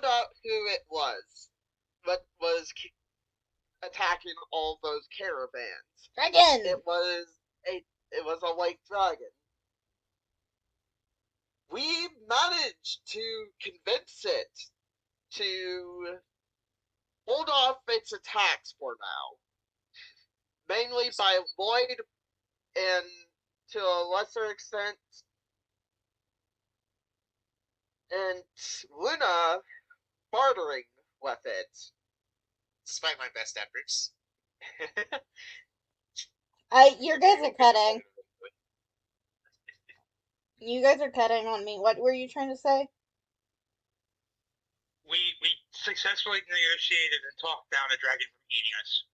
found out who it was. What was attacking all those caravans? Dragon! It was a white dragon. We managed to convince it to hold off its attacks for now. Mainly by Lloyd and, to a lesser extent, and Luna bartering with it. Despite my best efforts. You guys are cutting. You guys are cutting on me. What were you trying to say? We successfully negotiated and talked down a dragon from eating us.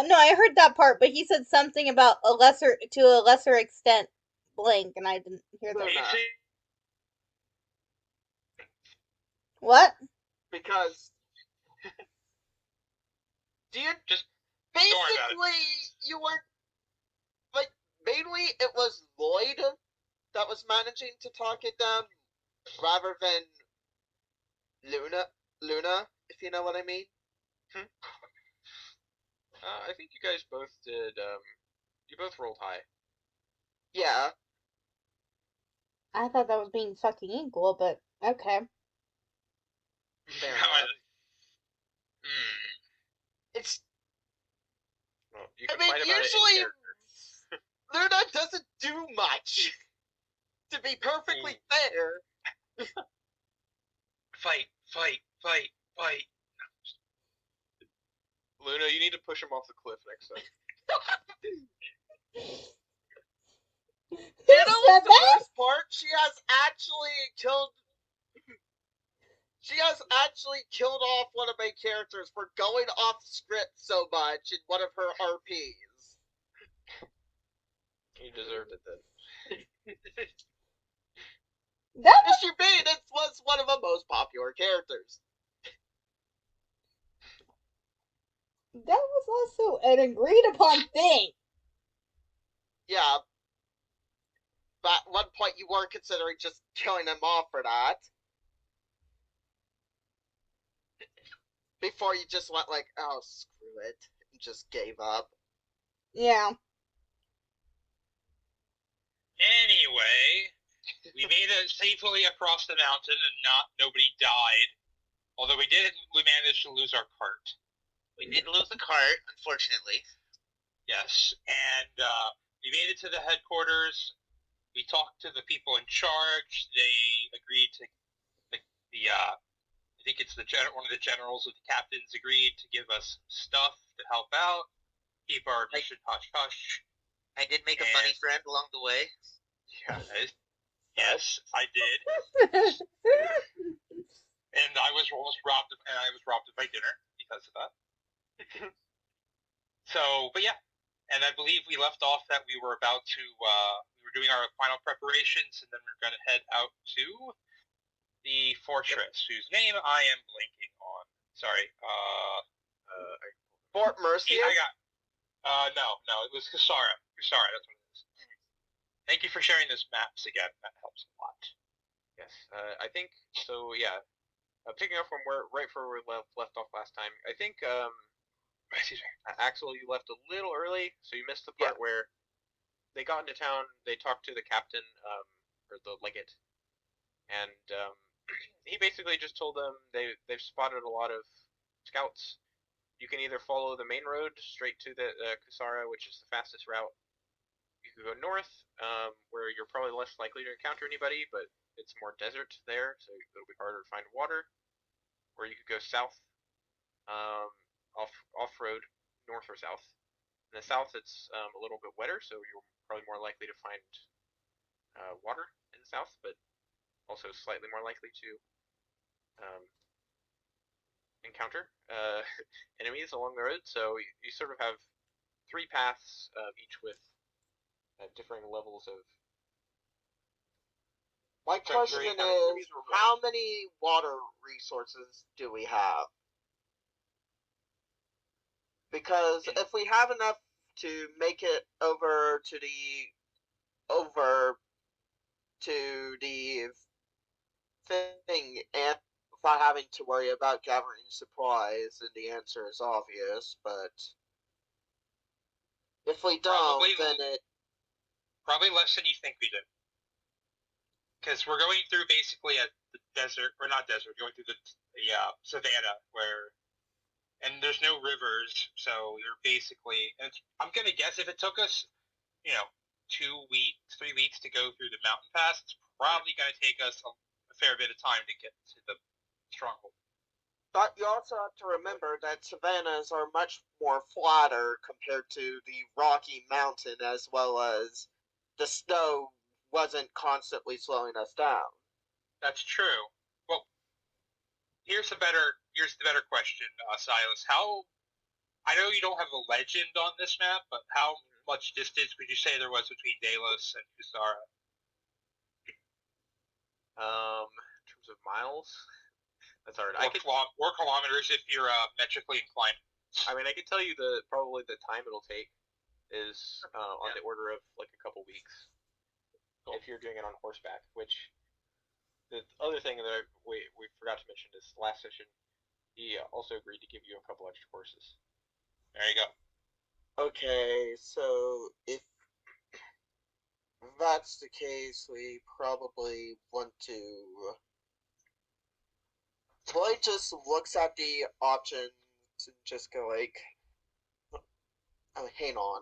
No, I heard that part, but he said something about to a lesser extent, blank, and I didn't hear that. What? Because do you just basically you weren't like mainly it was Lloyd that was managing to talk it down rather than Luna, if you know what I mean. I think you guys both did. You both rolled high. Yeah. I thought that was being fucking equal, but okay. Fair enough. It's. Well, you can fight about usually it Luna doesn't do much. To be perfectly fair. Fight. Luna, you need to push him off the cliff next time. You know what's the worst part? She has actually killed off one of my characters for going off script so much in one of her RPs. You deserved it then. She made it was one of the most popular characters. That was also an agreed upon thing. Yeah. But at one point you were considering just killing him off for that. Before you just went like, oh, screw it, and just gave up. Yeah. Anyway, we made it safely across the mountain and nobody died. Although we managed to lose our cart. We did lose the cart, unfortunately. Yes, and we made it to the headquarters. We talked to the people in charge. They agreed to I think it's one of the generals of the captains agreed to give us stuff to help out, keep our mission hush-hush. I did make a funny friend along the way. Yeah, yes, I did. And I was almost robbed of my dinner because of that. So, but yeah, and I believe we left off that we were about to we were doing our final preparations, and then we we're going to head out to the fortress, whose name I am blanking on. Sorry. Fort Mercy? I got... no, it was Kusara. Kusara, that's what it is. Thank you for sharing those maps again. That helps a lot. Yes, I think, so yeah. Picking up from where we left off last time, I think, Axel, you left a little early, so you missed the part where they got into town, they talked to the captain, or the legate, and he basically just told them they've spotted a lot of scouts. You can either follow the main road straight to the Kusara, which is the fastest route. You can go north, where you're probably less likely to encounter anybody, but it's more desert there, so it'll be harder to find water. Or you could go south, off-road, north or south. In the south, it's a little bit wetter, so you're probably more likely to find water in the south, but also slightly more likely to encounter enemies along the road. So you sort of have three paths, each with differing levels of. My question is, how many water resources do we have? Because if we have enough to make it over to the thing and without having to worry about gathering supplies, and the answer is obvious, but if we don't, then it... Probably less than you think we do. Because we're going through basically a desert, or not desert, going through the savannah, and there's no rivers, so you're basically, I'm going to guess if it took us, 2 weeks, 3 weeks to go through the mountain pass, it's probably going to take us a fair bit of time to get to the stronghold. But you also have to remember that savannas are much more flatter compared to the Rocky Mountain, as well as the snow wasn't constantly slowing us down. That's true. Well, here's the better question, Silas. I know you don't have a legend on this map, but how much distance would you say there was between Delos and Kusara? In terms of miles, that's hard. Or kilometers if you're metrically inclined. I mean, I can tell you probably the time it'll take is on the order of like a couple weeks. Cool. If you're doing it on horseback, which the other thing that we forgot to mention is last session, he also agreed to give you a couple extra horses. There you go. Okay, so if that's the case, we probably want to... Floyd just looks at the options and just go like, oh, hang on.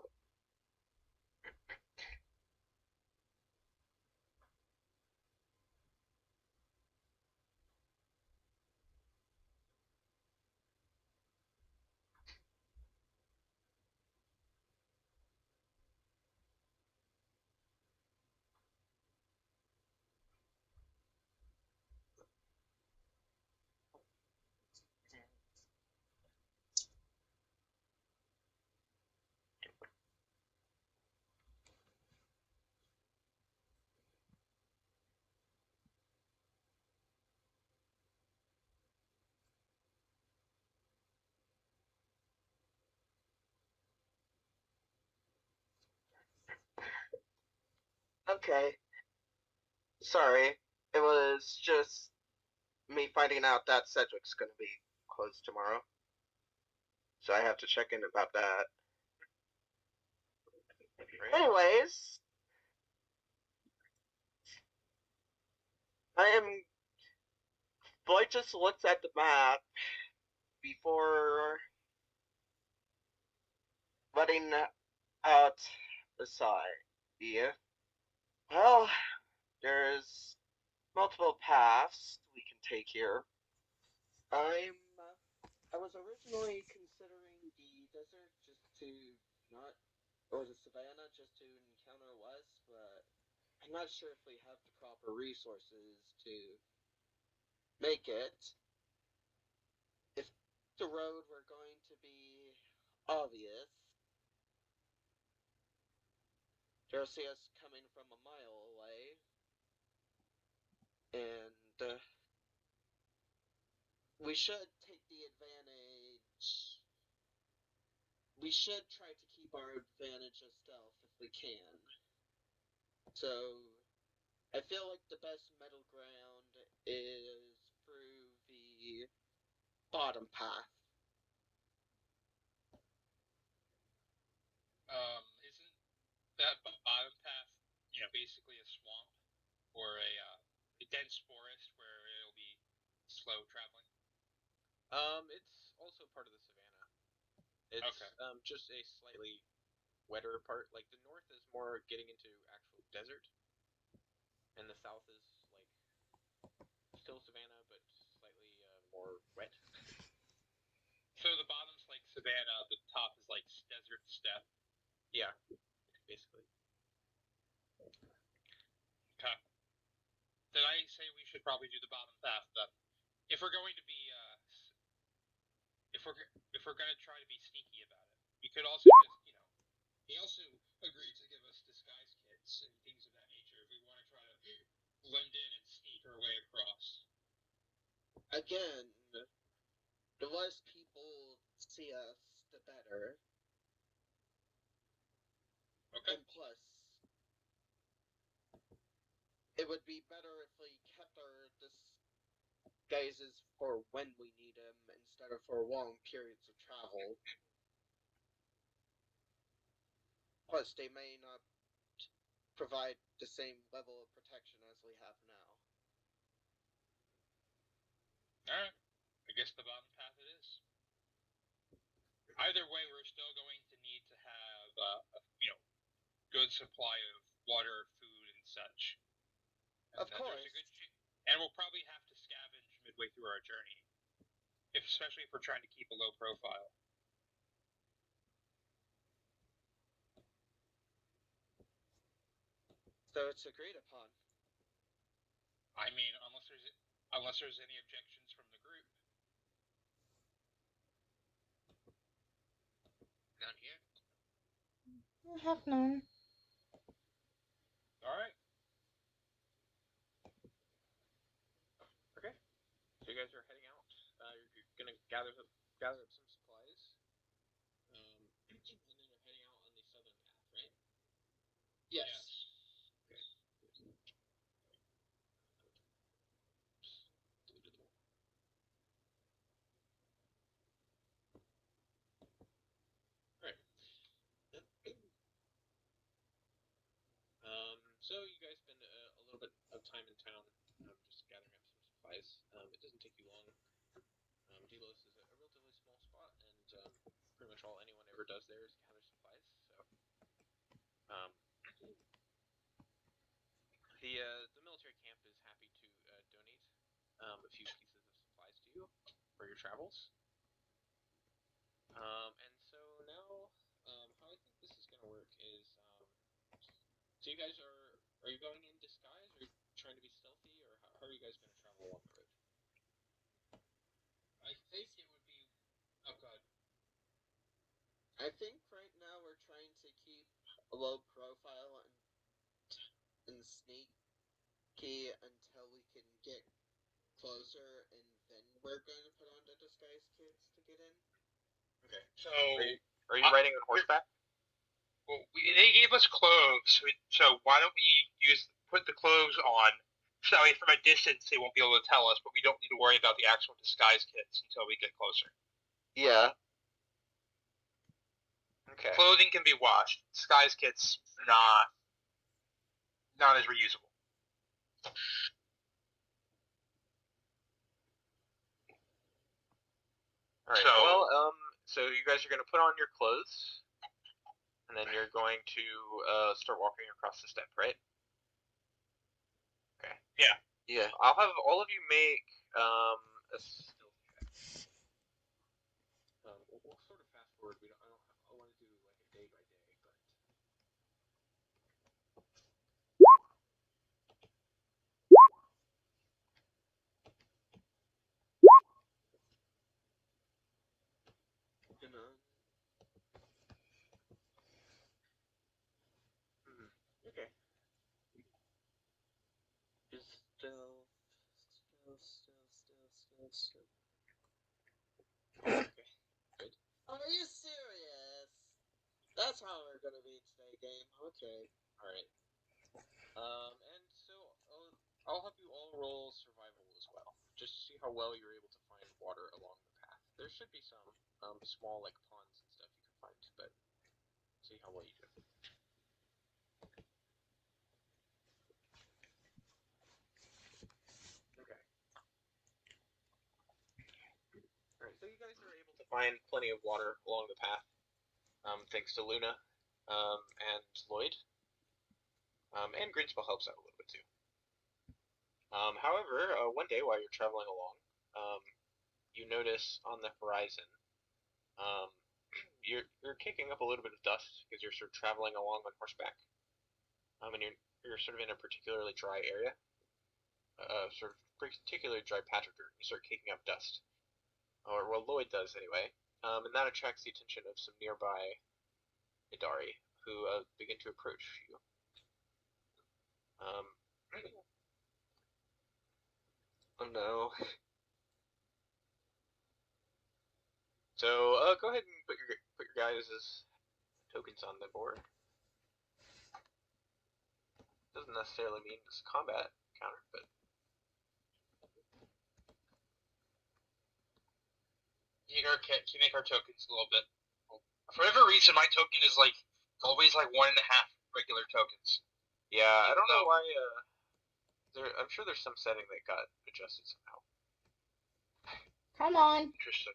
Okay. Sorry. It was just me finding out that Cedric's gonna be closed tomorrow. So I have to check in about that. Anyways, Floyd just looks at the map before letting out a sigh. Yeah. Well, there's multiple paths we can take here. I was originally considering the desert just to not, or the savannah just to encounter Wes, but I'm not sure if we have the proper resources to make it. If the road were going to be obvious, they'll see us coming from a mile away, and we should take the advantage. We should try to keep our advantage of stealth if we can. So, I feel like the best middle ground is through the bottom path. Isn't that bottom path, basically a swamp or a dense forest where it'll be slow traveling? It's also part of the savannah. It's just a slightly wetter part. Like the north is more getting into actual desert, and the south is like still savannah but slightly more wet. So the bottom's like savannah, the top is like desert steppe. Yeah, basically. Okay. Then I say we should probably do the bottom path then. If we're going to be, if we're going to try to be sneaky about it, we could also just, he also agreed to give us disguise kits and things of that nature if we want to try to blend in and sneak our way across. Again, the less people see us, the better. Okay. And plus, it would be better if we kept disguises for when we need them instead of for long periods of travel. Plus, they may not provide the same level of protection as we have now. Alright. I guess the bottom path it is. Either way, we're still going to need to have, good supply of water, food, and such. And Of course. And we'll probably have to scavenge midway through our journey, especially if we're trying to keep a low profile. So it's agreed upon. I mean, unless there's any objections from the group. Down here. I have none. All right. Okay. So you guys are heading out. You're gonna gather up some supplies. And then you're heading out on the southern path, right? Yes. Okay. Alright. So you guys spend a little bit of time in town, just gathering up some supplies. It doesn't take you long. Delos is a relatively small spot, and pretty much all anyone ever does there is gather supplies. So, the military camp is happy to donate a few pieces of supplies to you for your travels. And so now, how I think this is gonna work is, so you guys are you going in disguise, or are you trying to be stealthy, or how are you guys gonna travel along the road? I think it would be. Oh god. I think right now we're trying to keep a low profile and sneaky until we can get closer, and then we're going to put on the disguise kits to get in. Okay. So Are you riding on horseback? well, they gave us clothes, so why don't we put the clothes on? So that way, from a distance, they won't be able to tell us, but we don't need to worry about the actual disguise kits until we get closer. Yeah. Okay. Clothing can be washed. Disguise kits, not as reusable. All right. So- Well, so you guys are gonna put on your clothes, and then you're going to start walking across the steppe, right? Okay. Yeah. Yeah. I'll have all of you make a stealth check. We'll sort of fast forward. I want to do like a day by day, but. Okay. Just still. Okay. Good. Are you serious? That's how we're gonna beat today, game. Okay. All right. And so I'll have you all roll survival as well, just to see how well you're able to find water along the path. There should be some small like ponds and stuff you can find, but see how well you do. Okay. All right. So you guys are able to find plenty of water along the path, thanks to Luna, and Lloyd. And Greenspell helps out a little bit too. However, one day while you're traveling along, you notice on the horizon, you're kicking up a little bit of dust because you're sort of traveling along on horseback, and you're sort of in a particularly dry area, sort of particularly dry patch of dirt. You start kicking up dust, or well, Lloyd does anyway, and that attracts the attention of some nearby Idari who begin to approach you. Oh no. So go ahead and put your guys' tokens on the board. Doesn't necessarily mean it's a combat counter, but make our tokens a little bit. For whatever reason, my token is like always like 1.5 regular tokens. Yeah, I don't know No. why. I'm sure there's some setting that got adjusted somehow. Come on. Interesting.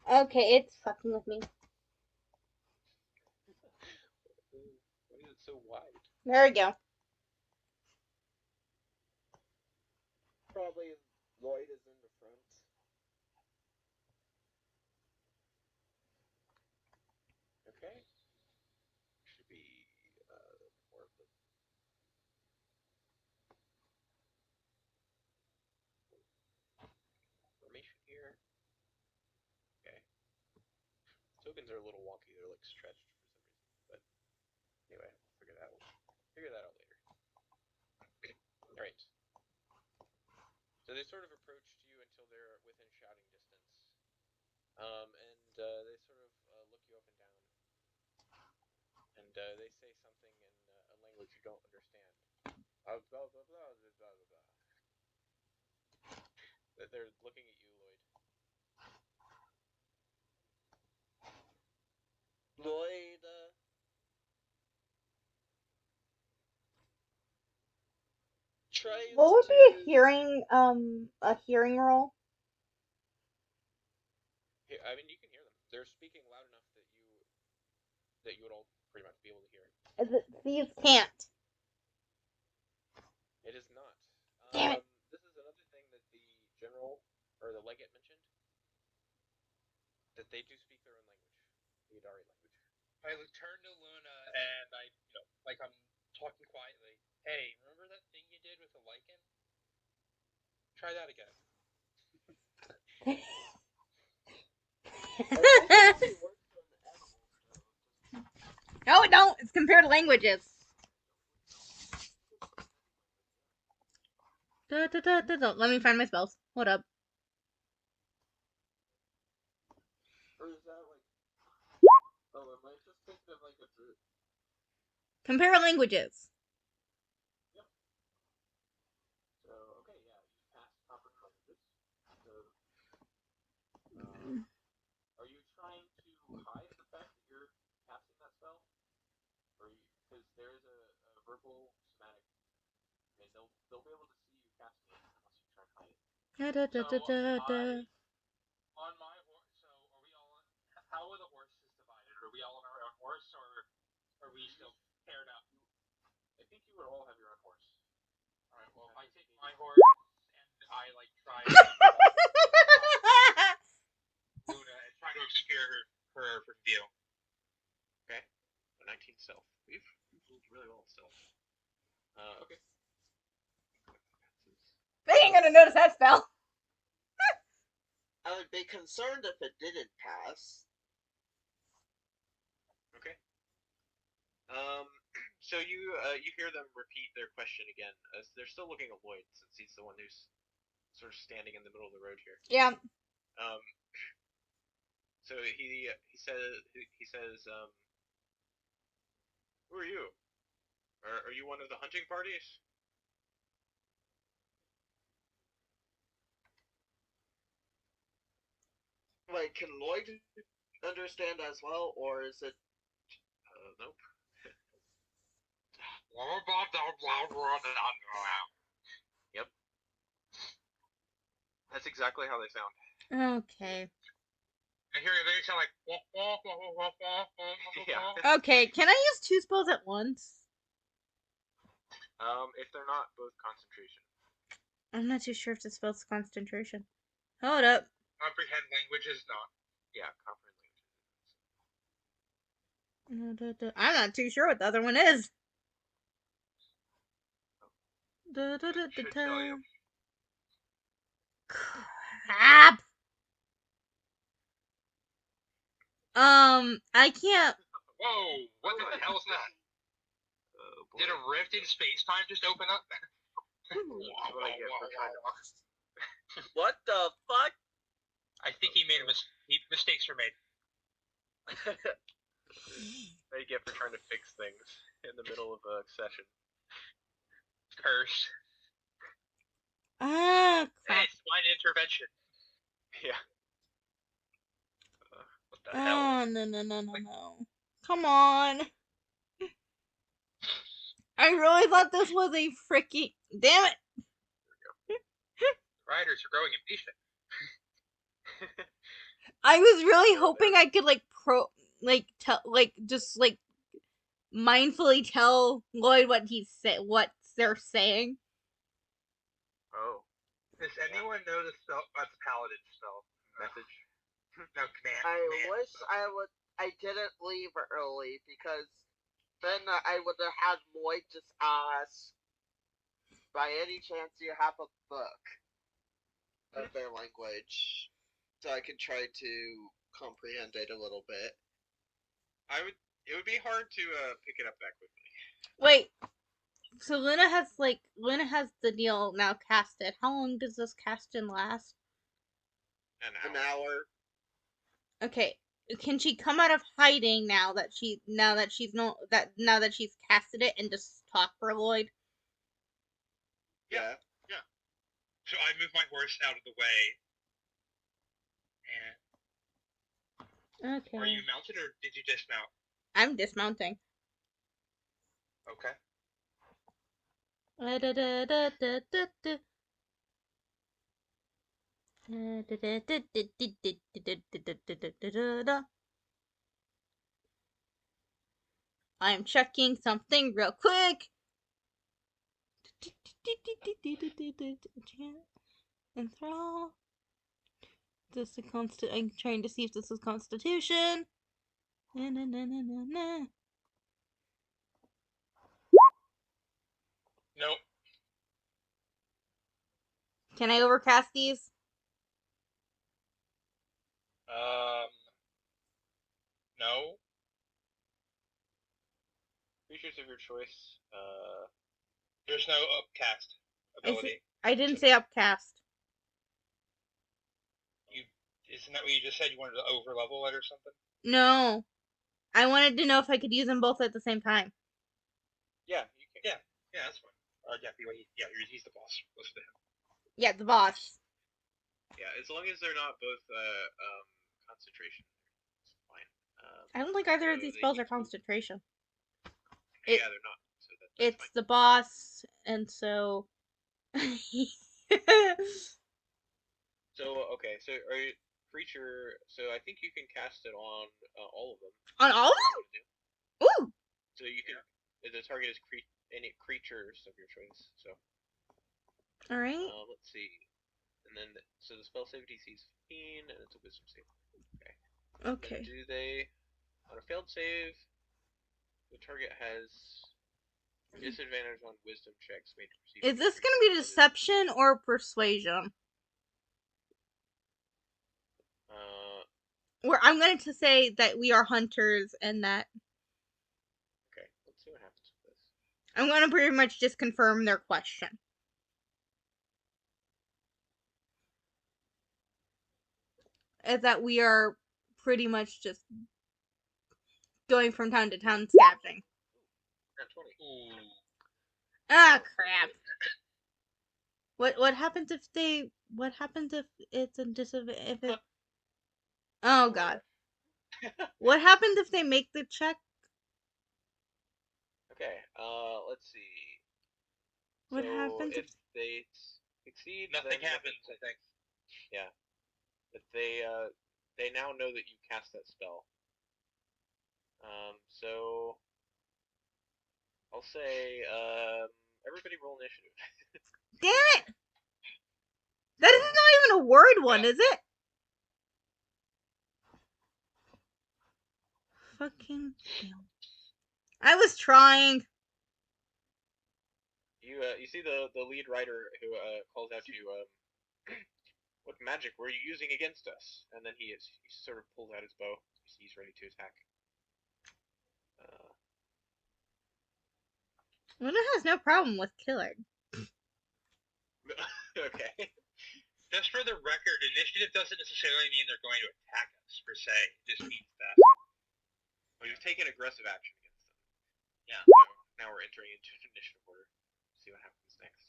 Okay, it's fucking with me. Why is it so wide? There we go. Probably Lloyd is in the front. Okay. Should be more of the formation here. Okay. Tokens are a little wonky. They're like stretched for some reason. But anyway, we'll figure that out later. All right. So they sort of approach you until they're within shouting distance, and they sort of look you up and down, and they say something in a language you don't understand. Blah blah blah blah blah blah blah. They're looking at you, Lloyd. Lloyd, tries What would to... be a hearing roll? I mean, you can hear them. They're speaking loud enough that you would all pretty much be able to hear. These can't. It is not. Damn it. This is another thing that the general or the legate mentioned. That they do speak their own language, the Adari language. I turn to Luna and I, like I'm talking quietly. Hey, remember that thing you did with the lichen? Try that again. No, it don't. It's compared to languages. Let me find my spells. Hold up. Or is that like... Oh, am I just thinking of like a... Compare languages. So, okay, yeah, you passed proper languages. So, are you trying to hide the fact that you're casting that spell? Or because there is a verbal somatic, and they'll be able to see you casting it unless you try to hide it. On my horse, so are we all? How are the horses divided? Are we all on our own horse, or are we still paired up? I think you would all have your own horse. All right. Well, I take my horse and I like try to Luna and try to obscure her from view. Okay. A 19 stealth. We've rolled really well stealth. Okay. They ain't gonna notice that spell. I would be concerned if it didn't pass. Okay. So you hear them repeat their question again. As they're still looking at Lloyd, since he's the one who's sort of standing in the middle of the road here. Yeah. So he says, who are you? Are you one of the hunting parties? Like, can Lloyd understand as well, or is it... Nope. Yep. That's exactly how they sound. Okay. I hear they sound like. Yeah. Okay, can I use 2 spells at once? If they're not both concentration. I'm not too sure if this spell's concentration. Hold up. Comprehend languages, not. Yeah, comprehend languages. I'm not too sure what the other one is. Should tell you. Crap. I can't. Whoa! What the hell is that? Did a rift in space-time just open up? What I get for trying to... What the fuck? I think he made a mistakes were made. What you get for trying to fix things in the middle of a session. Curse. Ah, crap. It's divine intervention. Yeah. The hell? Oh, no. Come on. I really thought this was a freaking... Damn it. Riders are growing impatient. I was really hoping I could, just mindfully tell Lloyd what what they're saying. Oh. Does anyone know the spell? That's Paladin spell message. No command. wish I didn't leave early because then I would have had Lloyd just ask, by any chance do you have a book of their language, so I can try to comprehend it a little bit. It would be hard to pick it up that quickly. Wait. So Luna has the deal now casted. How long does this casting last? An An hour. Okay. Can she come out of hiding now that she's casted it and just talk for Lloyd? Yeah. So I moved my horse out of the way. And Okay. are you mounted or did you dismount? I'm dismounting. Okay. I'm checking something real quick. Enthrall. This is I'm trying to see if this is Constitution. Nope. Can I overcast these? No. Creatures of your choice. There's no upcast ability. I didn't say upcast. Isn't that what you just said? You wanted to overlevel it or something? No. I wanted to know if I could use them both at the same time. Yeah, you can. Yeah, that's fine. He's the boss. Listen to him. Yeah, the boss. Yeah, as long as they're not both concentration, it's fine. I don't think either of so these they spells can are keep- concentration. Yeah, they're not. So that's It's fine. the boss, and so. So okay, so are you creature? So I think you can cast it on all of them. On all of them? Ooh! So you can. The target is any creatures of your choice. So. Alright. Let's see. And then so the spell save DC is 15, and it's a wisdom save. Okay. And do they on a failed save? The target has disadvantage on wisdom checks made to receive. Is this gonna be deception or persuasion? Where I'm going to say that we are hunters and that. Okay, let's see what happens with this. I'm going to pretty much just confirm their question. Is that we are pretty much just going from town to town scavenging. 20. Ooh. Ah, crap. What happens if they? What happens if it's a disadvantage? Oh god. What happens if they make the check? Okay. Let's see. What so happens if they succeed? Nothing then happens, I think. Yeah. But they now know that you cast that spell. So I'll say everybody roll initiative. Damn it! That is not even a word one, is it? Fucking damn. I was trying. You see the lead writer who calls out to you. What magic were you using against us? And then he sort of pulls out his bow. He's ready to attack. Luna has no problem with killing. Okay. Just for the record, initiative doesn't necessarily mean they're going to attack us, per se. It just means that. Well, you've taken aggressive action against them. Yeah. So now we're entering into initiative order. See what happens next.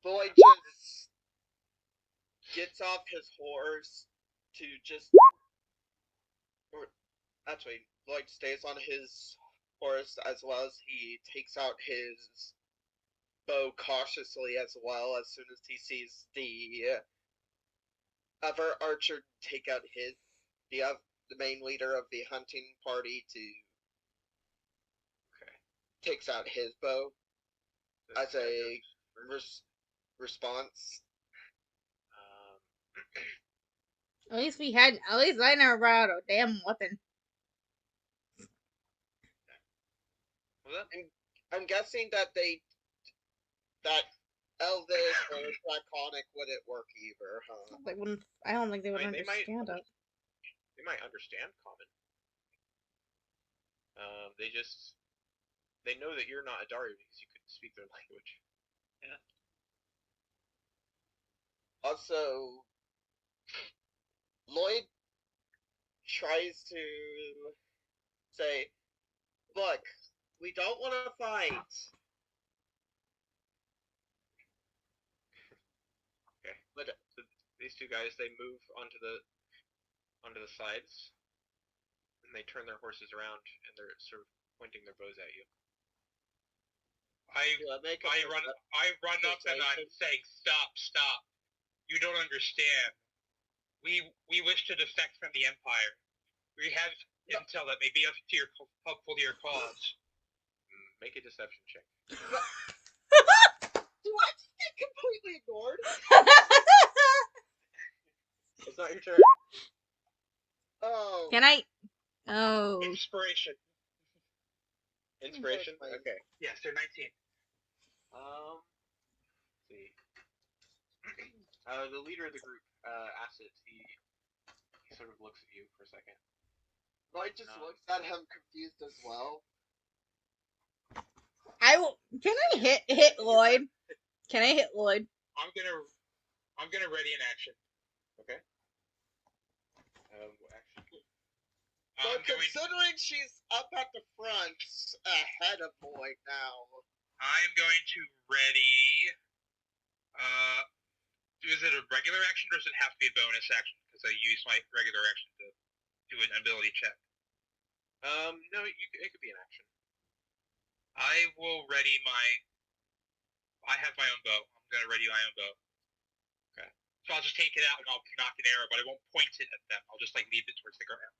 Boy just gets off his horse to just Actually, Lloyd stays on his horse as well as he takes out his bow cautiously as well as soon as he sees the other archer take out the main leader of the hunting party to Okay. takes out his bow This as guy a goes first. response. At least I never brought out a damn weapon. Was that? I'm guessing that that Elvis or Draconic wouldn't work either, huh? I don't think they would I mean, they might understand it. They might understand common. They know that you're not Adari because you couldn't speak their language. Also, Lloyd tries to say, "Look, we don't want to fight." Okay. But so these two guys, they move onto the sides, and they turn their horses around, and they're sort of pointing their bows at you. I run up and I'm saying, stop. You don't understand. We wish to defect from the Empire. We have intel that may be helpful to your cause. Make a deception check. Do I just get completely ignored? It's not your turn. Oh. Can I? Oh. Inspiration. Inspiration? Okay. Yes, they're 19. Let's see. The leader of the group, Acid, he sort of looks at you for a second. Lloyd just looks at him confused as well. Can I hit Lloyd? Can I hit Lloyd? I'm gonna ready an action. Okay. Action. So considering she's up at the front, ahead of Lloyd now. I'm going to ready. Is it a regular action or does it have to be a bonus action? Because I use my regular action to do an ability check. No, it could be an action. I will ready I have my own bow. I'm gonna ready my own bow. Okay. So I'll just take it out and I'll knock an arrow, but I won't point it at them. I'll just lead it towards the ground.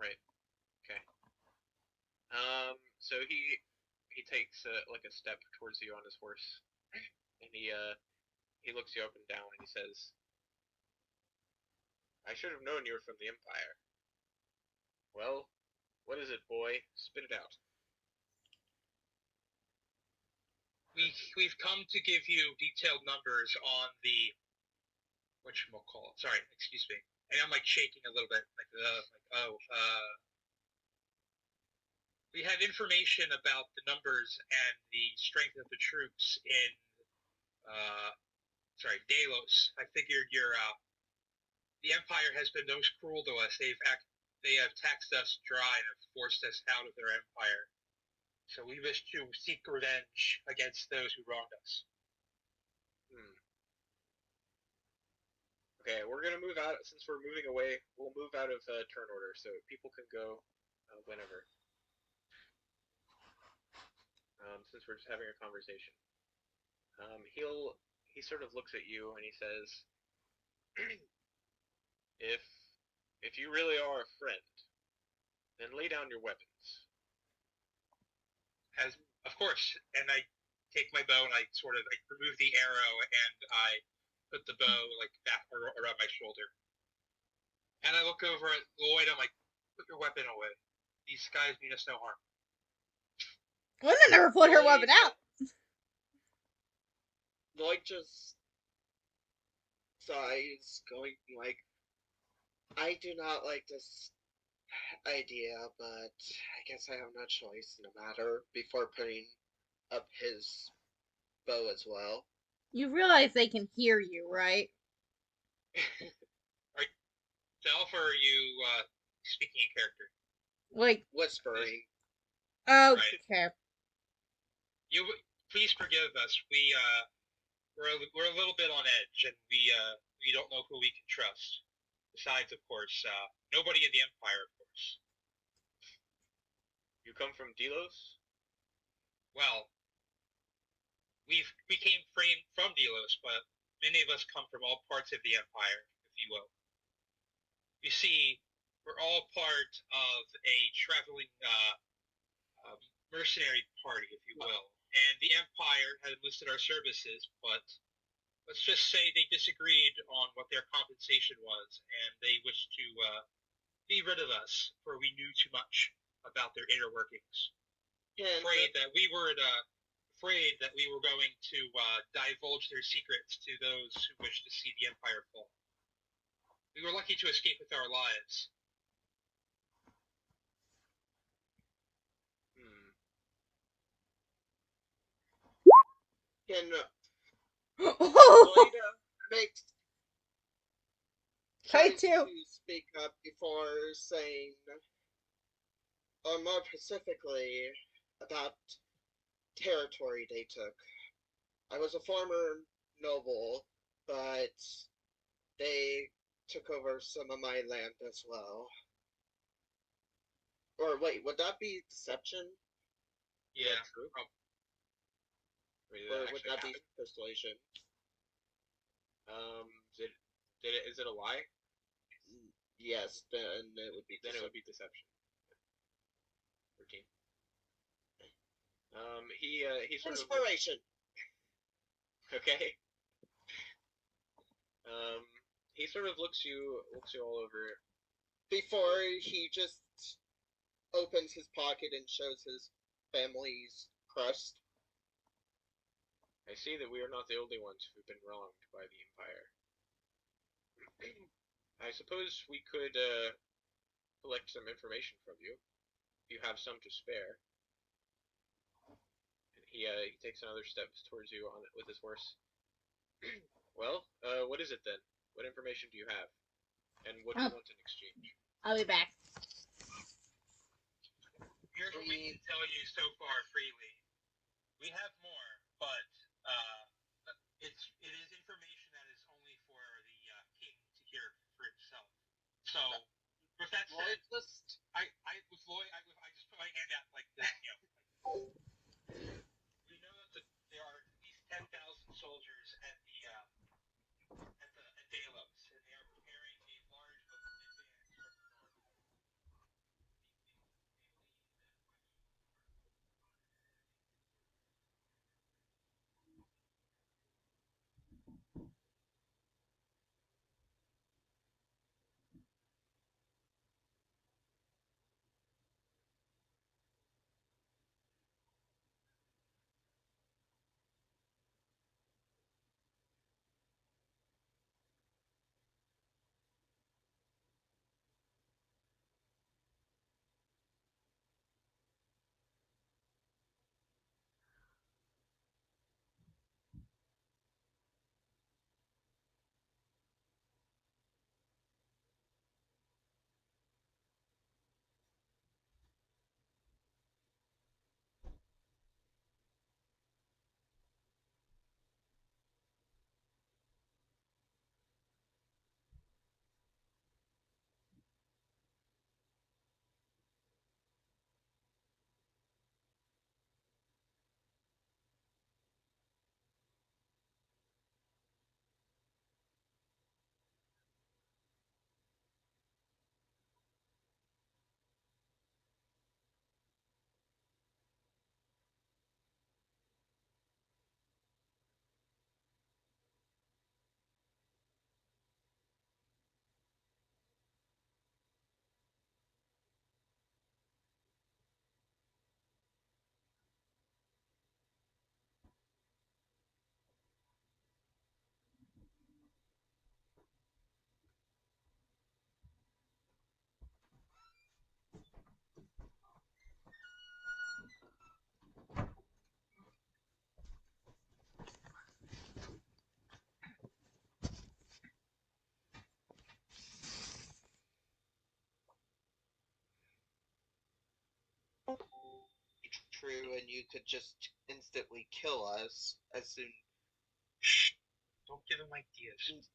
Right. Okay. So he takes a step towards you on his horse, and he looks you up and down and he says, "I should have known you were from the Empire." Well, what is it, boy? Spit it out. We've come to give you detailed numbers on the whatchamacallit. Sorry, excuse me. And I'm shaking a little bit, we have information about the numbers and the strength of the troops in Delos. I figured the Empire has been most cruel to us. They have taxed us dry and have forced us out of their empire. So we wish to seek revenge against those who wronged us. Okay, we're gonna move out. Since we're moving away, we'll move out of turn order, so people can go whenever. Since we're just having a conversation, he sort of looks at you and he says, "If you really are a friend, then lay down your weapons." Of course, and I take my bow and I sort of remove the arrow and I put the bow back around my shoulder. And I look over at Lloyd. I'm like, "Put your weapon away. These guys mean us no harm." Linda never put her weapon out. Lloyd just sighs, going I do not like this idea, but I guess I have no choice no matter, before putting up his bow as well. You realize they can hear you, right? Self, or are you speaking in character? Whispering. Okay. Right. You please forgive us. We're a little bit on edge, and we don't know who we can trust. Besides, of course, nobody in the Empire, of course. You come from Delos? Well, we came from Delos, but many of us come from all parts of the Empire, if you will. You see, we're all part of a traveling mercenary party, if you will. And the Empire had enlisted our services, but let's just say they disagreed on what their compensation was, and they wished to be rid of us, for we knew too much about their inner workings. Afraid that we were going to divulge their secrets to those who wished to see the Empire fall. We were lucky to escape with our lives. Can Oh, Lloyd make try tries to. speak up before saying, or more specifically, about territory they took. I was a former noble, but they took over some of my land as well. Or wait, would that be deception? Yeah, true. Or would that be persuasion? Is it a lie? Yes, then it would be Then deception. it would be deception. 13. He sort of Inspiration! okay. He sort of looks you all over. Before he just opens his pocket and shows his family's crust. I see that we are not the only ones who've been wronged by the Empire. I suppose we could collect some information from you, if you have some to spare. And he takes another step towards you with his horse. Well, what is it then? What information do you have? And what do you want in exchange? I'll be back. Here's what we can tell you so far freely. We have more, but it is information that is only for the king to hear for himself. So, with that said, I with Lloyd, I just put my hand out like this, we know that there are at least 10,000 soldiers at Delos, and they are preparing a large advance from the north. True, and you could just instantly kill us as soon. Don't give him ideas.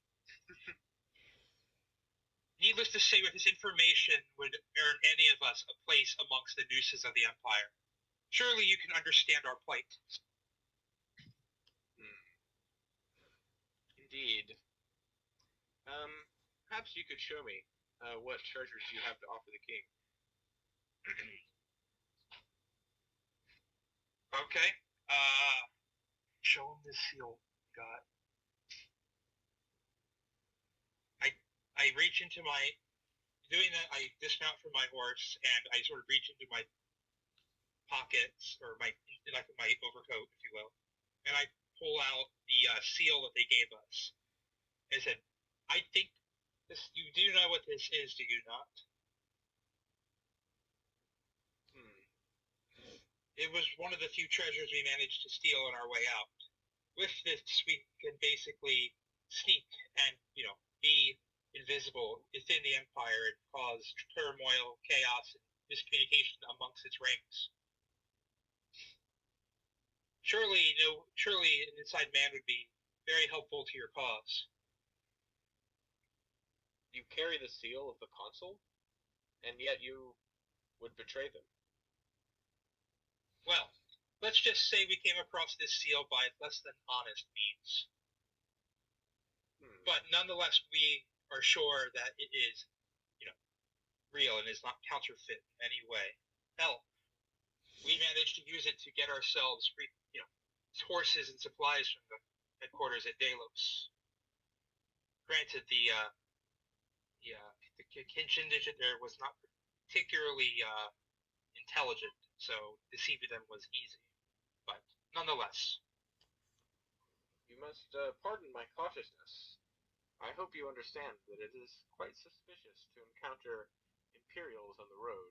Needless to say, with this information would earn any of us a place amongst the nooses of the Empire. Surely you can understand our plight. Indeed. Perhaps you could show me what treasures you have to offer the king. Okay. Show him this seal you got. I reach into my... Doing that, I dismount from my horse, and I sort of reach into my pockets, or my overcoat, if you will, and I pull out the seal that they gave us. I said, I think this... You do know what this is, do you not? It was one of the few treasures we managed to steal on our way out. With this, we can basically sneak and, be invisible within the Empire and cause turmoil, chaos, and miscommunication amongst its ranks. Surely an inside man would be very helpful to your cause. You carry the seal of the consul, and yet you would betray them. Well, let's just say we came across this seal by less than honest means. But nonetheless, we are sure that it is, real and is not counterfeit in any way. Hell, we managed to use it to get ourselves, horses and supplies from the headquarters at Delos. Granted, the contingent there was not particularly intelligent, so deceiving them was easy. But nonetheless. You must pardon my cautiousness. I hope you understand that it is quite suspicious to encounter Imperials on the road,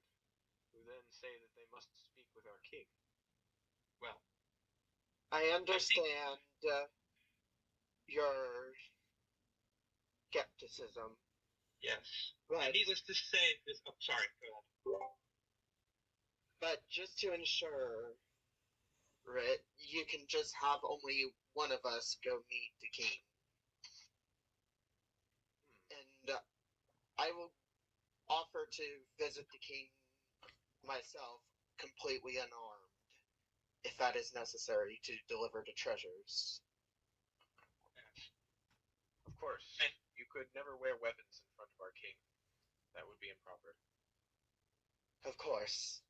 who then say that they must speak with our king. Well, I understand your skepticism. Yes. But needless to say, this... Oh, sorry, go ahead. But just to ensure it, you can just have only one of us go meet the king. And I will offer to visit the king myself, completely unarmed, if that is necessary to deliver the treasures. Of course, you could never wear weapons in front of our king. That would be improper. Of course.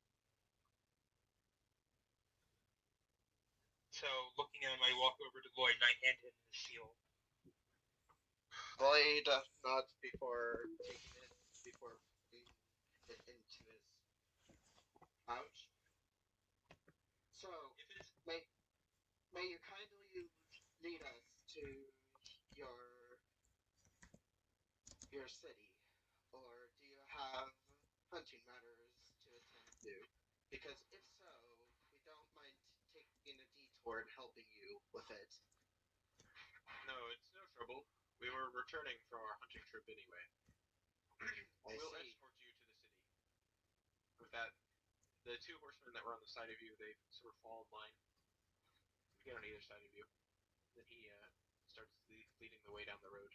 So, looking at him, I walk over to Lloyd and I hand him the seal. Lloyd nods before taking it, before putting it into his pouch. So, may you kindly lead us to your city, or do you have hunting matters to attend to? Because if so, we don't mind taking a detour and helping you with it. No, it's no trouble. We were returning from our hunting trip anyway. We'll escort you to the city. With that, the two horsemen that were on the side of you, they sort of fall in line. We get on either side of you. Then he starts leading the way down the road.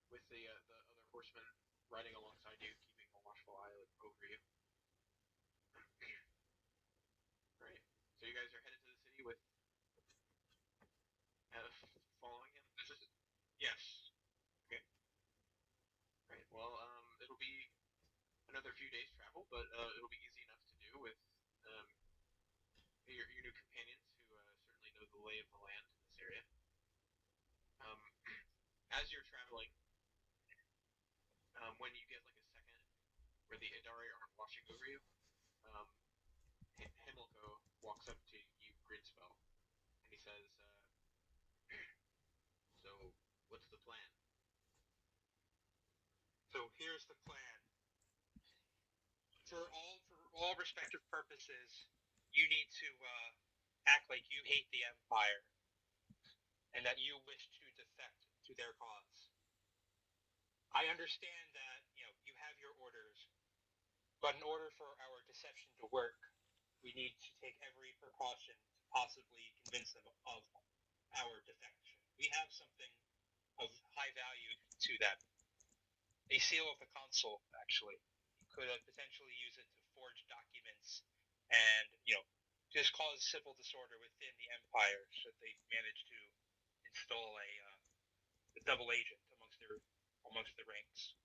With the other horseman riding alongside you, keeping a watchful eye over you. Right. So you guys are headed to the city with following him? Yes. Okay. Right. Well, it'll be another few days travel, but it'll be easy enough to do with your new companions who certainly know the lay of the land in this area. As you're traveling, when you get like a second where the Idari aren't watching over you, Himilco walks up to you, Gridspell, and he says, so, what's the plan? So here's the plan. For all respective purposes, you need to act like you hate the Empire, and that you wish to defect to their cause. I understand that, you have your orders, but in order for our deception to work, we need to take every precaution to possibly convince them of our defection. We have something of high value to them. a seal of the consul, actually. You could potentially use it to forge documents and, just cause civil disorder within the Empire should they manage to install a double agent amongst the ranks.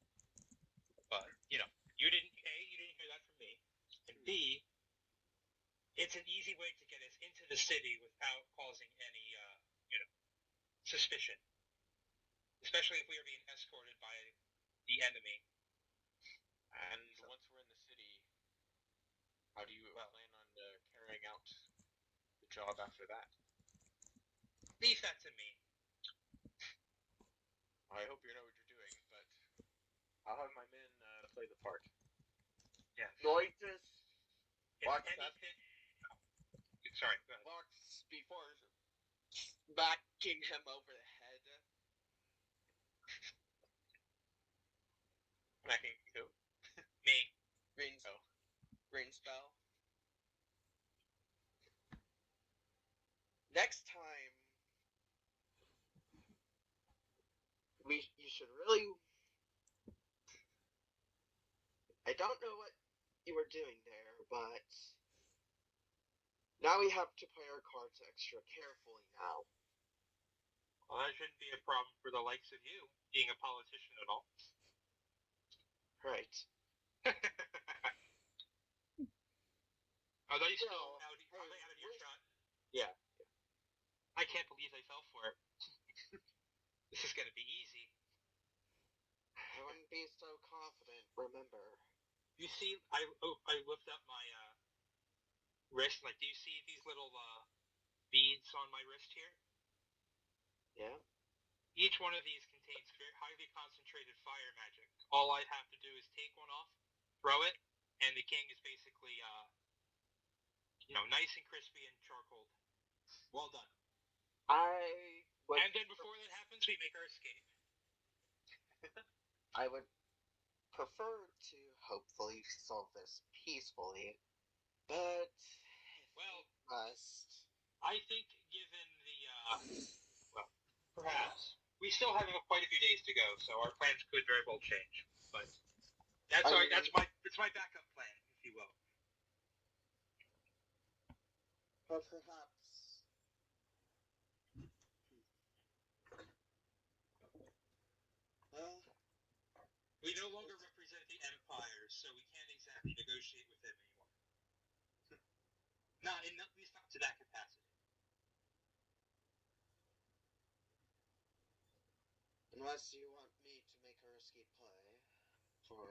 But, you didn't hear that from me. And B, it's an easy way to get us into the city without causing any, suspicion. Especially if we are being escorted by the enemy. And once we're in the city, how do you plan on carrying out the job after that? Leave that to me. I hope you know what you're doing, but I'll have my men play the part. Yeah. Noises If Walk anything... Sorry, go ahead. walks before smacking him over the head. Smacking who? Me. Green spell. Next time, you should really. I don't know what you were doing there, but now we have to play our cards extra carefully now. Well, that shouldn't be a problem for the likes of you, being a politician and all. Right. Are they still No, out of your shot? Yeah. I can't believe they fell for it. This is gonna be easy. I wouldn't be so confident, remember. You see, I lift up my wrist. Like, do you see these little beads on my wrist here? Yeah? Each one of these contains very highly concentrated fire magic. All I'd have to do is take one off, throw it, and the king is basically, nice and crispy and charcoaled. Well done. And then before that happens, we make our escape. I would prefer to hopefully solve this peacefully, but Well, must. I think given the, perhaps. We still have quite a few days to go, so our plans could very well change. But that's my backup plan, if you will. But perhaps. Well, We no longer represent the Empire, so we can't exactly negotiate with them anymore. At least not to that capacity. unless you want me to make a risky play for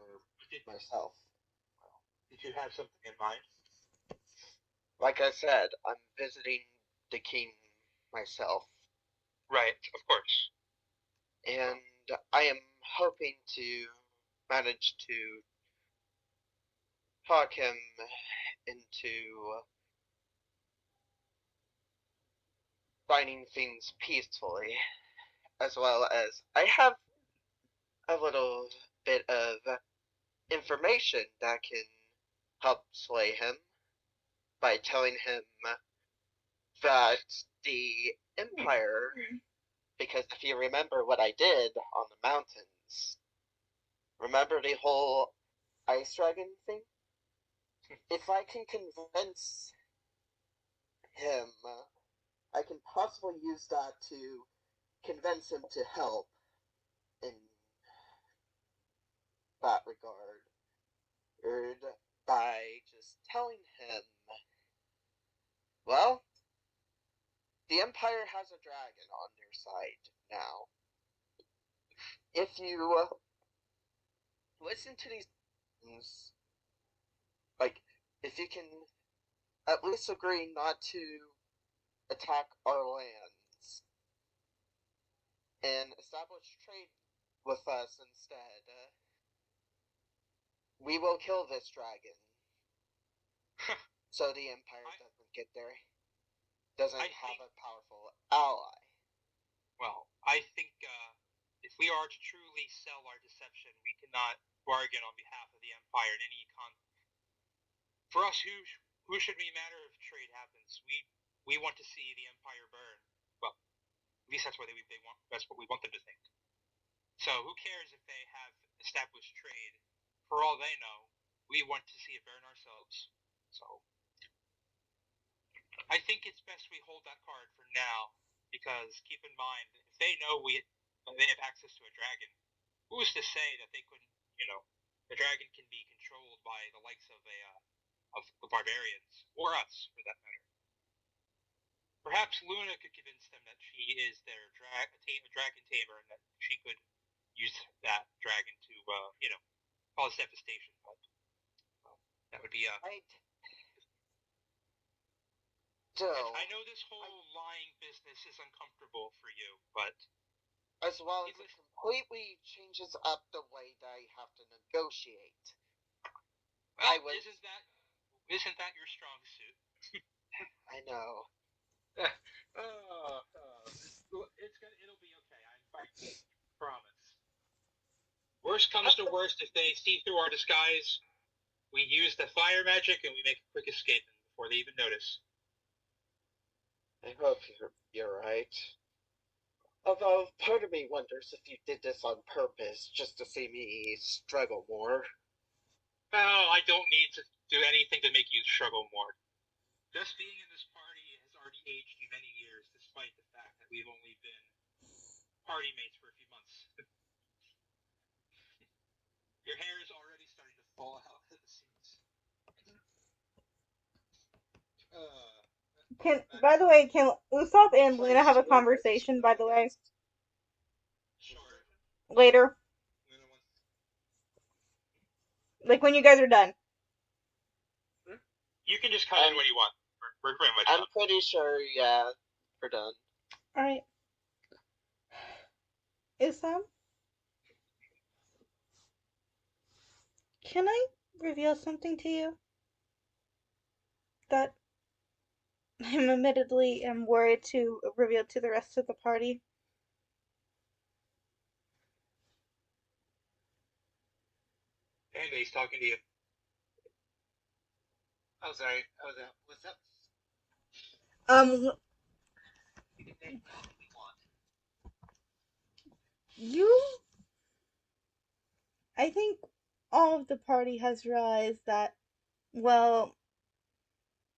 myself. Did you have something in mind? Like I said, I'm visiting the king myself. Right, of course. And I am hoping to manage to talk him into finding things peacefully, as well as I have a little bit of information that can help sway him by telling him that the Empire, because if you remember what I did on the mountains, remember the whole ice dragon thing? If I can convince him, I can possibly use that to convince him to help in that regard. Or by just telling him, well, the Empire has a dragon on their side now. If you listen to these things, like, if you can at least agree not to attack our lands and establish trade with us instead, we will kill this dragon. So the Empire doesn't have a powerful ally. Well, I think if we are to truly sell our deception, we cannot bargain on behalf of the Empire in any For us, who should we matter if trade happens? We want to see the Empire burn. Well, at least that's what they want. That's what we want them to think. So who cares if they have establish trade. For all they know, we want to see it burn ourselves. So I think it's best we hold that card for now, because keep in mind, if they know they have access to a dragon, who's to say that they couldn't, the dragon can be controlled by the likes of the barbarians, or us, for that matter. Perhaps Luna could convince them that she is their dragon tamer, and that she could use that dragon to, cause devastation. But that would be I know this whole lying business is uncomfortable for you, but as well as it completely changes up the way that I have to negotiate. Well, isn't that your strong suit? I know. It'll be okay. I promise. Worst comes to worst, if they see through our disguise, we use the fire magic and we make a quick escape before they even notice. I hope you're right. Although part of me wonders if you did this on purpose, just to see me struggle more. Oh, I don't need to do anything to make you struggle more. Just being in this party has already aged you many years, despite the fact that we've only been party mates for a few months. Your hair is already starting to fall out at the seams. By the way, can Usopp and Luna have a conversation, by the way? Sure. Later. Like when you guys are done. You can just come in when you want. We're pretty much done. Pretty sure, yeah, we're done. Alright. Usopp? Can I reveal something to you? That I'm admittedly am worried to reveal to the rest of the party. And he's talking to you. Oh, sorry. What's up? I think all of the party has realized that, well,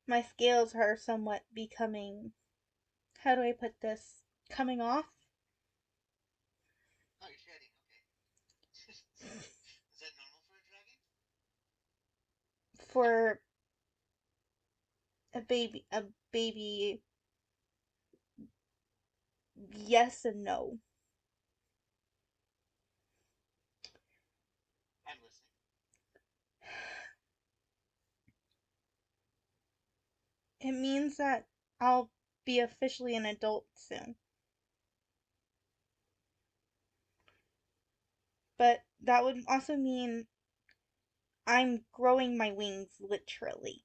my scales are somewhat becoming, how do I put this, coming off? Oh, you're shedding. Okay. Is that normal for a dragon? For a baby, yes and no. I'm listening. It means that I'll be officially an adult soon. But that would also mean I'm growing my wings literally.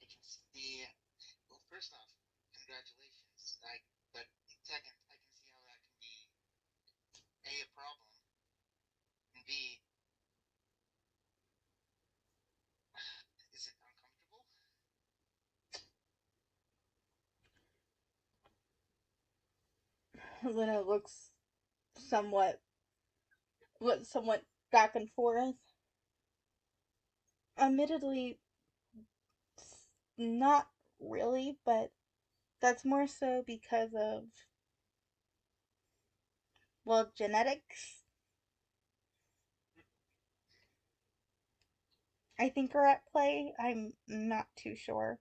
I can see. Well, first off, congratulations. But second, I can see how that can be a problem, and B, is it uncomfortable? Luna looks somewhat back and forth. Admittedly, not really, but that's more so because of, well, genetics. I think are at play. I'm not too sure.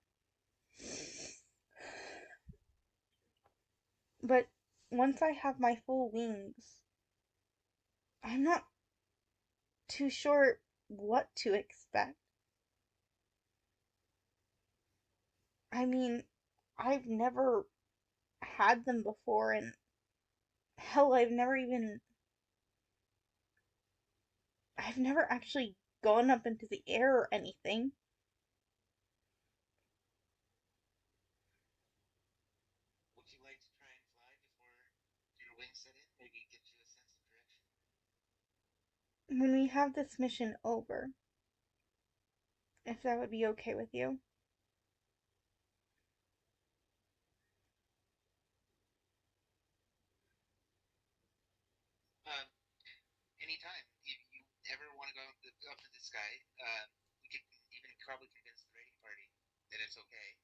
But once I have my full wings, I'm not too sure what to expect. I mean, I've never had them before, and hell, I've never actually gone up into the air or anything. Would you like to try and fly before your wings set in? Maybe get you a sense of direction? When we have this mission over, if that would be okay with you. anytime. If you ever want to go up to the sky, we could even probably convince the raiding party that it's okay.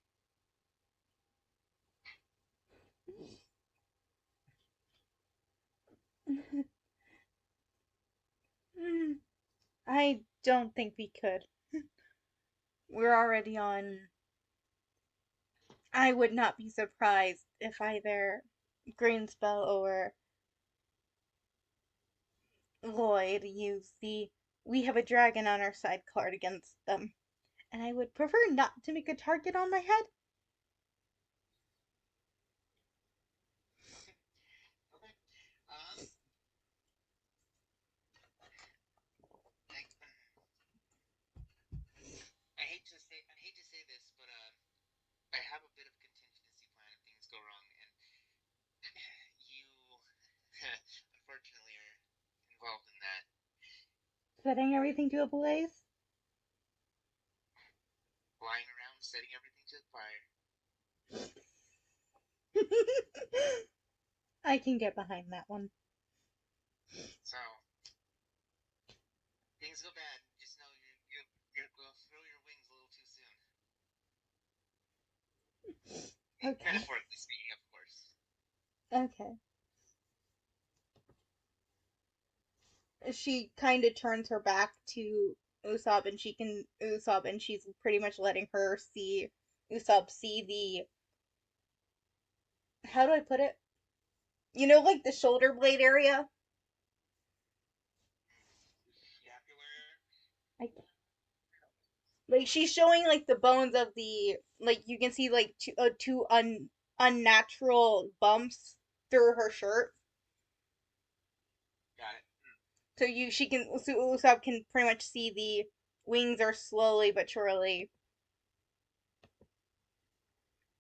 I don't think we could. We're already on. I would not be surprised if either Greenspell or Lloyd use the "we have a dragon on our side" card against them. And I would prefer not to make a target on my head. Okay. I hate to say this, but I have a bit of a contingency plan if things go wrong, and you, unfortunately, are involved in that. Setting everything to a blaze? Flying around, setting everything to fire. I can get behind that one. So, things go bad. Just know you're going to throw your wings a little too soon. Okay. Metaphorically speaking, of course. Okay. She kind of turns her back to Usopp, and she's pretty much letting her see Usopp see the. How do I put it? You know, like the shoulder blade area. Like she's showing like the bones of the, like you can see like two unnatural bumps through her shirt. Got it. So Usopp can pretty much see the wings are slowly but surely,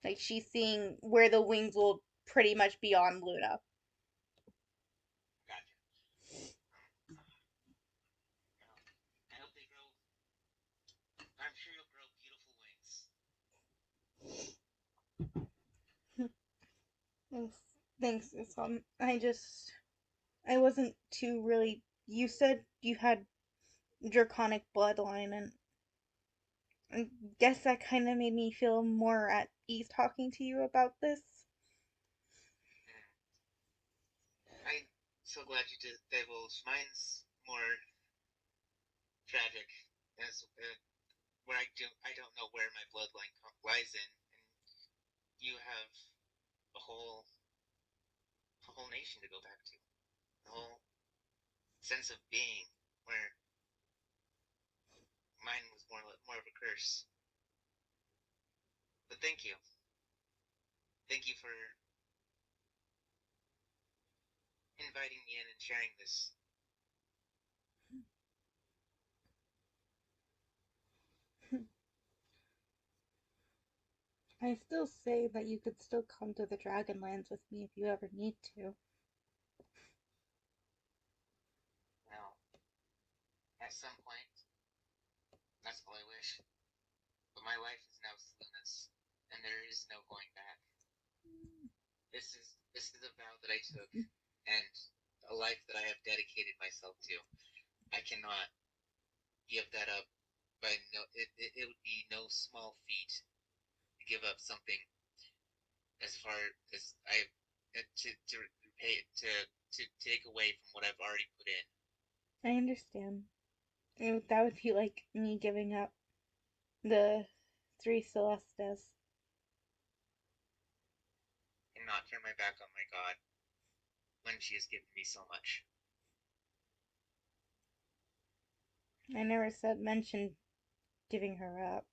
like she's seeing where the wings will pretty much be on Luna. Gotcha. I hope they grow. I'm sure you'll grow beautiful wings. Thanks, Usopp. I wasn't too really. You said you had draconic bloodline, and I guess that kind of made me feel more at ease talking to you about this. I'm so glad you did divulge. Mine's more tragic, as where I don't know where my bloodline lies in, and you have a whole nation to go back to, the whole sense of being, where mine was more of a curse. But thank you for inviting me in and sharing this. I still say that you could still come to the Dragonlands with me if you ever need to. Well, at some point, that's all I wish. But my life is now Luna's, and there is no going back. This is a vow that I took, and a life that I have dedicated myself to. I cannot give that up. But no, it would be no small feat to give up something as far as I to repay to take away from what I've already put in. I understand. That would be like me giving up the three Celestas. And not turn my back on my God when she has given me so much. I never mentioned giving her up.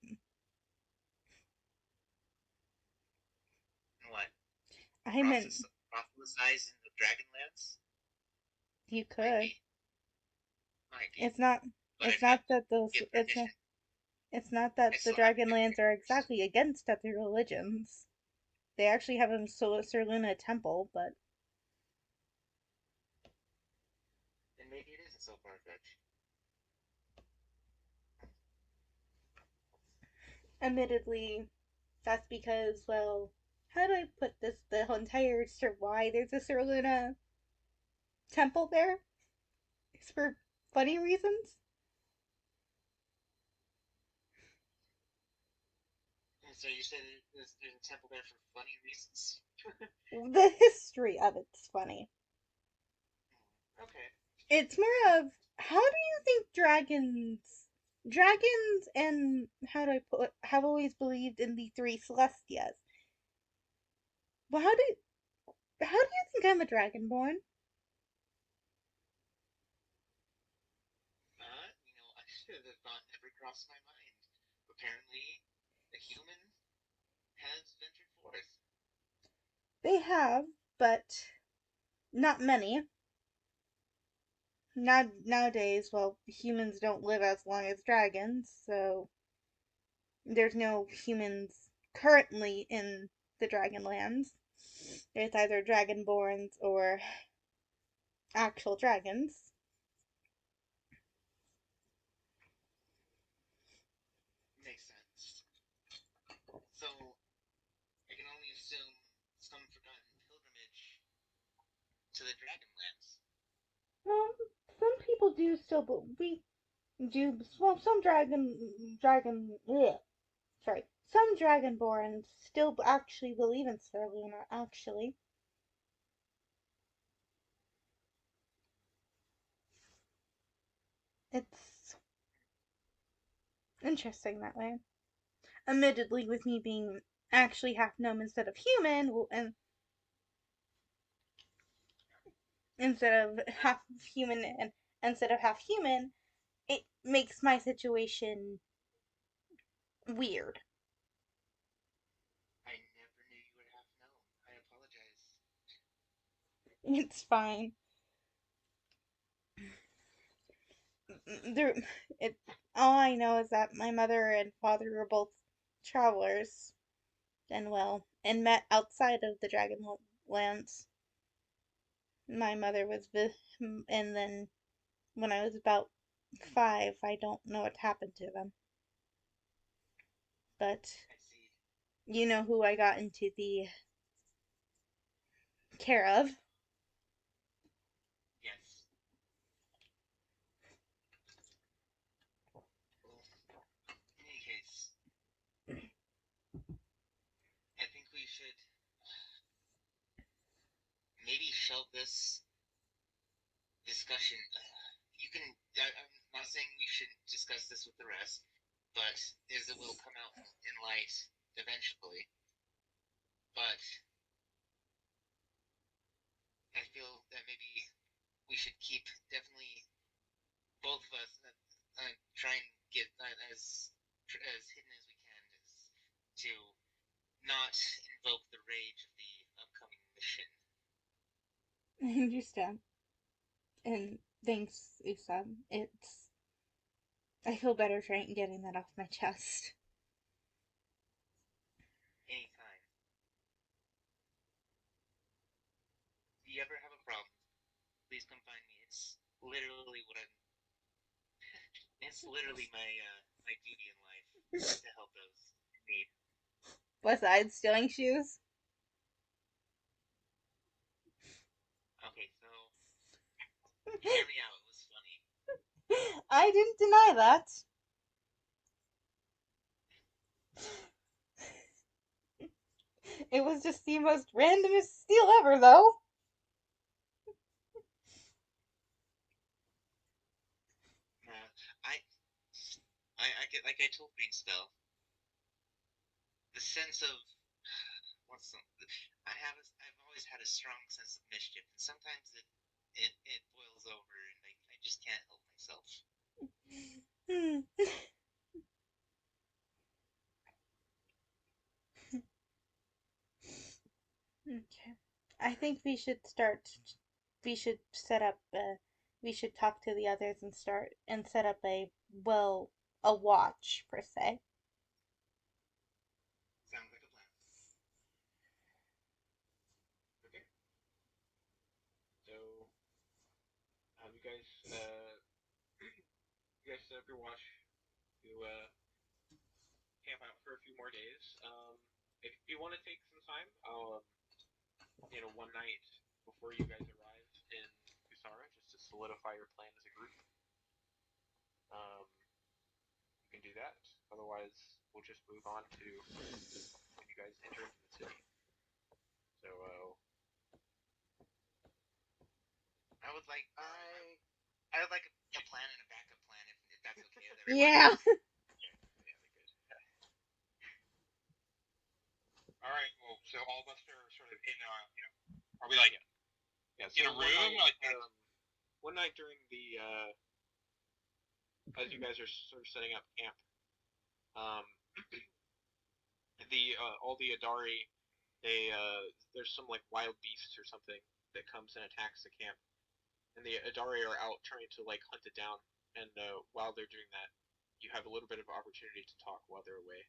What? I meant Proselytize in the Dragonlands? you could. Might be. It's not. But It's not that those. get permission. It's not that the Dragonlands are exactly against other religions. They actually have a Sir Luna temple, but then maybe it isn't so far-fetched. admittedly, that's because, well, how do I put this? The entire why there's a Sir Luna temple there It's for funny reasons. So you said there's a temple there for funny reasons? The history of it's funny. Okay. It's more of how do you think dragons and how do I put have always believed in the three Celestias. Well, how do you think I'm a dragonborn? The thought never crossed my mind. Apparently, a human has ventured forth. They have, but not many. Nowadays, well, humans don't live as long as dragons, so there's no humans currently in the Dragonlands. There's either dragonborns or actual dragons. Makes sense. So, I can only assume some forgotten pilgrimage to the Dragonlands. Well, some people do still, but we do. Well, some dragonborns still actually believe in Sir Luna. Actually, it's interesting that way. Admittedly, with me being actually half gnome instead of human, and instead of half human and instead of half human, it makes my situation weird. I never knew you were half gnome. I apologize. It's fine. There, it. All I know is that my mother and father were both travelers, and met outside of the Dragonlands. My mother was and then when I was about 5, I don't know what happened to them. But I see. you know who I got into the care of. Yes. Well, in any case, I think we should maybe shelve this discussion. You can. I'm not saying we should discuss this with the rest, but as it will come out in light eventually. But I feel that maybe we should keep definitely both of us try and get as hidden as we can to not invoke the rage of the upcoming mission. I understand. And thanks, Usam. I feel better trying getting that off my chest. Anytime. If you ever have a problem, please come find me. It's literally what I'm. It's literally my duty in life to help those in need. Besides stealing shoes. Okay, so hear me out. It was funny. I didn't deny that. It was just the most randomest steal ever, though. I I get like I told Greenspell, the sense of what's some, I've always had a strong sense of mischief, and sometimes it boils over, and I just can't help myself. Hmm. Okay. I think we should start. We should set up. We should talk to the others and set up a watch per se. Sounds like a plan. Okay. So, you guys, you guys set up your watch to camp out for a few more days. If you want to take some time, I'll, one night before you guys arrive in Kusara, just to solidify your plan as a group, you can do that. Otherwise, we'll just move on to when you guys enter into the city. So, I would like a plan and a backup plan if that's okay with everybody. Yeah. All right. Well, so all of us are sort of in, are we like yeah. in So a room? one night during the as you guys are sort of setting up camp, all the Adari, there's some like wild beast or something that comes and attacks the camp, and the Adari are out trying to like hunt it down. And while they're doing that, you have a little bit of opportunity to talk while they're away.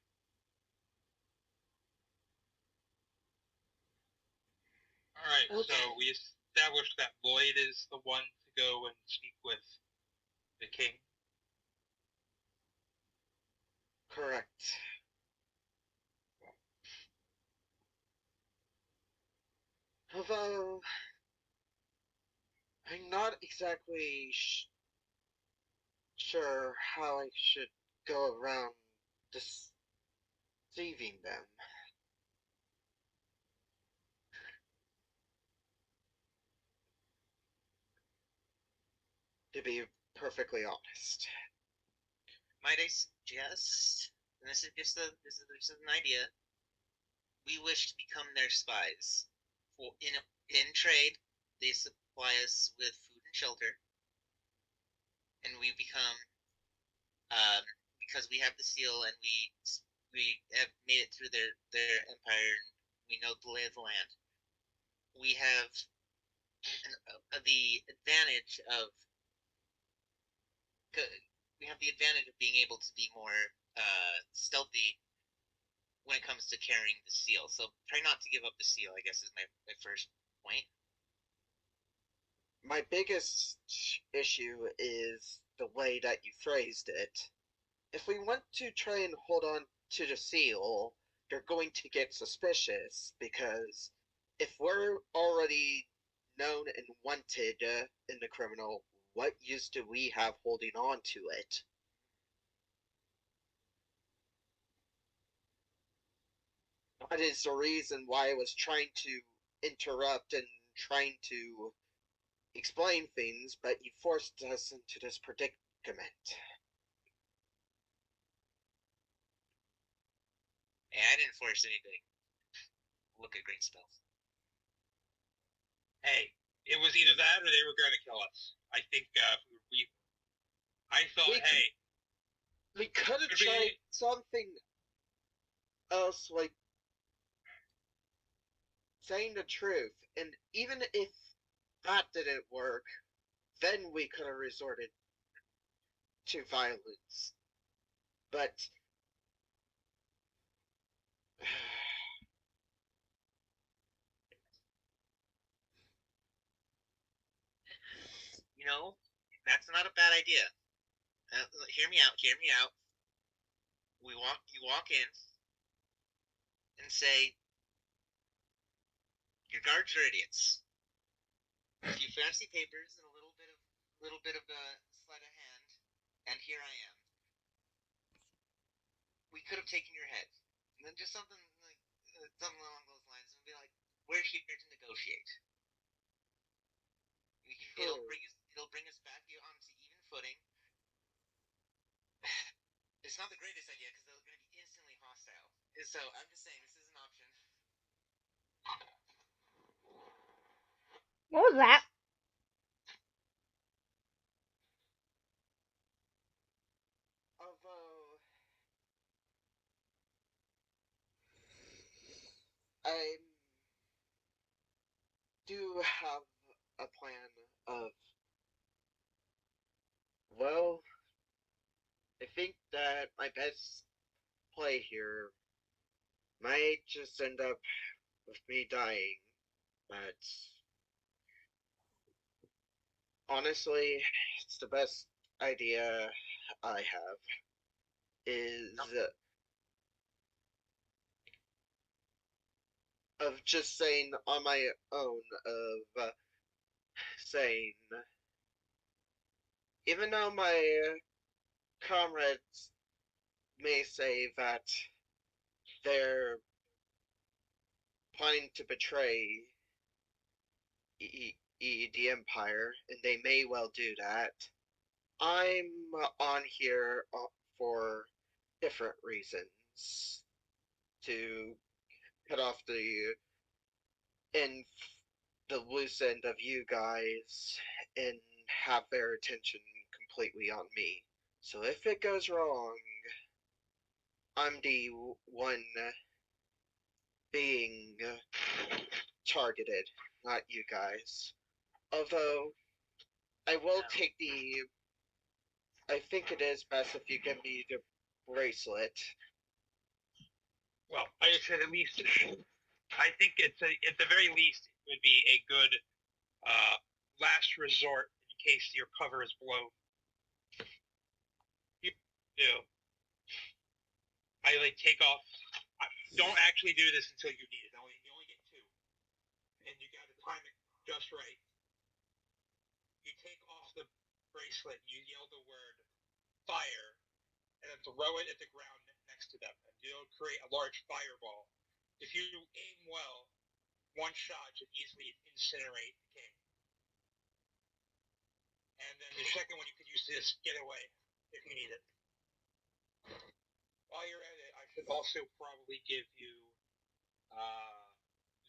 All right. Okay. So we established that Lloyd is the one to go and speak with the king. Correct. Although, I'm not exactly sure how I should go around deceiving them. To be perfectly honest. Might I suggest, and this is just an idea, we wish to become their spies. For in trade, they supply us with food and shelter, and we become, because we have the seal and we have made it through their empire and we know the lay of the land. We have the advantage of being able to be more stealthy when it comes to carrying the seal. So try not to give up the seal, I guess, is my first point. My biggest issue is the way that you phrased it. If we want to try and hold on to the seal, you're going to get suspicious, because if we're already known and wanted in the criminal, what use do we have holding on to it? That is the reason why I was trying to interrupt and trying to explain things, but you forced us into this predicament. Hey, I didn't force anything. Look at green spells. Hey, it was either that or they were going to kill us. I think I thought, hey, we could have tried something else, like saying the truth, and even if that didn't work, then we could have resorted to violence. But You know, that's not a bad idea. Hear me out. Hear me out. You walk in and say, your guards are idiots. A few fancy papers and a little bit of sleight of hand, and here I am. We could have taken your head, and then just something like something along those lines, and be like, we're here to negotiate. It'll bring us back onto even footing. It's not the greatest idea because they're going to be instantly hostile. So I'm just saying, this is an option. What was that? although I do have a plan of, well, I think that my best play here might just end up with me dying, but honestly, it's the best idea I have, is of just saying on my own, of saying even though my comrades may say that they're planning to betray the Empire, and they may well do that, I'm on here for different reasons. To cut off end the loose end of you guys and have their attention completely on me. So if it goes wrong, I'm the one being targeted, not you guys. Although I will take I think it is best if you give me the bracelet. Well, I said at least. I think at the very least it would be a good last resort in case your cover is blown. You do. I take off. Don't actually do this until you need it. You only get two, and you got to time it just right. You take off the bracelet. You yell the word "fire," and then throw it at the ground next to them, and you'll create a large fireball. If you aim well, one shot should easily incinerate the king. And then the second one you could use to just get away if you need it. While you're at it, I should also probably give you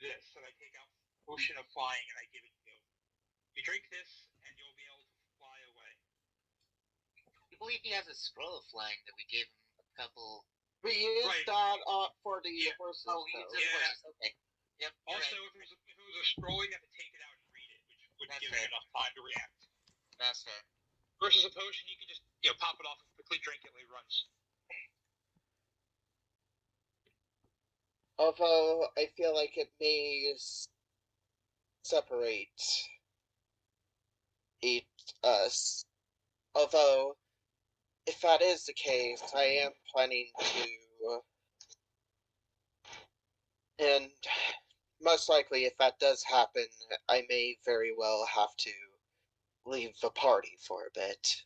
this. And I take out Ocean of Flying and I give it to you. You drink this and you'll be able to fly away. I believe he has a scroll of flying that we gave him a couple. We used Right. that for the horses. Oh, we used though. it Yeah. for okay. Yep. Also, Right. if it was a scroll, you have to take it out and read it, which would That's give fair. you enough time to react. That's fair. Versus a potion, you can just pop it off and quickly drink it when it runs. Although I feel like it may separate us. Although, if that is the case, I am planning to, and most likely, if that does happen, I may very well have to leave the party for a bit.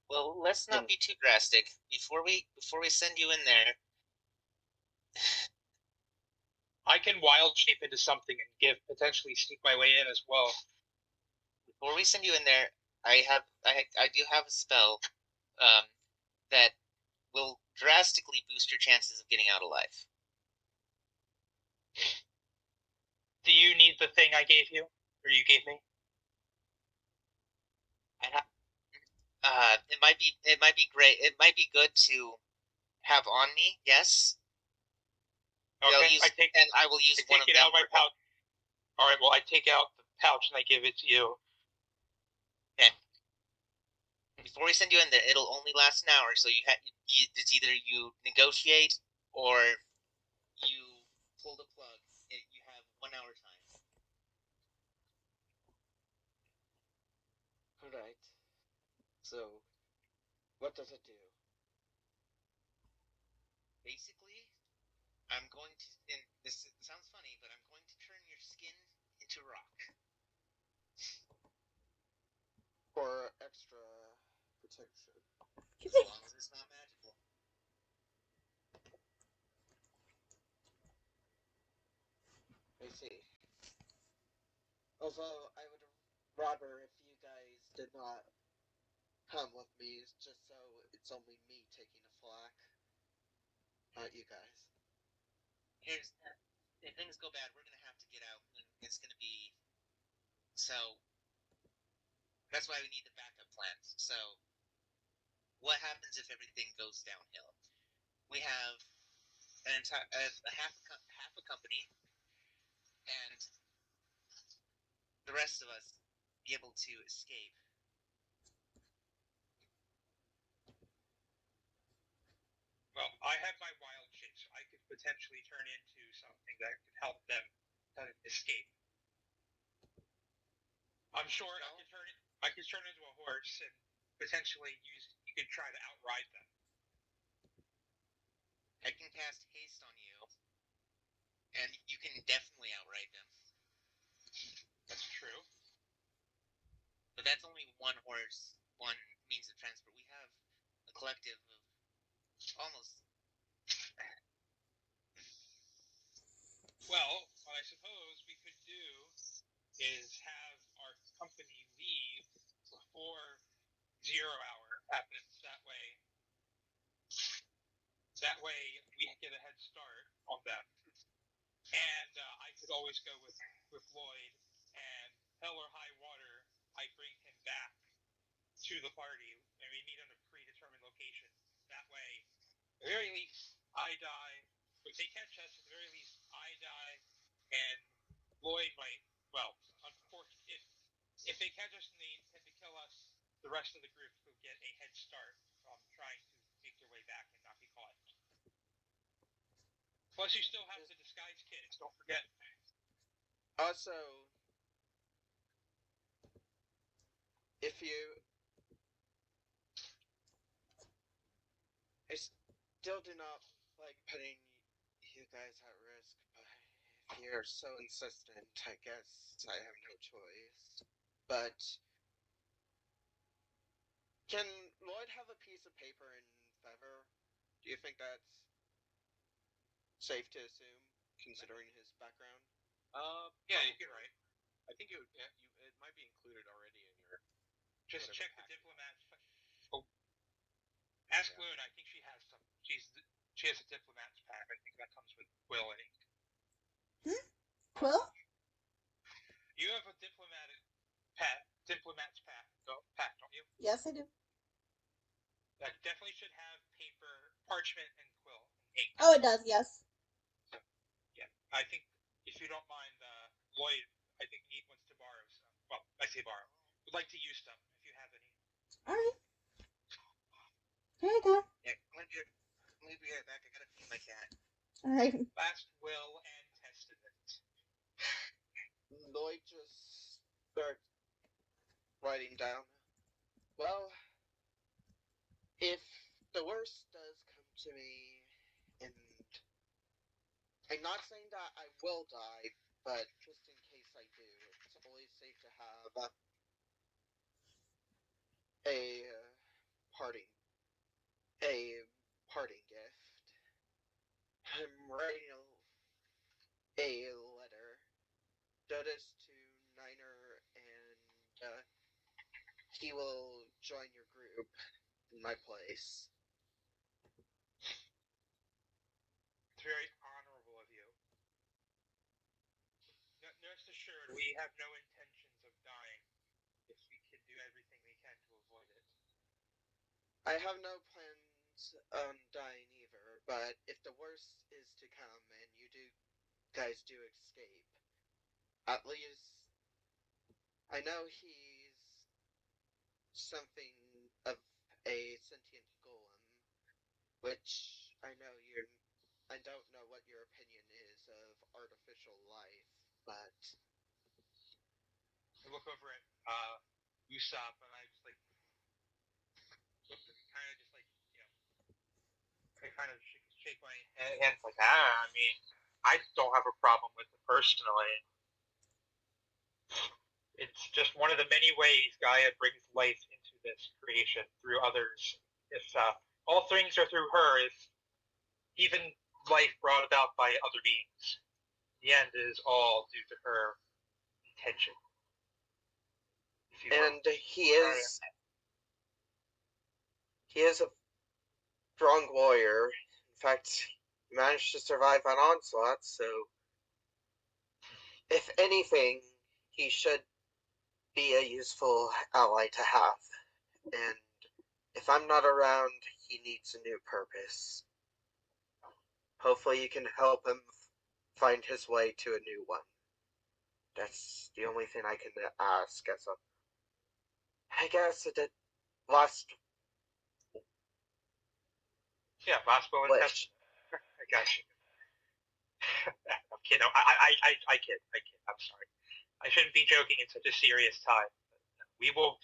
Well, let's not be too drastic. Before we send you in there, I can wild shape into something and potentially sneak my way in as well. before we send you in there, I do have a spell that will drastically boost your chances of getting out alive. Do you need the thing I gave you, or you gave me? It might be great. It might be good to have on me. Yes. Okay. I will use one of them. I take it out of my pouch. All right. Well, I take out the pouch and I give it to you. Okay. Before we send you in there, it'll only last an hour. So it's either you negotiate or you pull the plug. You have 1 hour time. Alright. So, what does it do? Basically, I'm going to, and this sounds funny, but I'm going to turn your skin into rock. For extra protection. As long as it's not magical. I see. Although, I would rather if you guys did not come with me, just so it's only me taking a flak. Not you guys. If things go bad, we're gonna have to get out, and it's gonna be. So, that's why we need the backup plans. So, what happens if everything goes downhill? We have half a company, and the rest of us be able to escape. Well, I have my wild shape, so I could potentially turn into something that could help them escape. I'm sure I could turn into a horse and potentially you could try to outride them. I can cast haste on you, and you can definitely outride them. That's true. But that's only one horse, one would always go with Lloyd, and hell or high water, I bring him back to the party, and we meet on a predetermined location. That way, at the very least, I die. If they catch us, at the very least, I die, and Lloyd might. Well, unfortunately, if they catch us and they intend to kill us, the rest of the group will get a head start from trying to make their way back and not be caught. Plus, you still have the disguise kits. Don't forget. Also, if you... I still do not like putting you guys at risk, but if you're so insistent, I guess I have no choice. But can Lloyd have a piece of paper in Feather? Do you think that's safe to assume, considering his background? Yeah, you're right. I think it might be included already in your. Just whatever check the package. diplomat. Oh, ask Yeah. Loon. I think she has some. She has a diplomat's pack. I think that comes with Quill and ink. Quill? You have a diplomat's pack, don't you? Yes, I do. That definitely should have paper, parchment, and quill and ink. Oh, it does. Yes. Yeah, I think if you don't mind, Lloyd, I think he wants to borrow some. Well, I say borrow. Would like to use some if you have any. All right. Here you go. Yeah, let me be right back. I gotta feed my cat. All right. Last will and testament. Lloyd just starts writing down. Well, if the worst does come to me, and I'm not saying that I will die, but just in case I do, it's always safe to have a parting gift. I'm writing a letter. Notice to Niner, and he will join your group in my place. It's very honorable of you. Rest assured, we have no intentions of dying. If we can do everything we can to avoid it. I have no plans on dying either, but if the worst is to come and you guys do escape, at least I know he's something of a sentient golem, which I don't know what your opinion is of artificial life, but I look over at Usopp and I just like kind of just like I kind of shake my hands like I mean I don't have a problem with it personally. It's just one of the many ways Gaia brings life into this creation through others. If all things are through her, if even life brought about by other beings, the end is all due to her intention. And he is a strong warrior. In fact, he managed to survive an onslaught, so if anything, he should be a useful ally to have. And if I'm not around, he needs a new purpose. Hopefully you can help him find his way to a new one. That's the only thing I can ask as a... I guess it did last... Yeah, possible wish. I got you. I'm kidding. I kid. I'm sorry. I shouldn't be joking in such a serious time. We will,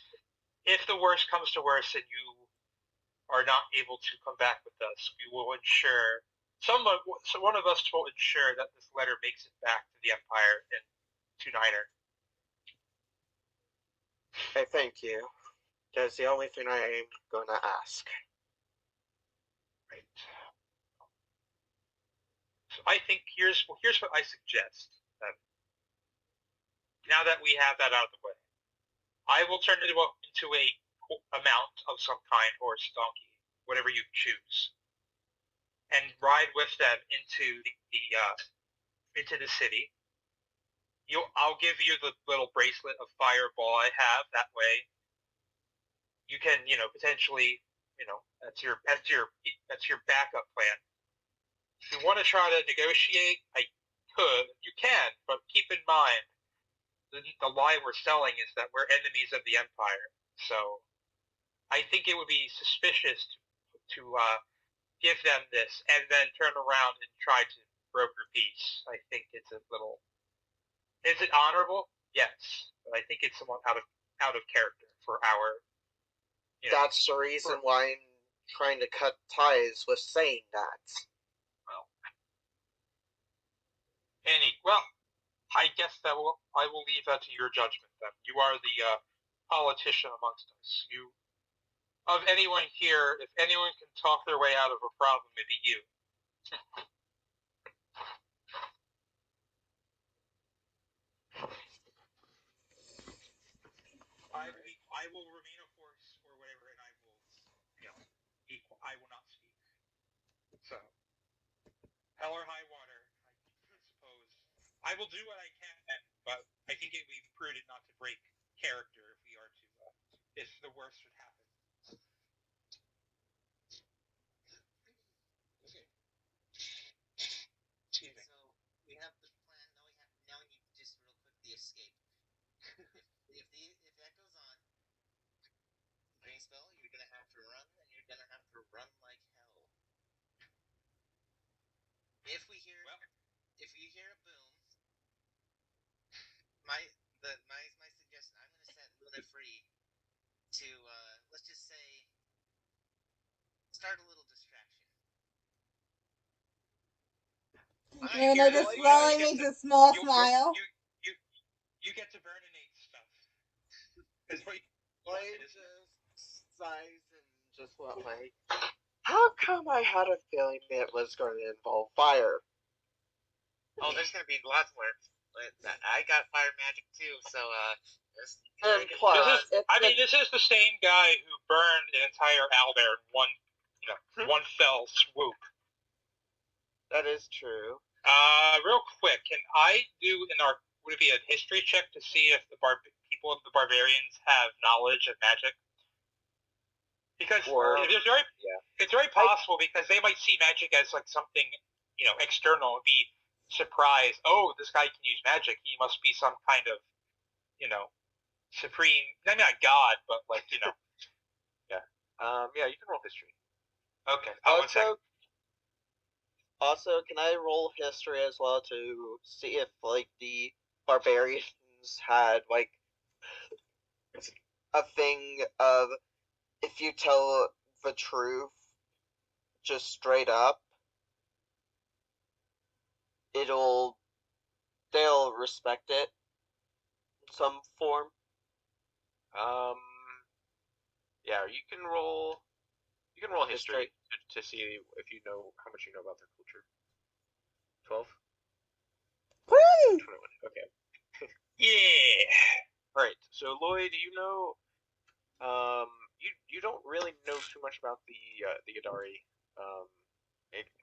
if the worst comes to worst and you are not able to come back with us, we will ensure, one of us will ensure that this letter makes it back to the Empire and to Niner. I thank you. That's the only thing I am going to ask. Right. So I think here's what I suggest. Now that we have that out of the way, I will turn it into a mount of some kind, horse, donkey, whatever you choose, and ride with them into the city. I'll give you the little bracelet of fireball I have. That way, you can, potentially, that's your backup plan. If you want to try to negotiate, you can, but keep in mind the lie we're selling is that we're enemies of the Empire. So I think it would be suspicious to give them this and then turn around and try to broker peace. I think it's a little. Is it honorable? Yes, but I think it's somewhat out of character for our. That's the reason why I'm trying to cut ties with saying that. Well, I guess I will leave that to your judgment. Then you are the politician amongst us. Of anyone here, if anyone can talk their way out of a problem, it'd be you. I will remain a horse or whatever, and I will, I will not speak. So, hell or high water, I suppose. I will do what I can, but I think it would be prudent not to break character if we are to, if the worst would happen. Excuse me. So we have the plan. Now we need to just real quick the escape. If that goes on, Greenspell, you're gonna have to run, and you're gonna have to run like hell. If you hear a boom, my suggestion, I'm gonna set Luna free to let's just say start a little distraction. Luna just slowly makes a small smile. You get to burninate stuff. Lloyd just sighs and just went like, how come I had a feeling it was going to involve fire? Oh, there's gonna be lots more. I got fire magic too, so And plus, this is the same guy who burned an entire owlbear in one fell swoop. That is true. Real quick, can I do would it be a history check to see if the people of the barbarians have knowledge of magic? Because it's very possible because they might see magic as like something, external and be surprised. Oh, this guy can use magic. He must be some kind of, supreme, not god, but like, yeah. You can roll history. Okay. Also, can I roll history as well to see if, like, the barbarians had, like, a thing of if you tell the truth just straight up, they'll respect it in some form? Yeah, you can roll history to see if you know how much you know about their culture. 12? Woo! 21. Okay. Yeah. Alright, so Lloyd, you don't really know too much about the Yadari.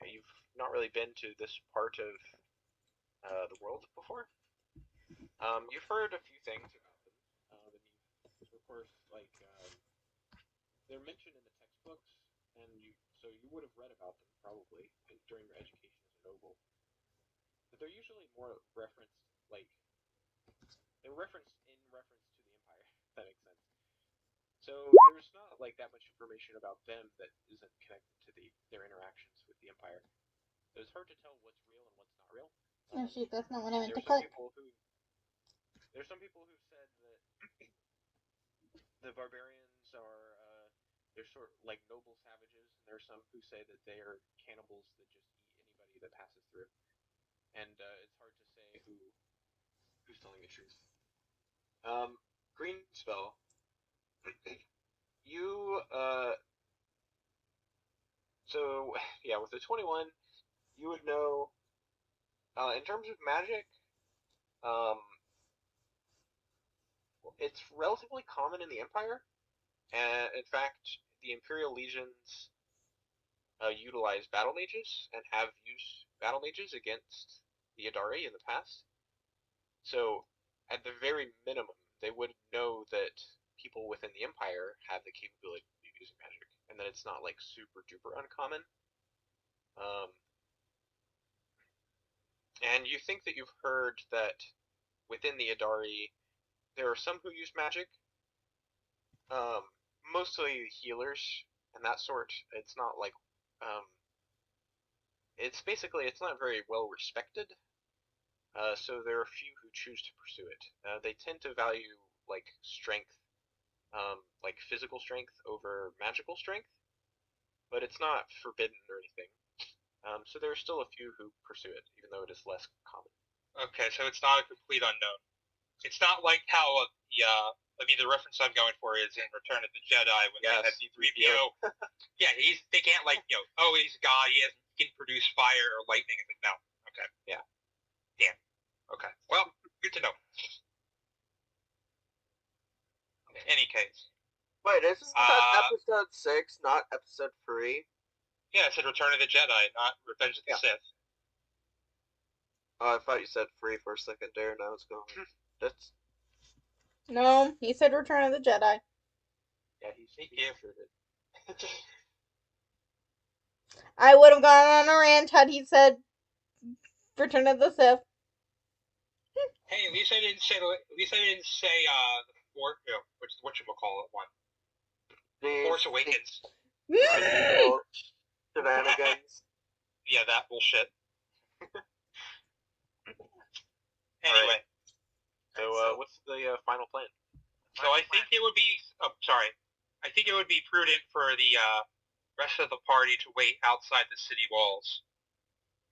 You've not really been to this part of the world before. You've heard a few things about them, and you've, of course, they're mentioned in the textbooks, and so you would have read about them probably during your education as a noble. But they're usually more referenced, they're referenced in reference to the Empire. If that makes sense. So there's not that much information about them that isn't connected to their interactions with the Empire. So it's hard to tell what's real and what's not real. Oh shoot, that's not what I meant to There's some people who said that the barbarians are they're sort of like noble savages, and there's some who say that they are cannibals that just eat anybody that passes through. And it's hard to say who's telling the truth. Greenspell, you so yeah, with the 21, you would know in terms of magic, it's relatively common in the Empire. And in fact, the Imperial Legions utilize battle mages and have used battle mages against the Yadari in the past. So, at the very minimum, they would know that people within the Empire have the capability of using magic, and that it's not like super duper uncommon. Um, and you think that you've heard that within the Adari, there are some who use magic, um, mostly healers and that sort. It's not like, um, it's basically, it's not very well respected. So there are few who choose to pursue it. They tend to value like strength, like physical strength over magical strength, but it's not forbidden or anything. So there are still a few who pursue it, even though it is less common. Okay, so it's not a complete unknown. It's not like how the reference I'm going for is in Return of the Jedi when they had D3PO. Yeah, they can't like oh he's a god, he can produce fire or lightning. It's like no, okay, Yeah. Damn. Okay, well, good to know. In any case. Wait, isn't that episode 6, not episode 3? Yeah, it said Return of the Jedi, not Revenge of the Sith. Oh, I thought you said 3 for a second there, and I was going. That's. No, he said Return of the Jedi. Yeah, he sure did. I would have gone on a rant had he said Return of the Sith. Hey, at least I didn't say the whatchamacallit one. Force Awakens. Shenanigans. Yeah, that bullshit. Anyway. So, what's the final plan? So I think it would be. I think it would be prudent for the rest of the party to wait outside the city walls,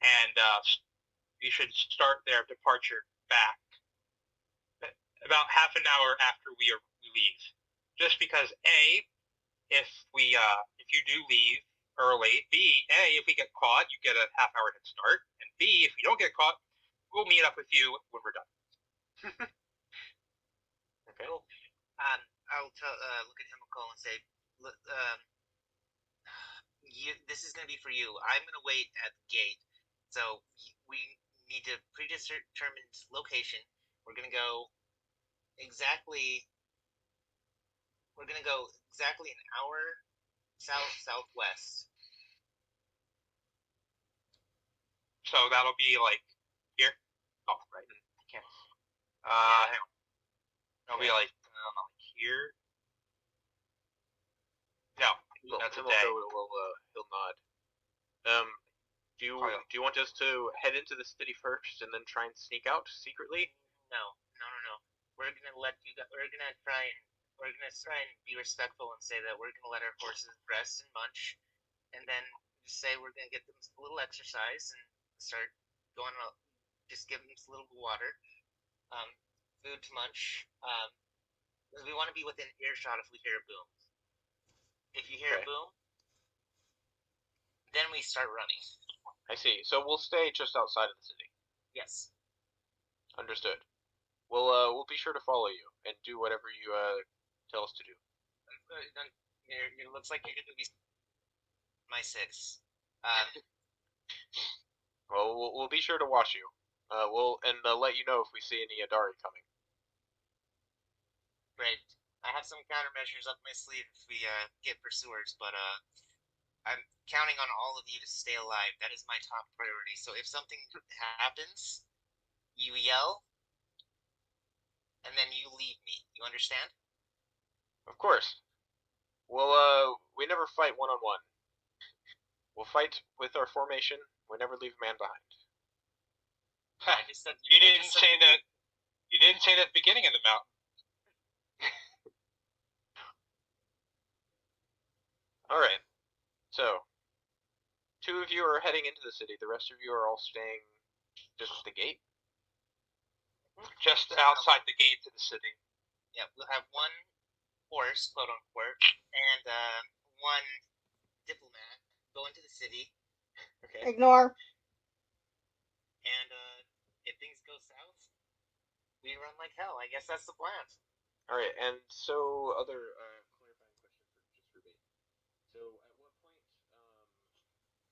and we should start their departure back about half an hour after we leave. Just because if you do leave early, if we get caught, you get a half-hour head start, and B, if we don't get caught, we'll meet up with you when we're done. Okay. Cool. I'll look at Himiko and say, look, this is going to be for you. I'm going to wait at the gate. So we need a predetermined location. We're going to go exactly an hour southwest. So that'll be like here. Oh, right. I can't. Hang on. It'll be like here. No, that's a day. He'll nod. Do you want us to head into the city first and then try and sneak out secretly? No. We're gonna try and be respectful and say that we're gonna let our horses rest and munch, and then just say we're gonna get them a little exercise and start going out. Just give them a little water, food to munch. We want to be within earshot if we hear a boom. If you hear a boom, then we start running. I see. So we'll stay just outside of the city. Yes. Understood. We'll be sure to follow you and do whatever you tell us to do. It looks like you're gonna be my 6. Well, we'll be sure to watch you. We'll let you know if we see any Adari coming. Great. I have some countermeasures up my sleeve if we get pursuers, but I'm counting on all of you to stay alive. That is my top priority. So if something happens, you yell, and then you leave me. You understand? Of course. Well, we never fight one-on-one. We'll fight with our formation. We never leave a man behind. You didn't say that at the beginning of the mountain. Alright. So, 2 of you are heading into the city. The rest of you are all staying just at the gate? Just outside the gate to the city. Yeah, we'll have one horse, quote unquote, and one diplomat go into the city. Okay. Ignore. And if things go south, we run like hell. I guess that's the plan. Alright, and so other clarifying question just for me. So at what point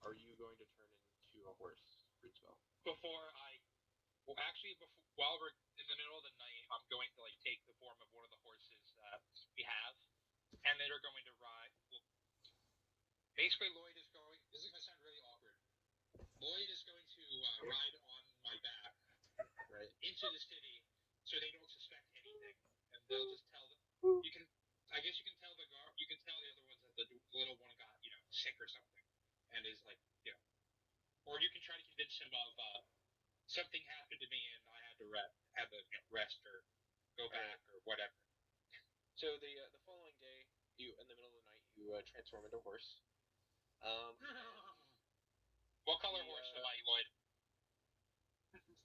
are you going to turn into a horse, Rizbel? While we're in the basically Lloyd is going. This is gonna sound really awkward. Lloyd is going to ride on my back Right. into the city, so they don't suspect anything, and they'll just tell them. You can, I guess, you can tell the guard. You can tell the other ones that the little one got, sick or something, and is like, or you can try to convince him of something happened to me and I had to rest or go back or whatever. So the following day, you in the middle of the night, you transform into a horse. What color horse am I, Lloyd?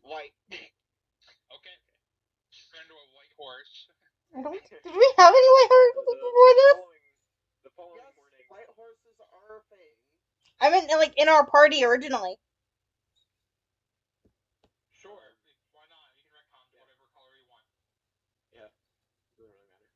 White. Okay. Turn into a white horse. Did we have any white horses before this? The following Yes, morning, white horses are a thing. I meant like in our party originally. Sure. Why not? You can retcon to whatever color you want. yeah, doesn't really matter.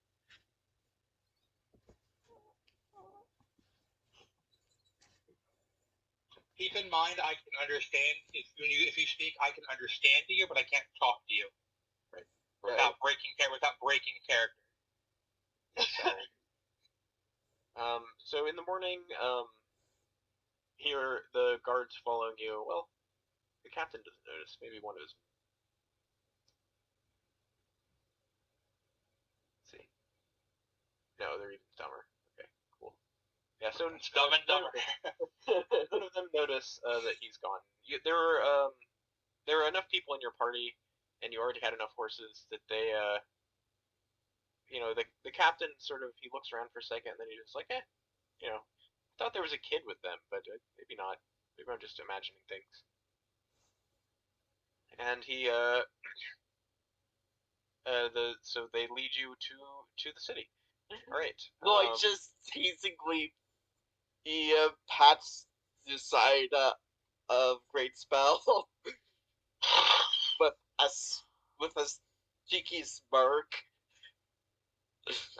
Keep in mind, I can understand if you speak, I can understand you, but I can't talk to you. Right. Without breaking character. So in the morning, here the guards following you. Well, the captain doesn't notice. Maybe one of his. Let's see. No, they're even dumber. Okay, cool. Yeah, so It's Dumb and Dumber. none of them notice that he's gone. There were enough people in your party, and you already had enough horses that they, the captain sort of he looks around for a second, and then he's just like, I thought there was a kid with them, but maybe not. Maybe I'm just imagining things. And he, so they lead you to the city. All right. Lloyd just teasingly, he pats the side of Great Spell with a cheeky smirk.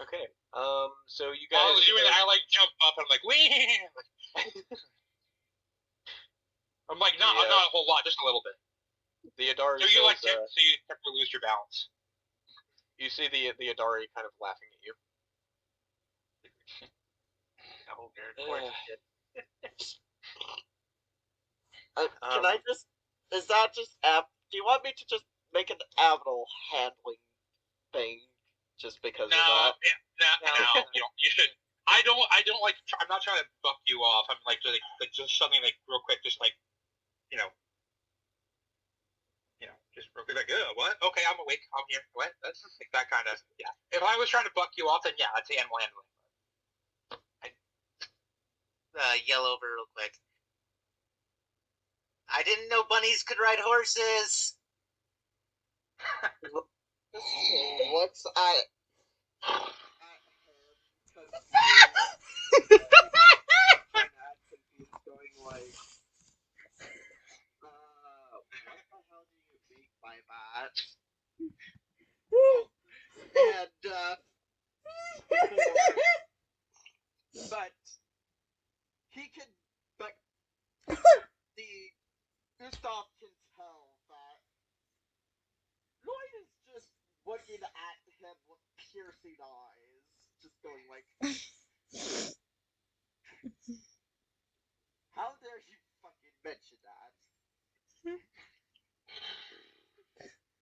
Okay. So you guys. I like jump up and I'm like, wee. I'm like, not a whole lot, just a little bit. The Adari. So you temporarily lose your balance. You see the Adari kind of laughing at you. Oh, very important. Can I just? Is that just do you want me to just make an Avidal handling thing just because of that? No, you should. I don't like. I'm not trying to buck you off. I'm like just something like real quick, just like, just real quick, like, what? Okay, I'm awake. I'm here. What? That's like that kind of, yeah. If I was trying to buck you off, then yeah, I'd say animal handling. Yell over real quick. I didn't know bunnies could ride horses. What's I? Going like, what the hell do you mean by that? And but he can, but Gustav can tell that Lloyd is just looking at him with piercing eyes, just going like, how dare you fucking mention that?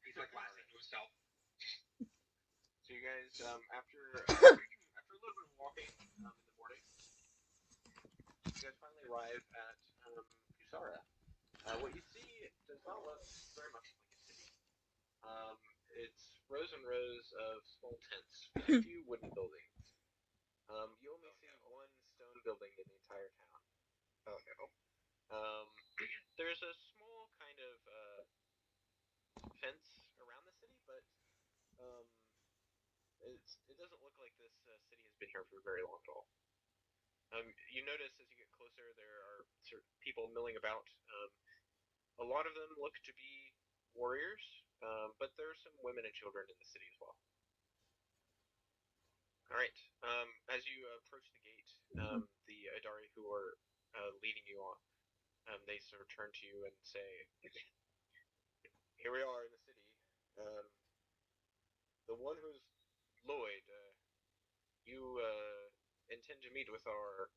He's like laughing to himself. So you guys, after a little bit of walking in the morning, you guys finally arrive at Kusara. What you see does not look very much like a city. It's rows and rows of small tents with a few wooden buildings. You only see one stone building in the entire town. Oh no. There's a small kind of fence around the city, but it doesn't look like this city has been here for very long at all. You notice as you get closer, there are people milling about. A lot of them look to be warriors, but there are some women and children in the city as well. All right. As you approach the gate, the Adari who are leading you on, they sort of turn to you and say, "Here we are in the city. The one who's Lloyd. You intend to meet with our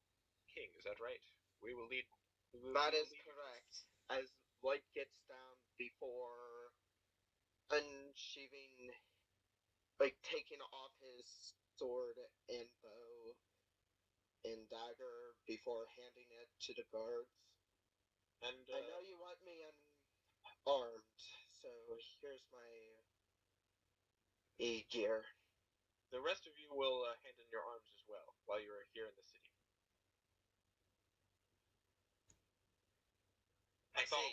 king. Is that right? We will lead. That is correct. As Lloyd gets down before unsheathing, like taking off his sword and bow and dagger before handing it to the guards. And I know you want me unarmed, so here's my gear. the rest of you will hand in your arms as well while you're here in the city. I thought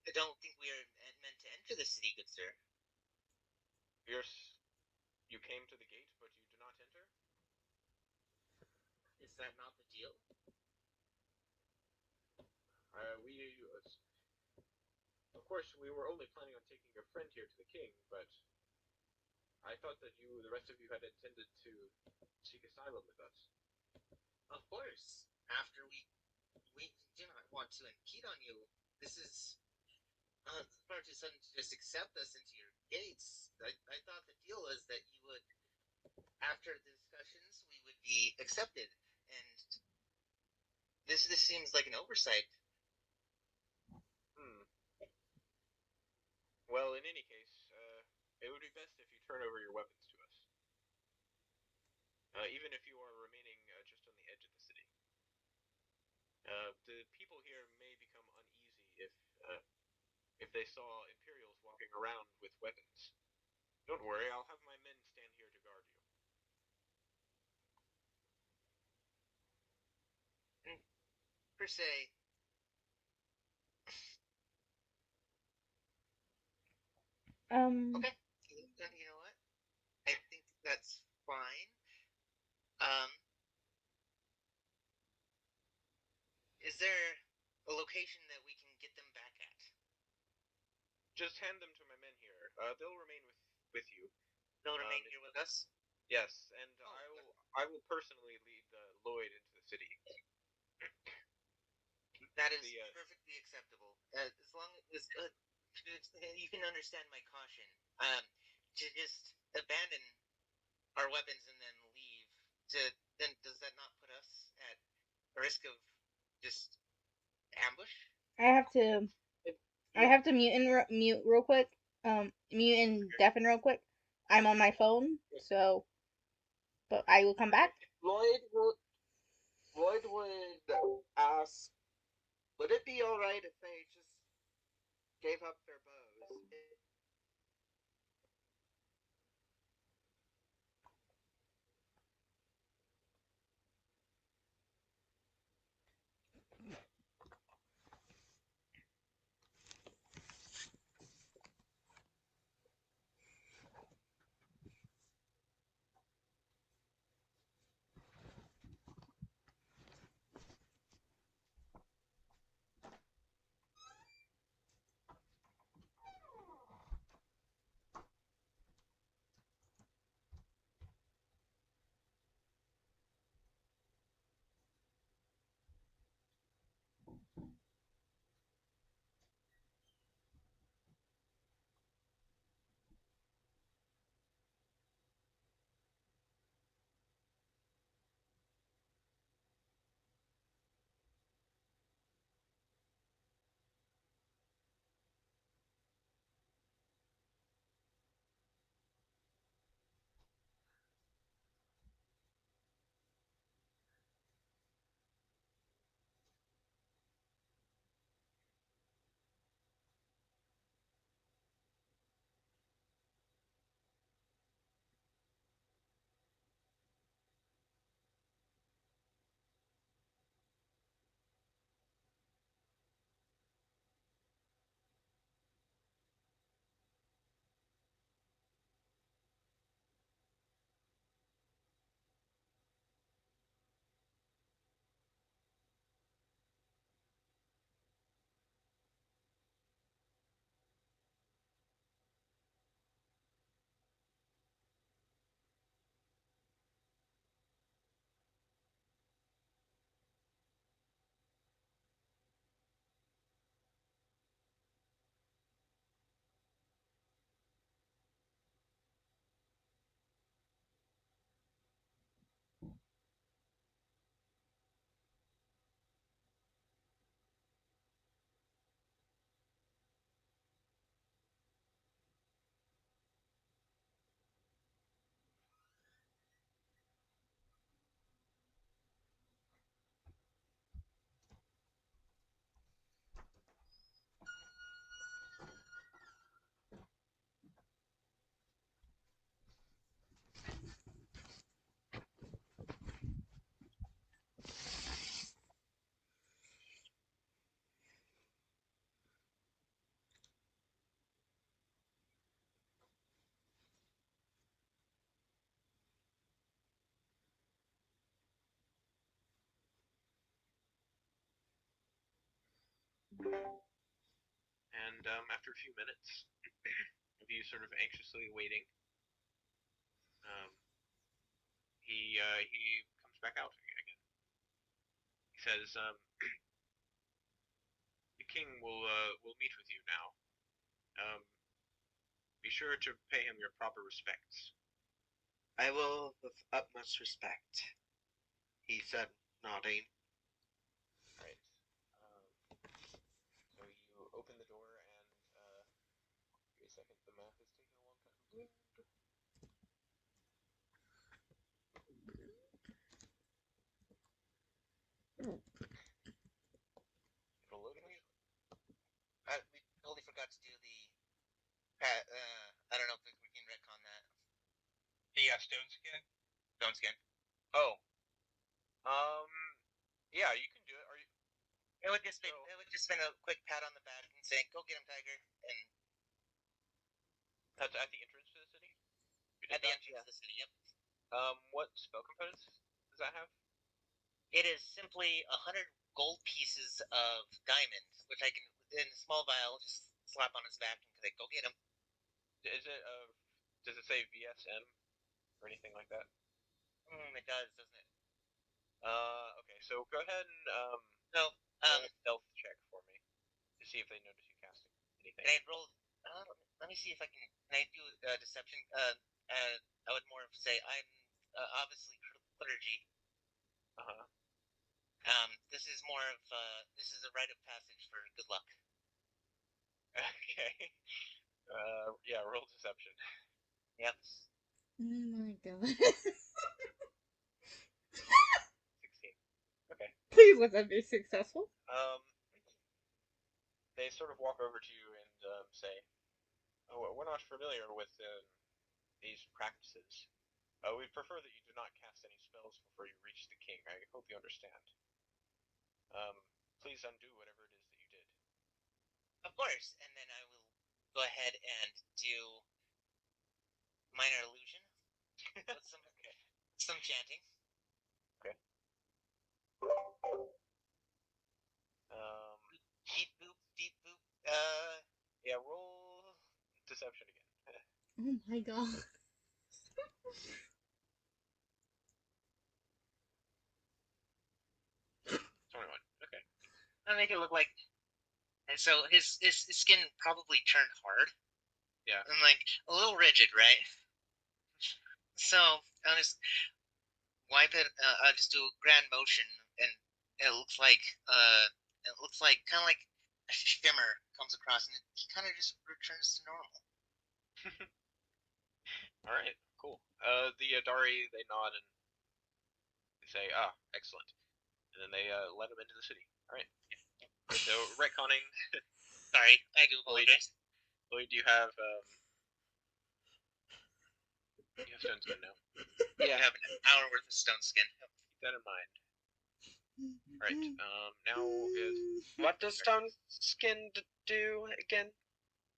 I don't think we are meant to enter the city, good sir. You came to the gate, but you do not enter? Is that not the deal? Of course, we were only planning on taking your friend here to the king, but I thought that the rest of you had intended to seek asylum with us. Of course. After we do not want to impede on you. This is far too sudden to just accept us into your gates. I thought the deal was that you would, after the discussions, we would be accepted, and this seems like an oversight. Well, in any case, it would be best if you turn over your weapons to us. Even if you are remaining just on the edge of the city. The people here may become uneasy if they saw Imperials walking around with weapons. Don't worry, I'll have my men stand here to guard you. Per se. Okay. You know what? I think that's fine. Is there a location that we can get them back at? Just hand them to my men here. They'll remain with you. They'll remain here with us? Yes, and I will personally lead Lloyd into the city. That is perfectly acceptable. As long as you can understand my caution. To just abandon our weapons and then leave, then does that not put us at a risk of just ambush? I have to mute real quick. Mute and deafen real quick. I'm on my phone, so, but I will come back. Lloyd would ask, would it be alright if they just gave up their bows? after a few minutes of you sort of anxiously waiting, um, he comes back out again. He says, "The king will meet with you now. Be sure to pay him your proper respects." I will with utmost respect, he said, nodding. Right. So you open the door and give me a second. The math is taking a long time to load. It'll load again. We totally forgot to do the. I don't know if we can retcon that. The stone skin. Stone skin. Oh. Yeah, you can do it. Are you? It would just been a quick pat on the back and saying, "Go get him, Tiger," and That's at the entrance to the city. at the entrance of the city. Yep. What spell components does that have? It is simply 100 gold pieces of diamond, which I can, in a small vial, just slap on his back and say, "Go get him." Is it does it say VSM or anything like that? It does, doesn't it? Okay, so go ahead and So, roll a stealth check for me to see if they notice you casting anything. can I roll? Let me see if I can. Can I do deception? I would more say I'm obviously clergy. Uh-huh. This is more of this is a rite of passage for good luck. Okay. Yeah, roll deception. Yep. Oh my god. 16. Okay. Please let that be successful. They sort of walk over to you and say, "Oh, we're not familiar with these practices. We prefer that you do not cast any spells before you reach the king. I hope you understand. Please undo whatever it is that you did." Of course. And then I will go ahead and do minor illusion with some chanting. Okay. Beep boop, beep boop. Yeah, roll deception again. Oh my god. 21. Okay. I make it look like. And so his skin probably turned hard. Yeah. And like a little rigid, right? So I'll just wipe it. I'll just do a grand motion, and it looks like kind of like a shimmer comes across, and it kind of just returns to normal. All right. Cool. The Adari, they nod and they say, "Ah, excellent," and then they let him into the city. All right. So retconning. Sorry, I do apologize. Lloyd, do you have stone skin now? Yeah, I have an hour worth of stone skin. Keep that in mind. All right. Now is What does stone skin do again?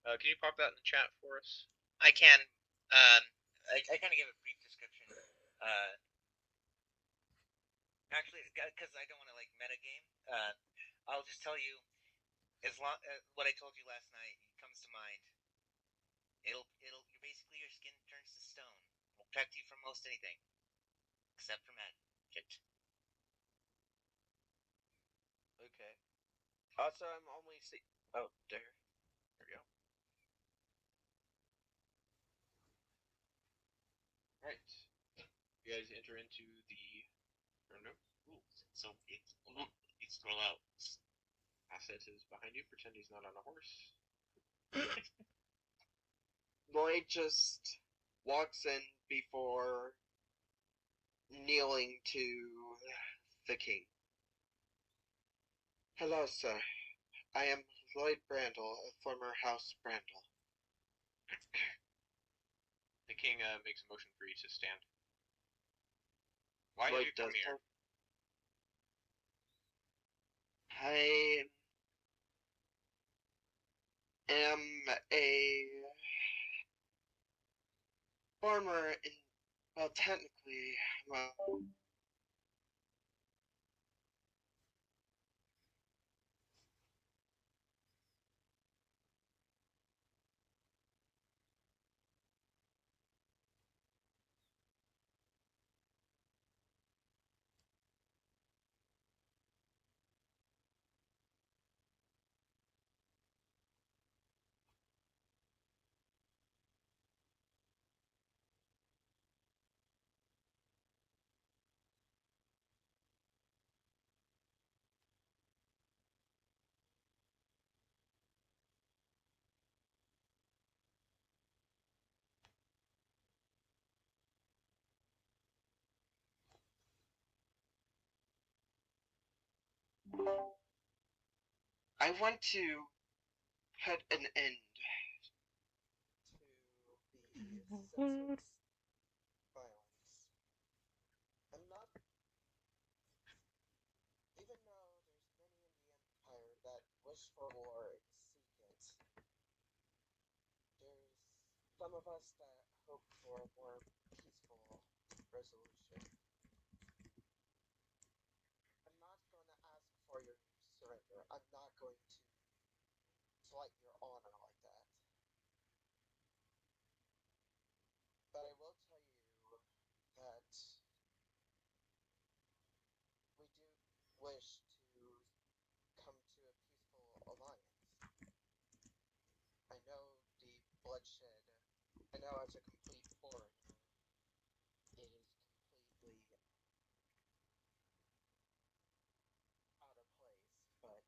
can you pop that in the chat for us? I can. I kind of give a brief description. Actually, because I don't want to like metagame. I'll just tell you, as long what I told you last night comes to mind. It'll basically your skin turns to stone. It'll protect you from most anything, except for magic. Okay. Also, I'm only oh, there. There we go. All right. You guys enter into the room. Ooh, so it's roll out. Asset is behind you. Pretend he's not on a horse. Lloyd just walks in before kneeling to the king. Hello, sir. I am Lloyd Brandel, a former House Brandel. The king makes a motion for you to stand. Why Lloyd did you come does here? I am a former, well, technically, well, I want to put an end to the senseless violence. I'm not, even though there's many in the Empire that wish for war and seek it, there's some of us that hope for a more peaceful resolution. I'm not going to ask for your surrender. I'm not going to slight your honor like that. But I will tell you that we do wish to come to a peaceful alliance. I know the bloodshed, I know as a complete foreigner, it is completely out of place, but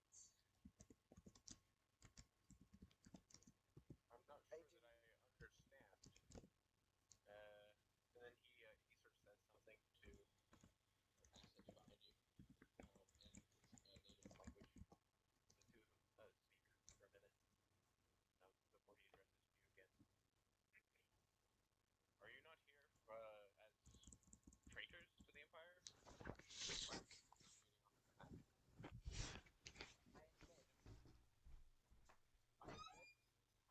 I'm not I sure do. that I understand. And then he sort of says something to Acid behind you, in his native language. The two of them speak for a minute before he addresses you again. Are you not here as traitors to the Empire? I admit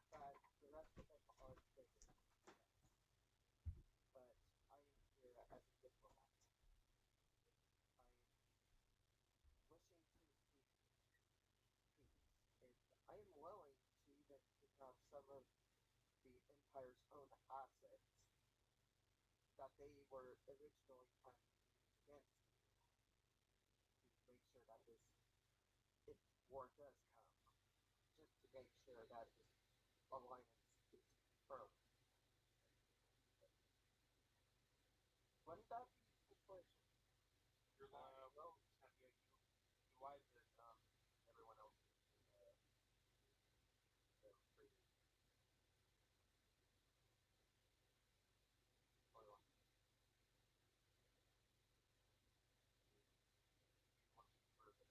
that the rest of them are traitors, but I am here as a diplomat. I am wishing to seek peace, and I am willing to even take off some of the Empire's own assets that they were originally planning to use against you to make sure that this, if war does come, just to make sure that this alliance is firm. Wouldn't that be a good pleasure? Well, he wises everyone else the traitors. Well, for the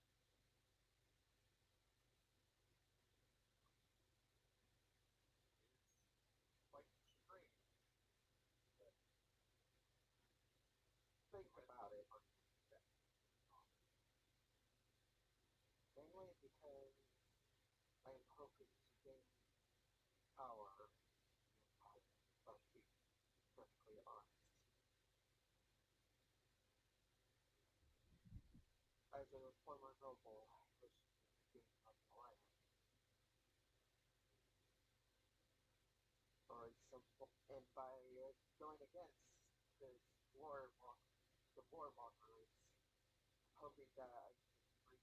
quite strange, but Think about it. Mainly because I am hoping to gain power in the Empire, if I'm being perfectly honest. As a former noble wishing to gain an alliance, or simple, and by going against this war, the warmongers, hoping that I can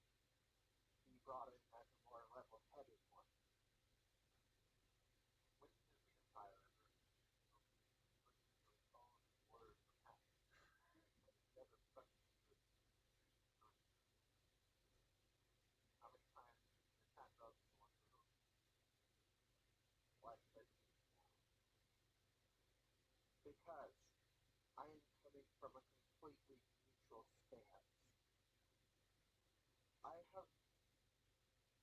be brought in as a more level-headed one. When does the Empire ever recall wars of past? Never questioned how many times the attack of one group, why did I do it now? Because I am coming from a completely neutral stance. I have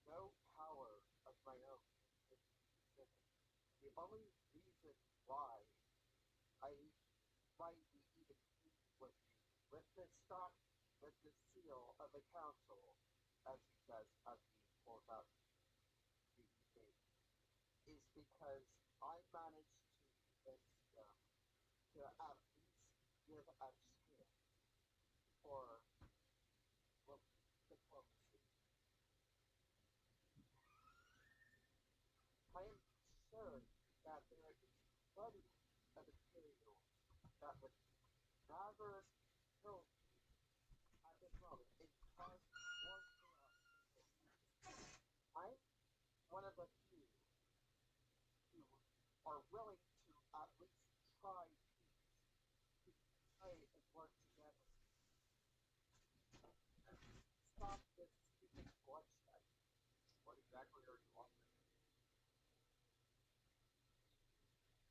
no power of my own in the Pacific. The only reason why I why we even meet with you with the stop with the seal of the council, as he says as he pulls out the gate, is because I managed to convince them to at least give a chance for, well, diplomacy. I am sure that there is plenty of materials that would rather kill me at this moment and cause more chaos in the region. I'm one of the few who are willing to at least try peace, to try and work together. Stop this stupid bloodshed. what exactly are you offering?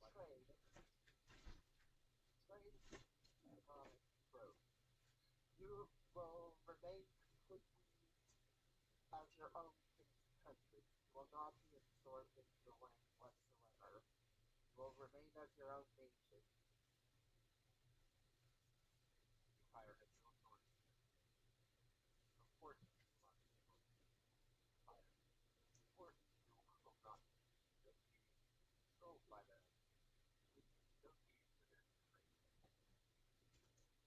Trade, trade economic growth. You will remain completely as your own same as your own nation. Empire has no authority. Of course, you must empire. Of course, you will not be controlled by them. We can negotiate for their trade.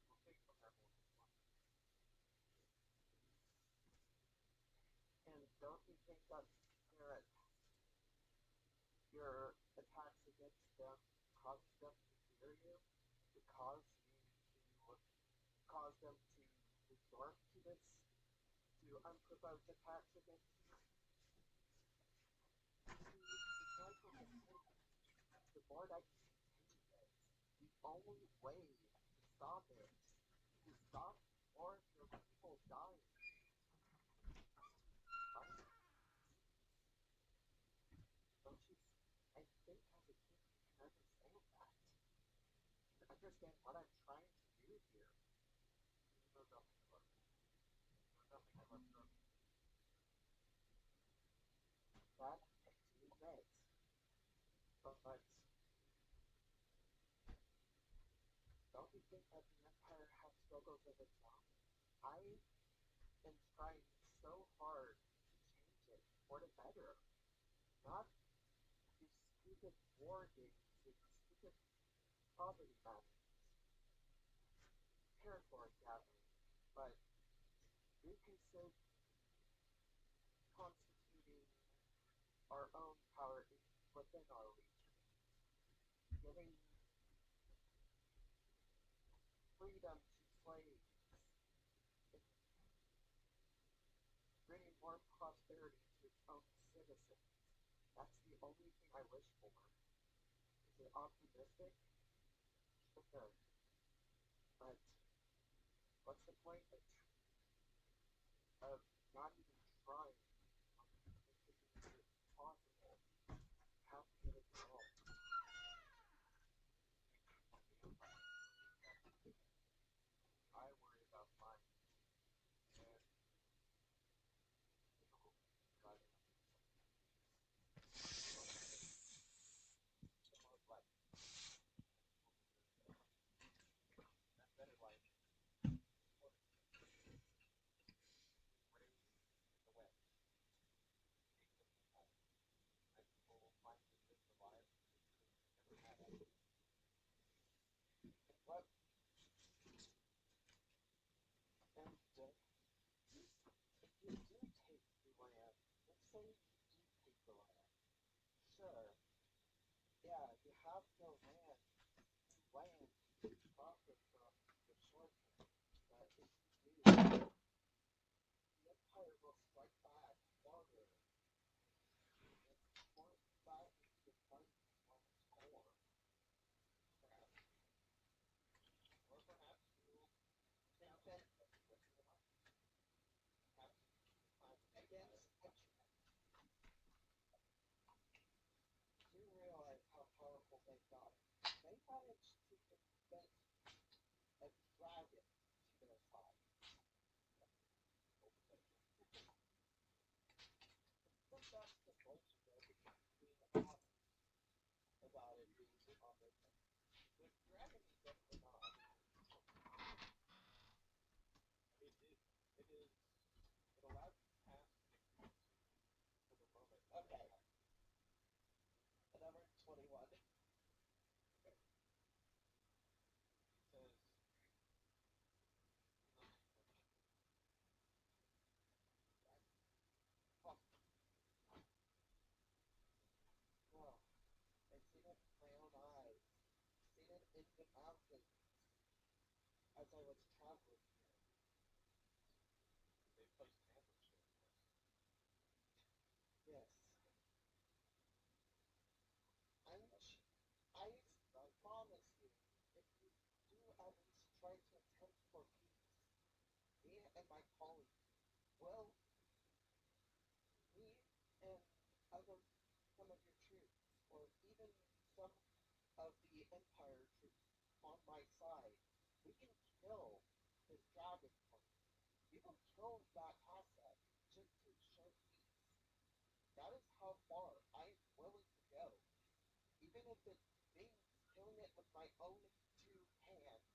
We'll take from them what we want. And don't you think that Garrett, your attacks against them cause them to fear you? To cause them to resort to this, to unprovoked attacks against you? The cycle continues. The more that you continue this, the only way to stop it, to stop more of your people dying, right? Don't you? I think as a king you can understand that. You can understand what I'm trying to do here. You know nothing about it. You know nothing about drugs. That I do admit. But don't you think that the Empire has struggles of its own? I am trying so hard to change it for the better. Not these stupid war games, these stupid poverty management, territory gathering, but reconsider constituting our own power within our region, giving freedom to slaves, and bringing more prosperity to its own citizens. That's the only thing I wish for. Is it optimistic? Sure. But what's the point of not even trying to make it possible? How to get it wrong? I worry about mine and driving up the most life. That better life raised in the West. Kingdom empire. My people will finally live the lives they never had. And what? And if you do take the land, let's say you do take the land. Sure. Yeah, you have no land to profit from the short term. But if you do, the empire will strike back harder and force back into the fight once more. Perhaps. Or perhaps you invent perhaps against Etchemin. Do realize how powerful they got it. They managed to invent a dragon to their side. But that's the bullshit being honest about it being on their side. The dragon is definitely not on their side. It is. It is. It allows you to pass for the moment. Okay. Number 21. It says, oh, well, I've seen it with my own eyes. Seen it in the mountains as I was traveling here. They placed an ambush there for us. Yes. I promise you, if you do at least try to attempt for peace, me and my colleagues will, me and some of your troops, or even some of the Empire troops on my side, we can kill this dragon for you. We will kill that asset just to show peace. That is how far I am willing to go. Even if it means it with my own 2 hands.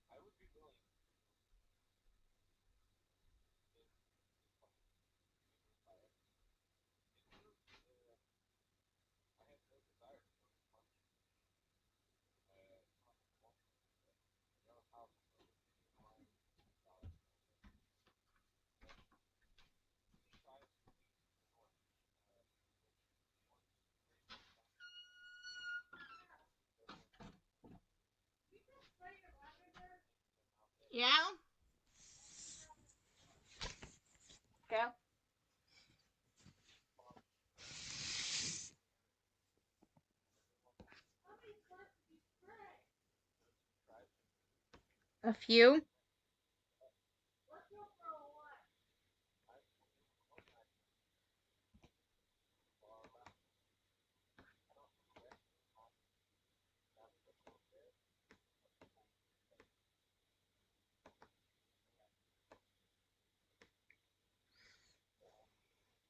I would be willing to retire. In truth, I have no desire to go to punch. I know how to go in line without strives to lead to the north, Yeah. Go. A few.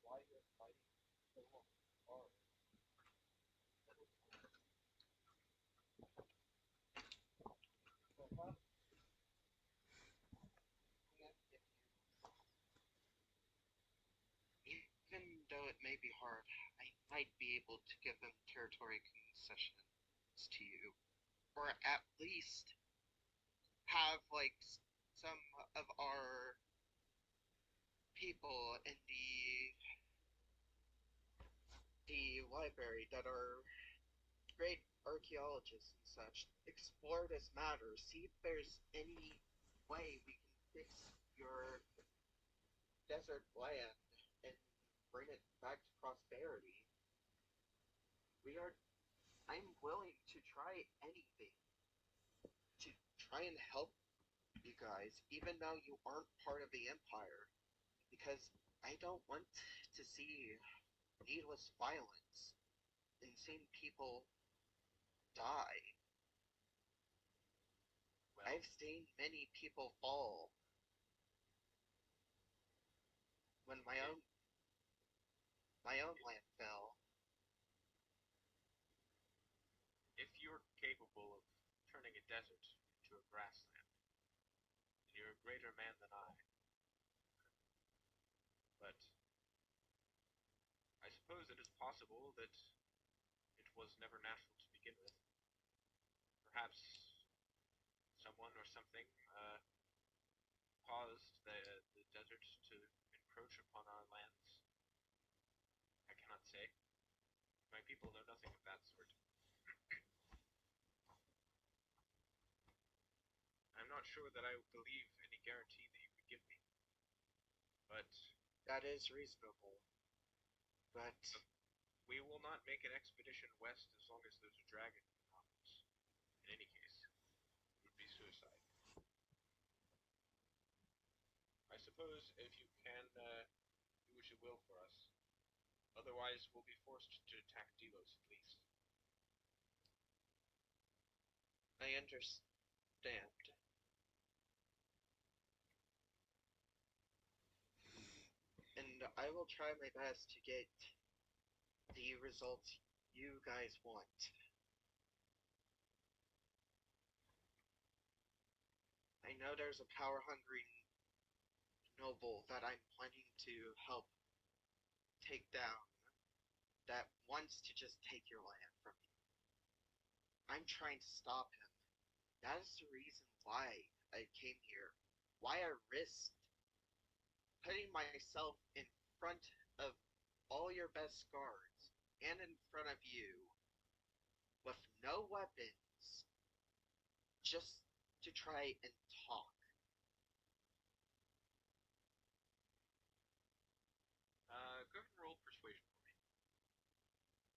why you're fighting so hard. Perhaps can't give you, even though it may be hard, I might be able to give them territory concessions to you, or at least have like some of our people in the library that are great archaeologists and such explore this matter, see if there's any way we can fix your desert land and bring it back to prosperity. We are I'm willing to try anything to try and help you guys, even though you aren't part of the Empire, because I don't want to see needless violence and seeing people die. Well, I've seen many people fall when my own land fell. if you're capable of turning a desert into a grassland, then you're a greater man than I. But I suppose it is possible that it was never natural to begin with. Perhaps someone or something caused the desert to encroach upon our lands. I cannot say. My people know nothing of that sort. I'm not sure that I believe any guarantee that you could give me. But That is reasonable. But we will not make an expedition west as long as there's a dragon on us. In any case, it would be suicide. I suppose if you can do what you will for us. Otherwise, we'll be forced to attack Delos at least. I understand. And I will try my best to get the results you guys want. I know there's a power-hungry noble that I'm planning to help take down that wants to just take your land from you. I'm trying to stop him. That is the reason why I came here. Why I risked putting myself in front of all your best guards and in front of you with no weapons just to try and talk. Go ahead and roll persuasion for me.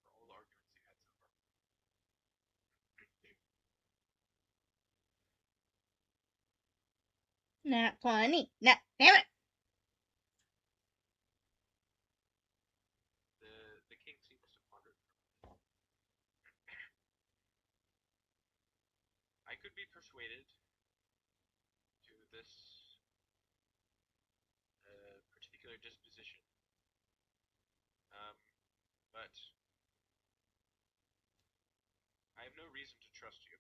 For all the arguments you had so far. Not funny. Not damn it. The king seems to ponder for a moment. I could be persuaded to this particular disposition have no reason to trust you.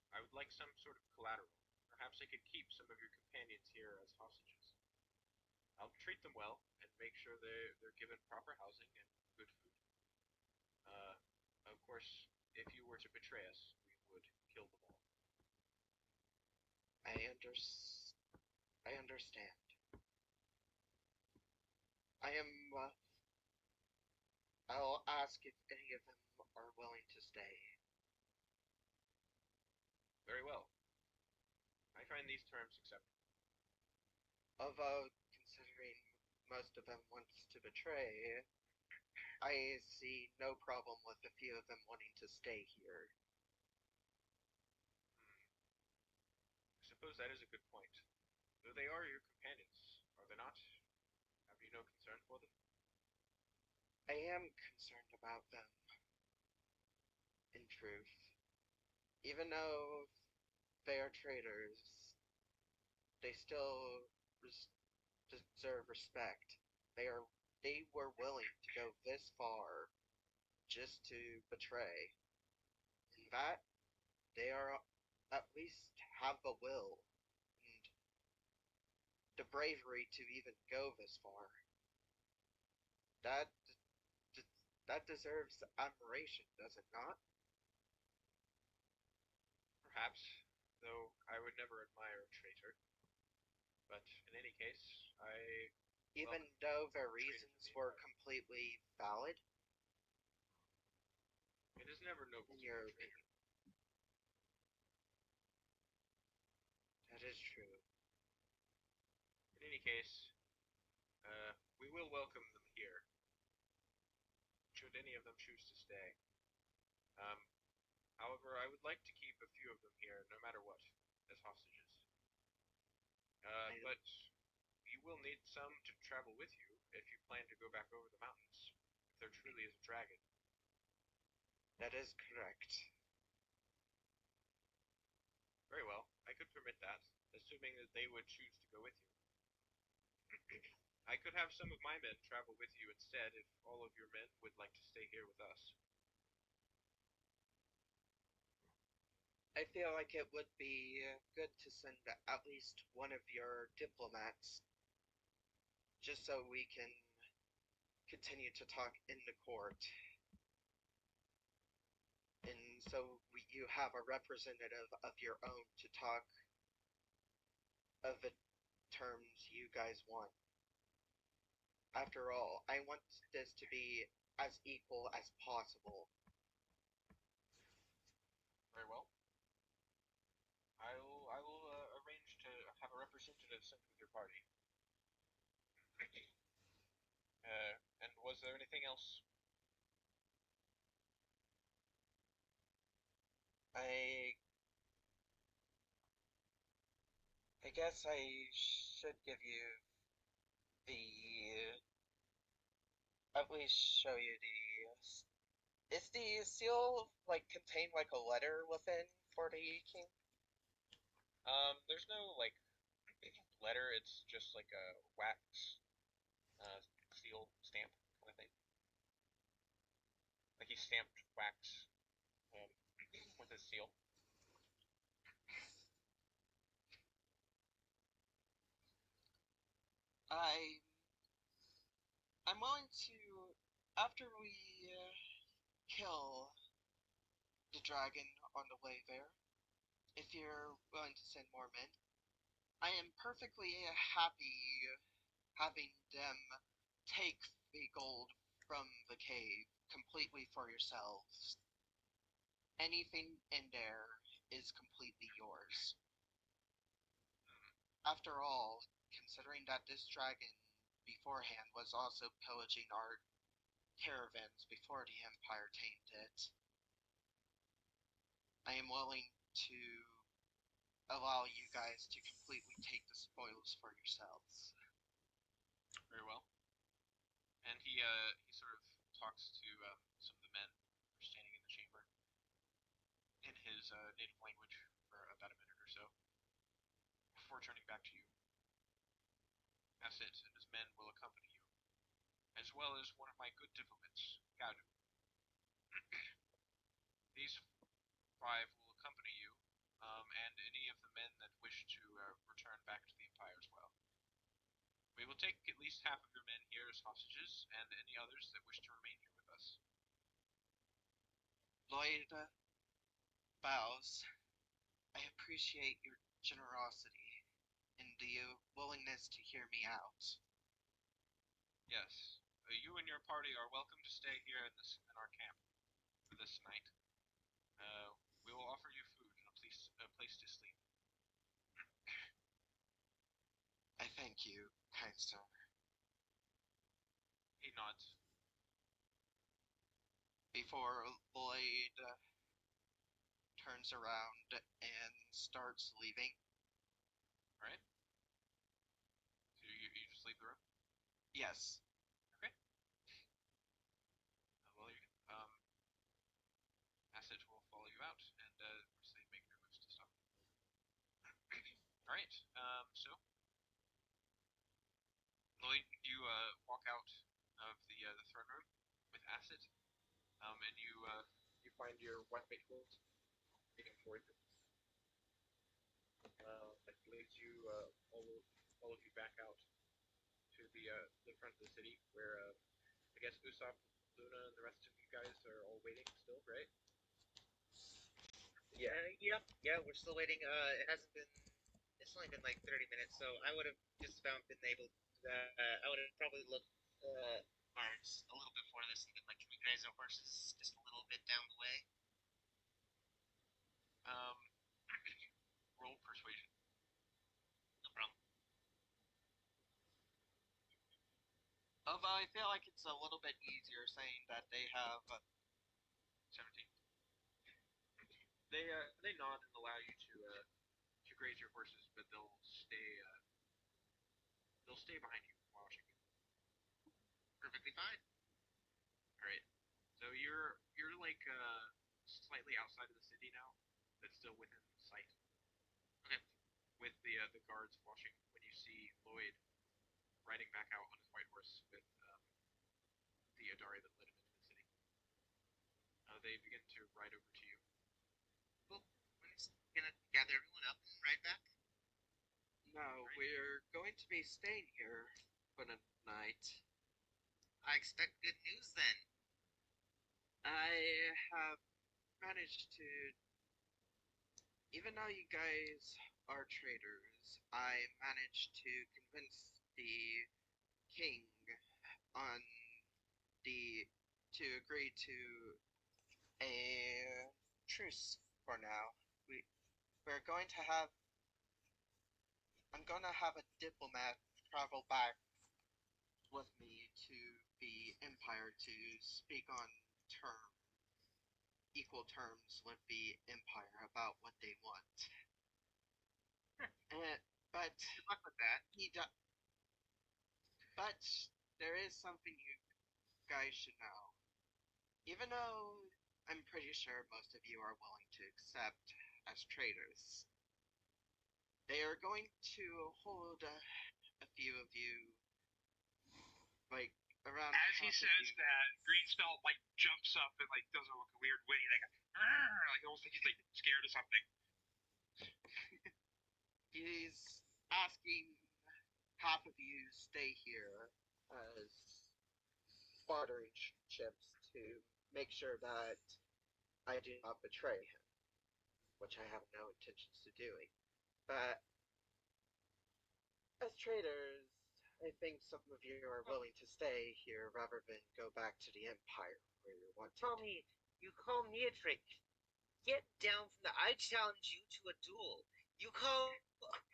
I would like some sort of collateral. Perhaps I could keep some of your companions here as hostages. I'll treat them well and make sure they're given proper housing and good food. Of course, if you were to betray us, we would kill them all. I understand. I'll ask if any of them are willing to stay. Very well. I find these terms acceptable. Although, considering most of them wants to betray, I see no problem with a few of them wanting to stay here. I suppose that is a good point. Though they are your companions, are they not? Have you no concern for them? I am concerned about them, in truth. Even though they are traitors, they still deserve respect. They were willing to go this far just to betray. In that, they are at least have the will and the bravery to even go this far. That that deserves admiration, does it not? Perhaps, though I would never admire a traitor. But in any case, Even welcome though their traitors reasons in the were Empire. completely valid, It is never noble in to be your a traitor. that is true. In any case, we will welcome them here, should any of them choose to stay. However, I would like to keep a few of them here, no matter what, as hostages. But you will need some to travel with you if you plan to go back over the mountains, if there truly is a dragon. That is correct. Very well, I could permit that, assuming that they would choose to go with you. I could have some of my men travel with you instead if all of your men would like to stay here with us. I feel like it would be good to send at least one of your diplomats, just so we can continue to talk in the court. And so you have a representative of your own to talk of the terms you guys want. After all, I want this to be as equal as possible. Very well. I will arrange to have a representative sent with your party. And was there anything else? I guess I should give you the at least show you the. Is the seal like contain like a letter within for the king? There's no like letter. It's just like a wax seal stamp kind of thing. Like he stamped wax with his seal. I I'm willing to after we kill the dragon on the way there. If you're willing to send more men, I am perfectly happy having them take the gold from the cave completely for yourselves. Anything in there is completely yours. After all, considering that this dragon beforehand was also pillaging our caravans before the Empire tamed it, I am willing to allow you guys to completely take the spoils for yourselves. Very well. And he sort of talks to some of the men who are standing in the chamber in his native language for about a minute or so before turning back to you. That's it, and his men will accompany you, as well as one of my good diplomats, Gadu. 5 will accompany you, and any of the men that wish to return back to the Empire as well. We will take at least half of your men here as hostages, and any others that wish to remain here with us. Lloyd bows. I appreciate your generosity and the willingness to hear me out. Yes, you and your party are welcome to stay here in our camp for this night. We will offer you food and a place to sleep. I thank you, kind sir. He nods. Before Lloyd turns around and starts leaving. Alright? So you just leave the room? Yes. Okay. Well, Acid will follow you out, and obviously make your moves to stop. Alright, so Lloyd, you walk out of the throne room with Acid, and you find your weapon tools waiting for you. That leads you all of you back out to the front of the city, where I guess Usopp, Luna, and the rest of you guys are all waiting still, right? Yeah, we're still waiting. It's only been like 30 minutes, so I would have just about been able to, I would have probably looked, arms a little bit before this and been like, can we graze our horses just a little bit down the way? Roll persuasion. No problem. I feel like it's a little bit easier saying that they have 17. They nod and allow you to graze your horses, but they'll stay behind you, watching you. Perfectly fine. All right. So you're like slightly outside of the city now, but still within sight. Okay. With the guards watching when you see Lloyd riding back out on his white horse with the Adari that led him into the city. They begin to ride over to you. Well, we're just gonna gather everyone up and ride back. No, we're going to be staying here for the night. I expect good news then. I have managed to, even though you guys are traitors, I managed to convince the king on to agree to a truce for now. We're going to have, I'm going to have a diplomat travel back with me to the Empire to speak on equal terms with the Empire about what they want. But Good luck with that. But there is something you guys should know. Even though I'm pretty sure most of you are willing to accept as traitors, they are going to hold a few of you, like, around. As he says that, Greenspell like jumps up and like does a weird whinny, like almost like he's like scared of something. He's asking half of you stay here as bartering ships to make sure that I do not betray him, which I have no intentions of doing. But as traitors, I think some of you are willing to stay here rather than go back to the Empire where you want to. You call me a trick. Get down from the. I challenge you to a duel. You call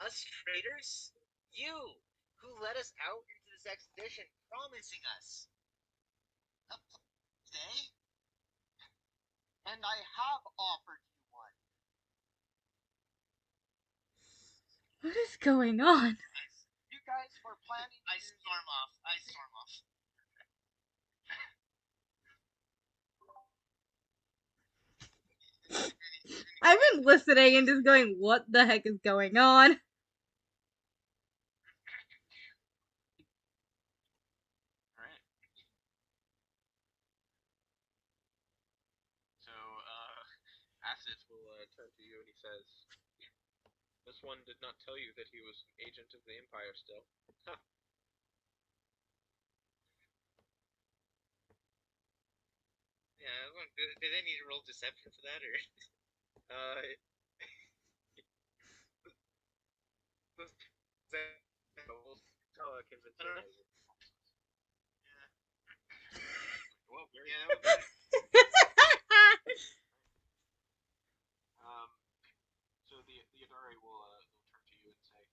us traitors? You, who led us out into this expedition, promising us a day? And I have offered you one. What is going on? You guys were planning. I storm off. I've been listening and just going, what the heck is going on? Alright. So, Acid, Corsus will turn to you and he says, "This one did not tell you that he was an agent of the Empire still." Huh. Yeah, did I need to roll deception for that, or? Uh, convince I don't know. you. Well, very So the Adare will turn to you and say,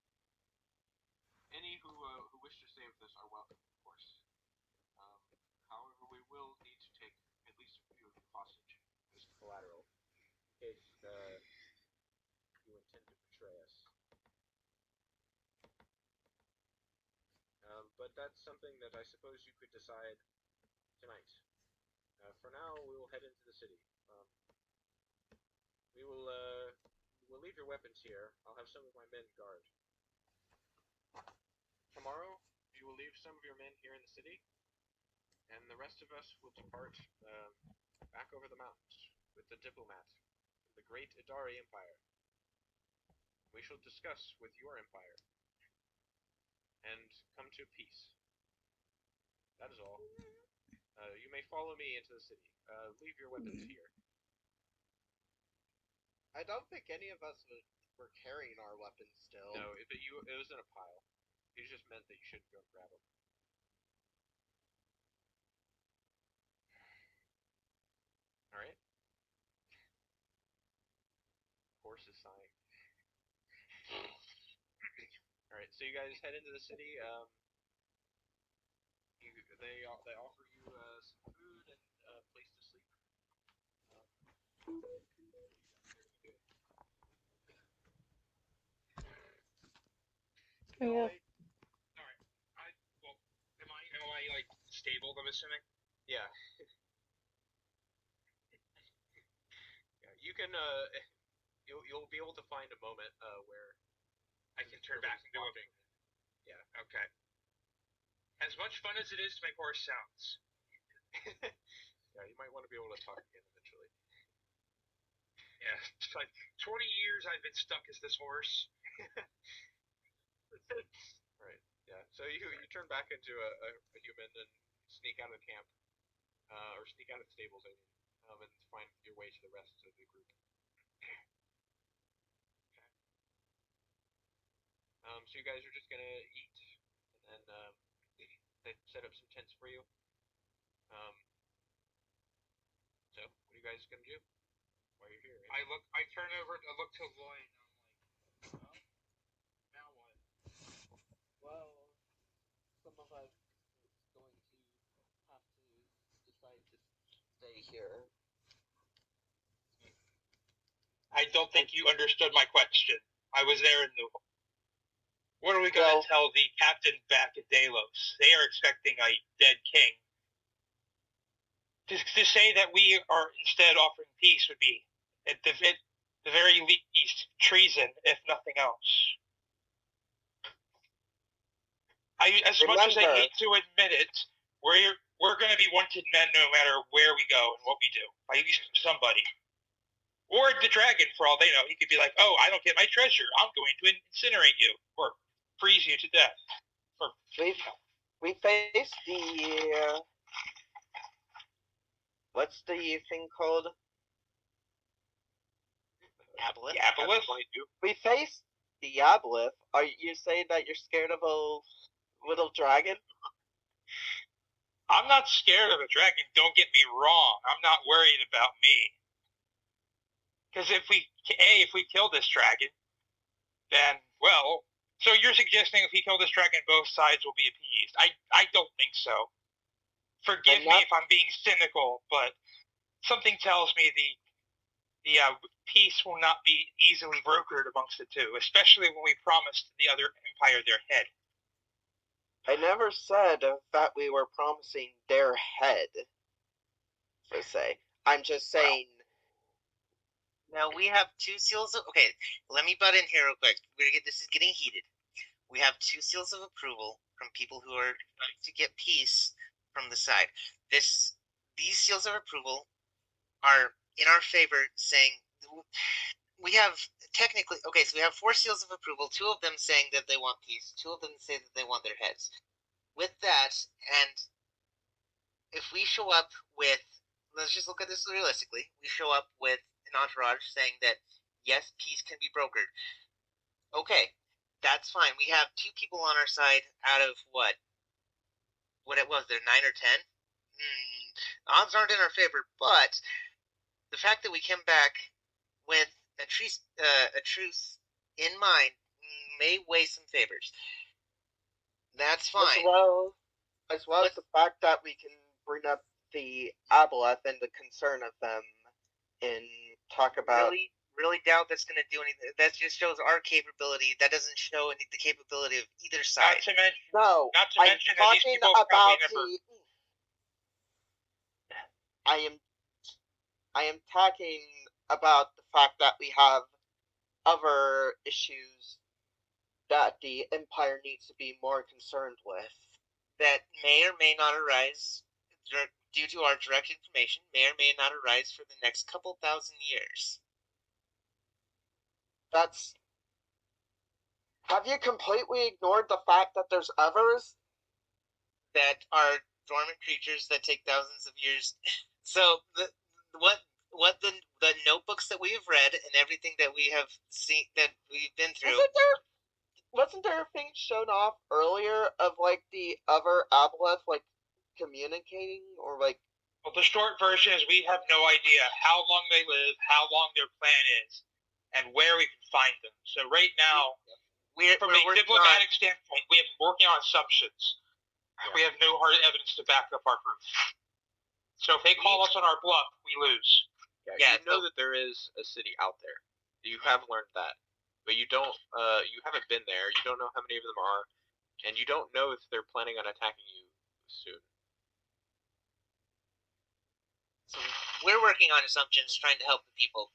"Any who wish to stay with us are welcome, of course. However, we will need to take at least a few of you hostage as collateral in case you intend to betray us. But that's something that I suppose you could decide tonight. For now, we will head into the city. We'll leave your weapons here. I'll have some of my men guard. Tomorrow, you will leave some of your men here in the city, and the rest of us will depart back over the mountains with the diplomat from the great Idari Empire. We shall discuss with your empire and come to peace. That is all. You may follow me into the city. Leave your weapons here." I don't think any of us were carrying our weapons still. No, it was in a pile. He just meant that you shouldn't go and grab them. All right. Horse is sighing. All right, so you guys head into the city. They offer you some food and a place to sleep. Yeah. Alright. Am I like stable, I'm assuming? Yeah. Yeah. You can you'll be able to find a moment where I can turn back and do it. Yeah. Okay. As much fun as it is to make horse sounds. Yeah, you might want to be able to talk again eventually. Yeah, it's like 20 years I've been stuck as this horse. Right. Yeah. So you turn back into a human and sneak out of the camp, or sneak out of the stables, I mean, and find your way to the rest of the group. Okay. So you guys are just gonna eat, and then they set up some tents for you. So what are you guys gonna do while you're here? I turn over, I look to Lloyd, and I'm like, well, now what? Well, some of us is going to have to decide to stay here. I don't think you understood my question. I was there in the. What are we going to tell the captain back at Delos? They are expecting a dead king. To say that we are instead offering peace would be, at the very least, treason, if nothing else. As much as I hate to admit it, we're going to be wanted men no matter where we go and what we do. By at least somebody. Or the dragon, for all they know. He could be like, "Oh, I don't get my treasure. I'm going to incinerate you. Or freeze you to death." Or, we faced the what's the thing called? Aboleth? Aboleth? We faced the Aboleth. Are you saying that you're scared of a little dragon? I'm not scared of a dragon, don't get me wrong. I'm not worried about me. Because if we kill this dragon, then, well, so you're suggesting if we kill this dragon, both sides will be appeased. I don't think so. Forgive me if I'm being cynical, but something tells me the peace will not be easily brokered amongst the two, especially when we promised the other empire their head. I never said that we were promising their head, per se. I'm just saying. Now we have two seals of. Okay, let me butt in here real quick. This is getting heated. We have two seals of approval from people who are trying to get peace from the side. These seals of approval are in our favor, saying we have technically okay. So we have 4 seals of approval. 2 of them saying that they want peace. 2 of them say that they want their heads. With that, and if we show up with, let's just look at this realistically. We show up with an entourage saying that yes, peace can be brokered. Okay, that's fine. We have 2 people on our side out of what it was there, 9 or 10. Odds aren't in our favor, but the fact that we came back with a truce in mind may weigh some favors. That's fine. As well as the fact that we can bring up the Aboleth and the concern of them and talk about. Really doubt that's going to do anything. That just shows our capability. That doesn't show the capability of either side. Not to mention that these people probably never. I am talking about the fact that we have other issues that the Empire needs to be more concerned with. That may or may not arise due to our direct information, may or may not arise for the next couple thousand years. Have you completely ignored the fact that there's others? That are dormant creatures that take thousands of years. So what the notebooks that we have read and everything that we have seen, that we've been through. Wasn't there things shown off earlier of like the other Aboleth like communicating or like? Well, the short version is we have no idea how long they live, how long their plan is, and where we can find them. So right now, from a diplomatic standpoint, we have been working on assumptions. Yeah. We have no hard evidence to back up our proof. So if they call us on our bluff, we lose. Yeah, you know that there is a city out there. You have learned that. But you don't, you haven't been there, you don't know how many of them are, and you don't know if they're planning on attacking you soon. So we're working on assumptions, trying to help the people.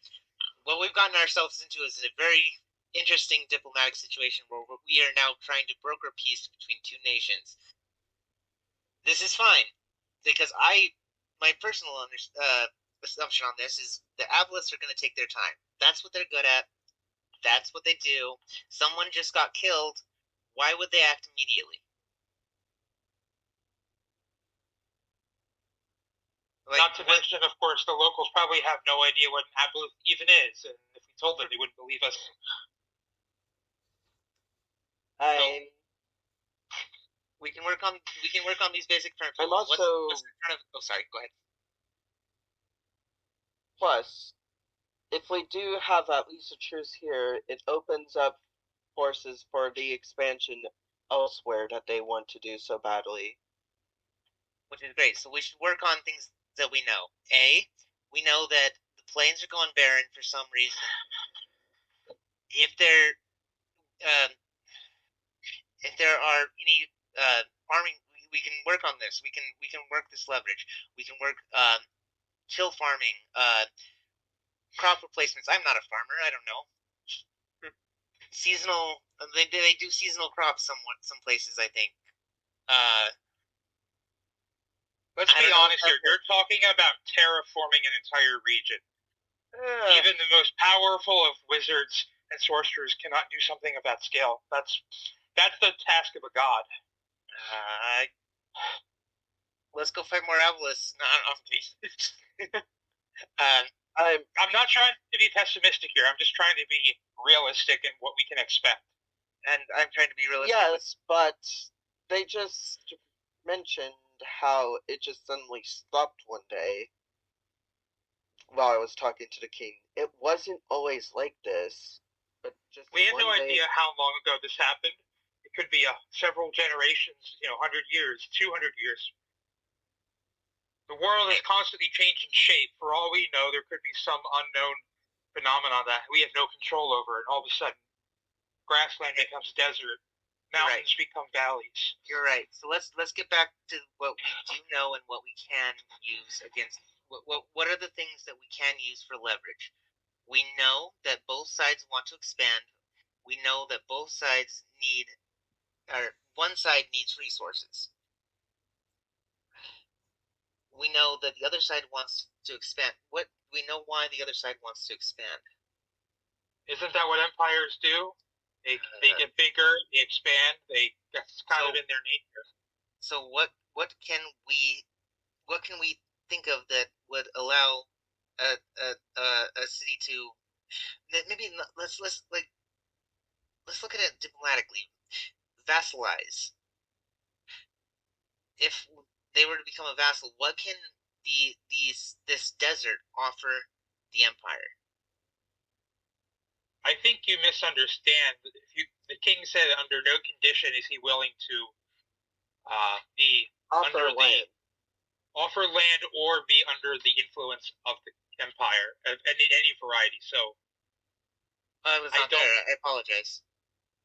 What we've gotten ourselves into is a very interesting diplomatic situation where we are now trying to broker peace between 2 nations. This is fine, because my personal assumption on this is the Aboleths are going to take their time. That's what they're good at. That's what they do. Someone just got killed. Why would they act immediately? Not to mention, of course, the locals probably have no idea what an Aboleth even is, and if we told them, they wouldn't believe us. We can work on these basic terms. I'm also. Sorry. Go ahead. Plus, if we do have at least a truce here, it opens up forces for the expansion elsewhere that they want to do so badly. Which is great. So we should work on things that we know. A, we know that the plains are going barren for some reason. If there are any farming, we can work on this. We can work this leverage. We can work chill farming, crop replacements. I'm not a farmer. I don't know. Seasonal. They do seasonal crops some places, I think. Let's be honest here. You're talking about terraforming an entire region. Even the most powerful of wizards and sorcerers cannot do something of that scale. That's the task of a god. Let's go fight more Aboleths. I'm not trying to be pessimistic here. I'm just trying to be realistic in what we can expect. And I'm trying to be realistic. Yes, but they just mentioned how it just suddenly stopped one day while I was talking to the king. It wasn't always like this, but just we have no idea how long ago this happened. It could be several generations, 100 years, 200 years. The world is constantly changing shape. For all we know, there could be some unknown phenomenon that we have no control over, and all of a sudden, grassland becomes desert. Mountains become valleys. You're right. So let's get back to what we do know and what we can use against. What are the things that we can use for leverage? We know that both sides want to expand. We know that both sides one side needs resources. We know that the other side wants to expand. What we know why the other side wants to expand. Isn't that what empires do? They get bigger, they expand. That's kind of in their nature. So what can we think of that would allow a city to maybe let's look at it diplomatically. Vassalize. If they were to become a vassal, what can this desert offer the empire? I think you misunderstand. The king said under no condition is he willing to be Offer under land. offer land or be under the influence of the empire of any variety. So I was not there. I apologize.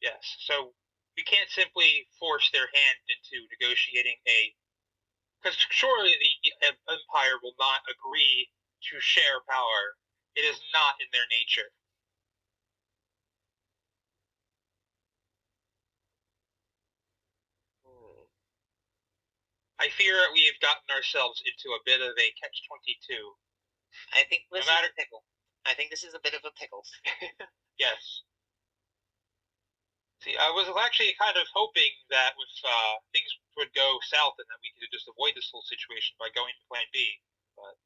yes, so we can't simply force their hand into negotiating because surely the empire will not agree to share power. It is not in their nature. I fear we have gotten ourselves into a bit of a catch-22. I think this is a pickle. I think this is a bit of a pickle. Yes. See, I was actually kind of hoping that with things would go south and that we could just avoid this whole situation by going to Plan B. But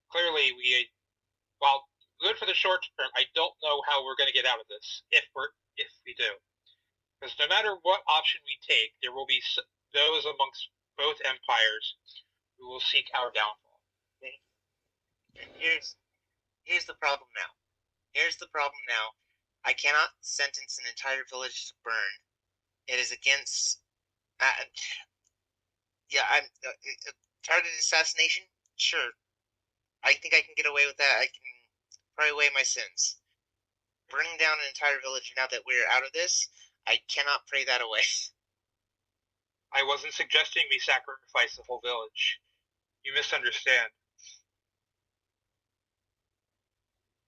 clearly, while good for the short term, I don't know how we're going to get out of this if we do. Because no matter what option we take, there will be those amongst both empires who will seek our downfall. Here's the problem now. I cannot sentence an entire village to burn. It is against. I'm targeted assassination. Sure, I think I can get away with that. I can pray away my sins. Burning down an entire village now that we're out of this, I cannot pray that away. I wasn't suggesting we sacrifice the whole village. You misunderstand.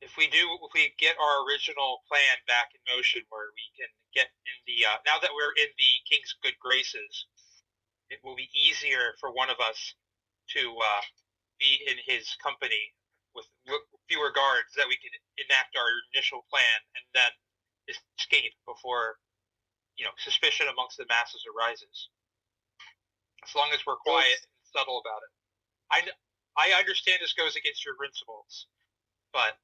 If we get our original plan back in motion, where we can get in the now that we're in the king's good graces, it will be easier for one of us to be in his company with fewer guards, that we can enact our initial plan and then escape before suspicion amongst the masses arises. As long as we're quiet and subtle about it. I understand this goes against your principles, but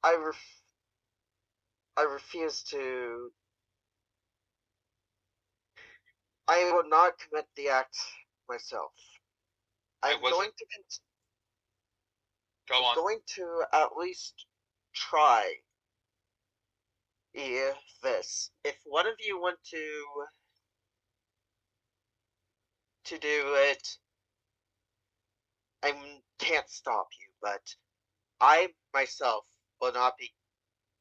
I refuse to. I will not commit the act myself. I'm going to at least try this. If one of you want to do it, I can't stop you, but I myself will not be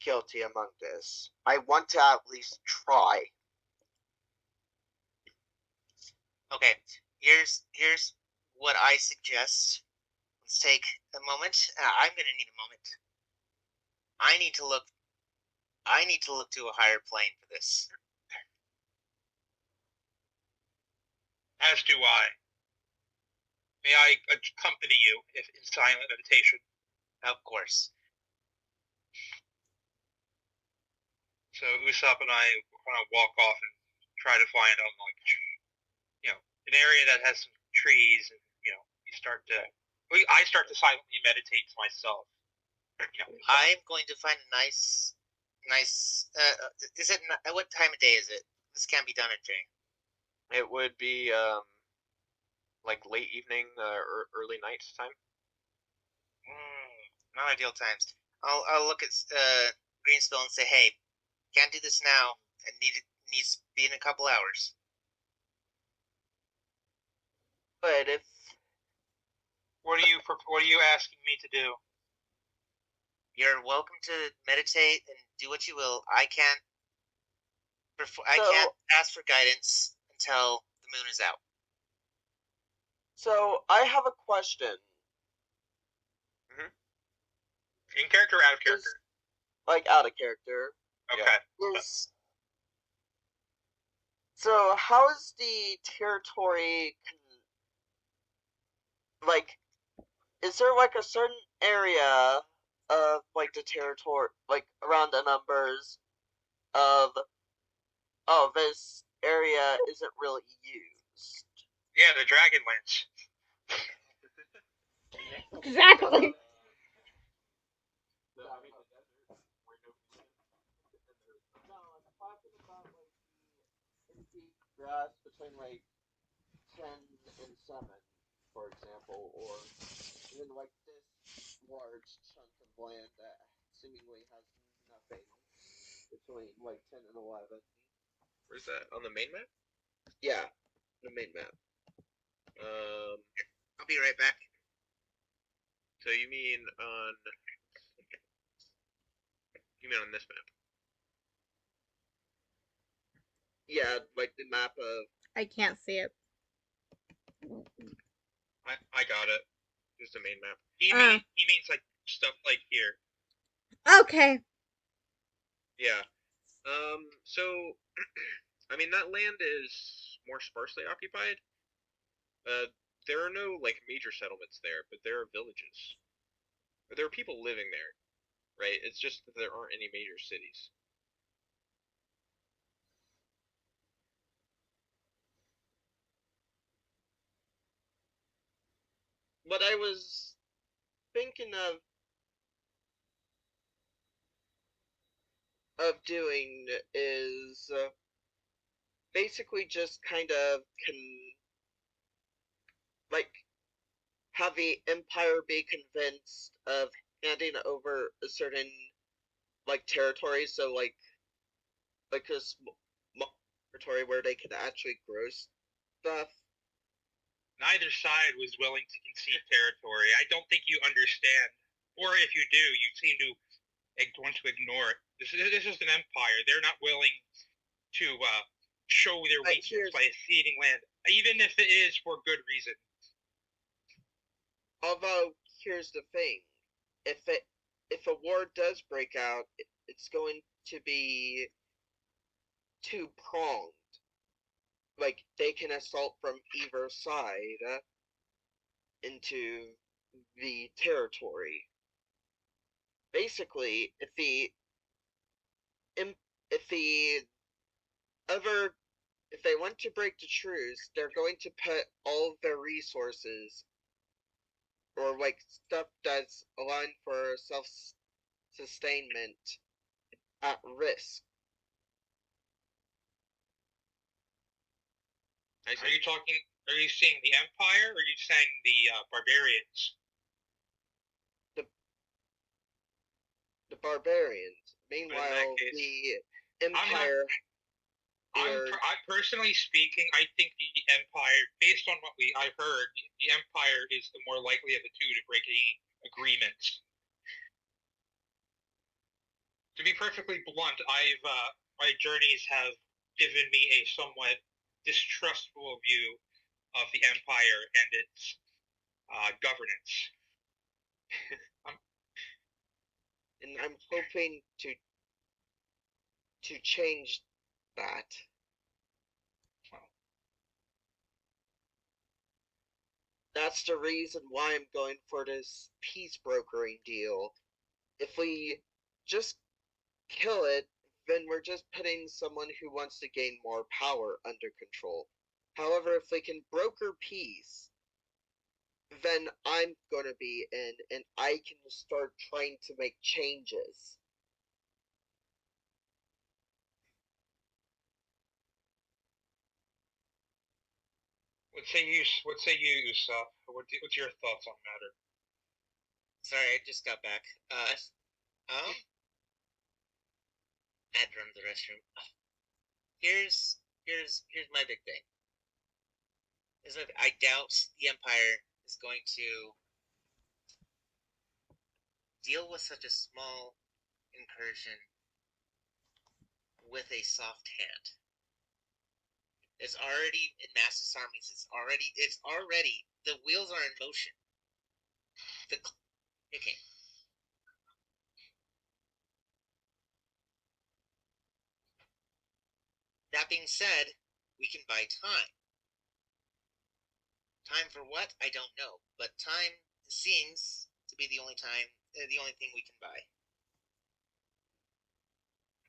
guilty among this. I want to at least try. Okay, here's what I suggest. Let's take a moment. I'm gonna need a moment. I need to look to a higher plane for this. As do I. May I accompany you in silent meditation? Of course. So Usopp and I kind of walk off and try to find an area that has some trees, and I start to silently meditate to myself. I'm going to find a nice. Is it? What time of day is it? This can't be done in day. It would be like late evening or early night time. Not ideal times. I'll look at Greenspell and say, hey, can't do this now. It needs to be in a couple hours. But if what are you asking me to do? You're welcome to meditate and do what you will. I can't ask for guidance until the moon is out. So I have a question. In character or out of character? Like out of character. Okay. So how is the territory is there like a certain area of like the territory, like around the numbers of, oh, this area isn't really used? Yeah, the Dragonlance. Exactly. No, I'm talking about like the empty grass between like 10 and 7, for example, or even like this large chunk of land that seemingly has nothing between like 10 and 11. Where's that? On the main map? Yeah, the main map. I'll be right back. So you mean on this map? Yeah, like the map of. I can't see it. I got it. Just the main map. He means like stuff like here. Okay. Yeah. So I mean that land is more sparsely occupied. There are no like major settlements there, but there are villages. There are people living there, right? It's just that there aren't any major cities. What I was thinking of doing is basically just kind of like have the Empire be convinced of handing over a certain like territory, so like a small territory where they can actually grow stuff. Neither side was willing to concede territory. I don't think you understand, or if you do, you seem to want to ignore it. This is an empire. They're not willing to show their weakness by ceding land, even if it is for good reason. Although here's the thing: if a war does break out, it's going to be two-pronged. Like they can assault from either side into the territory. Basically, if the other if they want to break the truce, they're going to put all of their resources or like stuff that's aligned for self-sustainment at risk. Are you talking? Are you saying the Empire, or are you saying the barbarians? The barbarians. Meanwhile, case, the Empire. I personally speaking, I think the Empire, based on what I've heard, the Empire is the more likely of the two to break any agreements. To be perfectly blunt, my journeys have given me a somewhat distrustful view of the Empire and its governance. And I'm hoping to change that. That's the reason why I'm going for this peace brokering deal. If we just kill it, then we're just putting someone who wants to gain more power under control. However, if we can broker peace, then I'm gonna be in, and I can start trying to make changes. What say you, Usopp? What's your thoughts on the matter? Sorry, I just got back. I had to run to the restroom. Here's my big thing. Is that I doubt the Empire is going to deal with such a small incursion with a soft hand. It's already in Mass's armies. It's already the wheels are in motion. Okay. That being said, we can buy time. Time for what? I don't know. But time seems to be the only thing we can buy.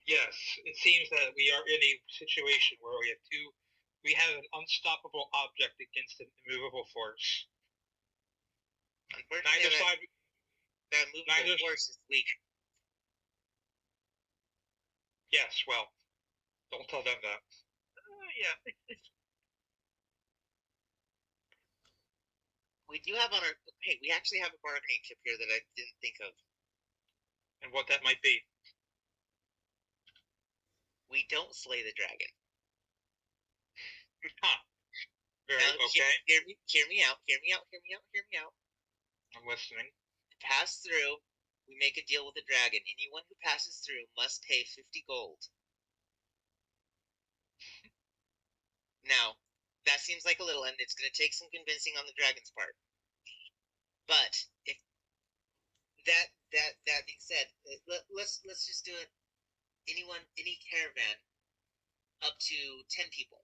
Yes, it seems that we are in a situation where we have an unstoppable object against an immovable force. Unfortunately, Neither side. that movable force is weak. Yes, well, don't tell them that. Yeah. We do have on our. Hey, we actually have a bargaining chip here that I didn't think of. And what that might be. We don't slay the dragon. Huh. Very Now, okay. Hear me out. Hear me out. I'm listening. To pass through, we make a deal with the dragon. Anyone who passes through must pay 50 gold. Now, that seems like a little, and it's going to take some convincing on the dragon's part. But if that being said, let's just do it. Any caravan up to 10 people.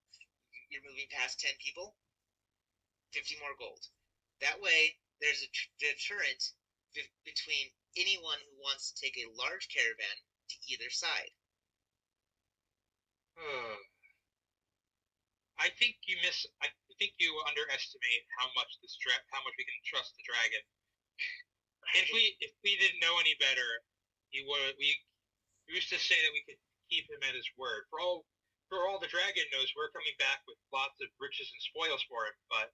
You're moving past 10 people, 50 more gold. That way, there's a deterrent between anyone who wants to take a large caravan to either side. I think you underestimate how much we can trust the dragon. If we didn't know any better, we used to say that we could keep him at his word. For all the dragon knows, we're coming back with lots of riches and spoils for him. But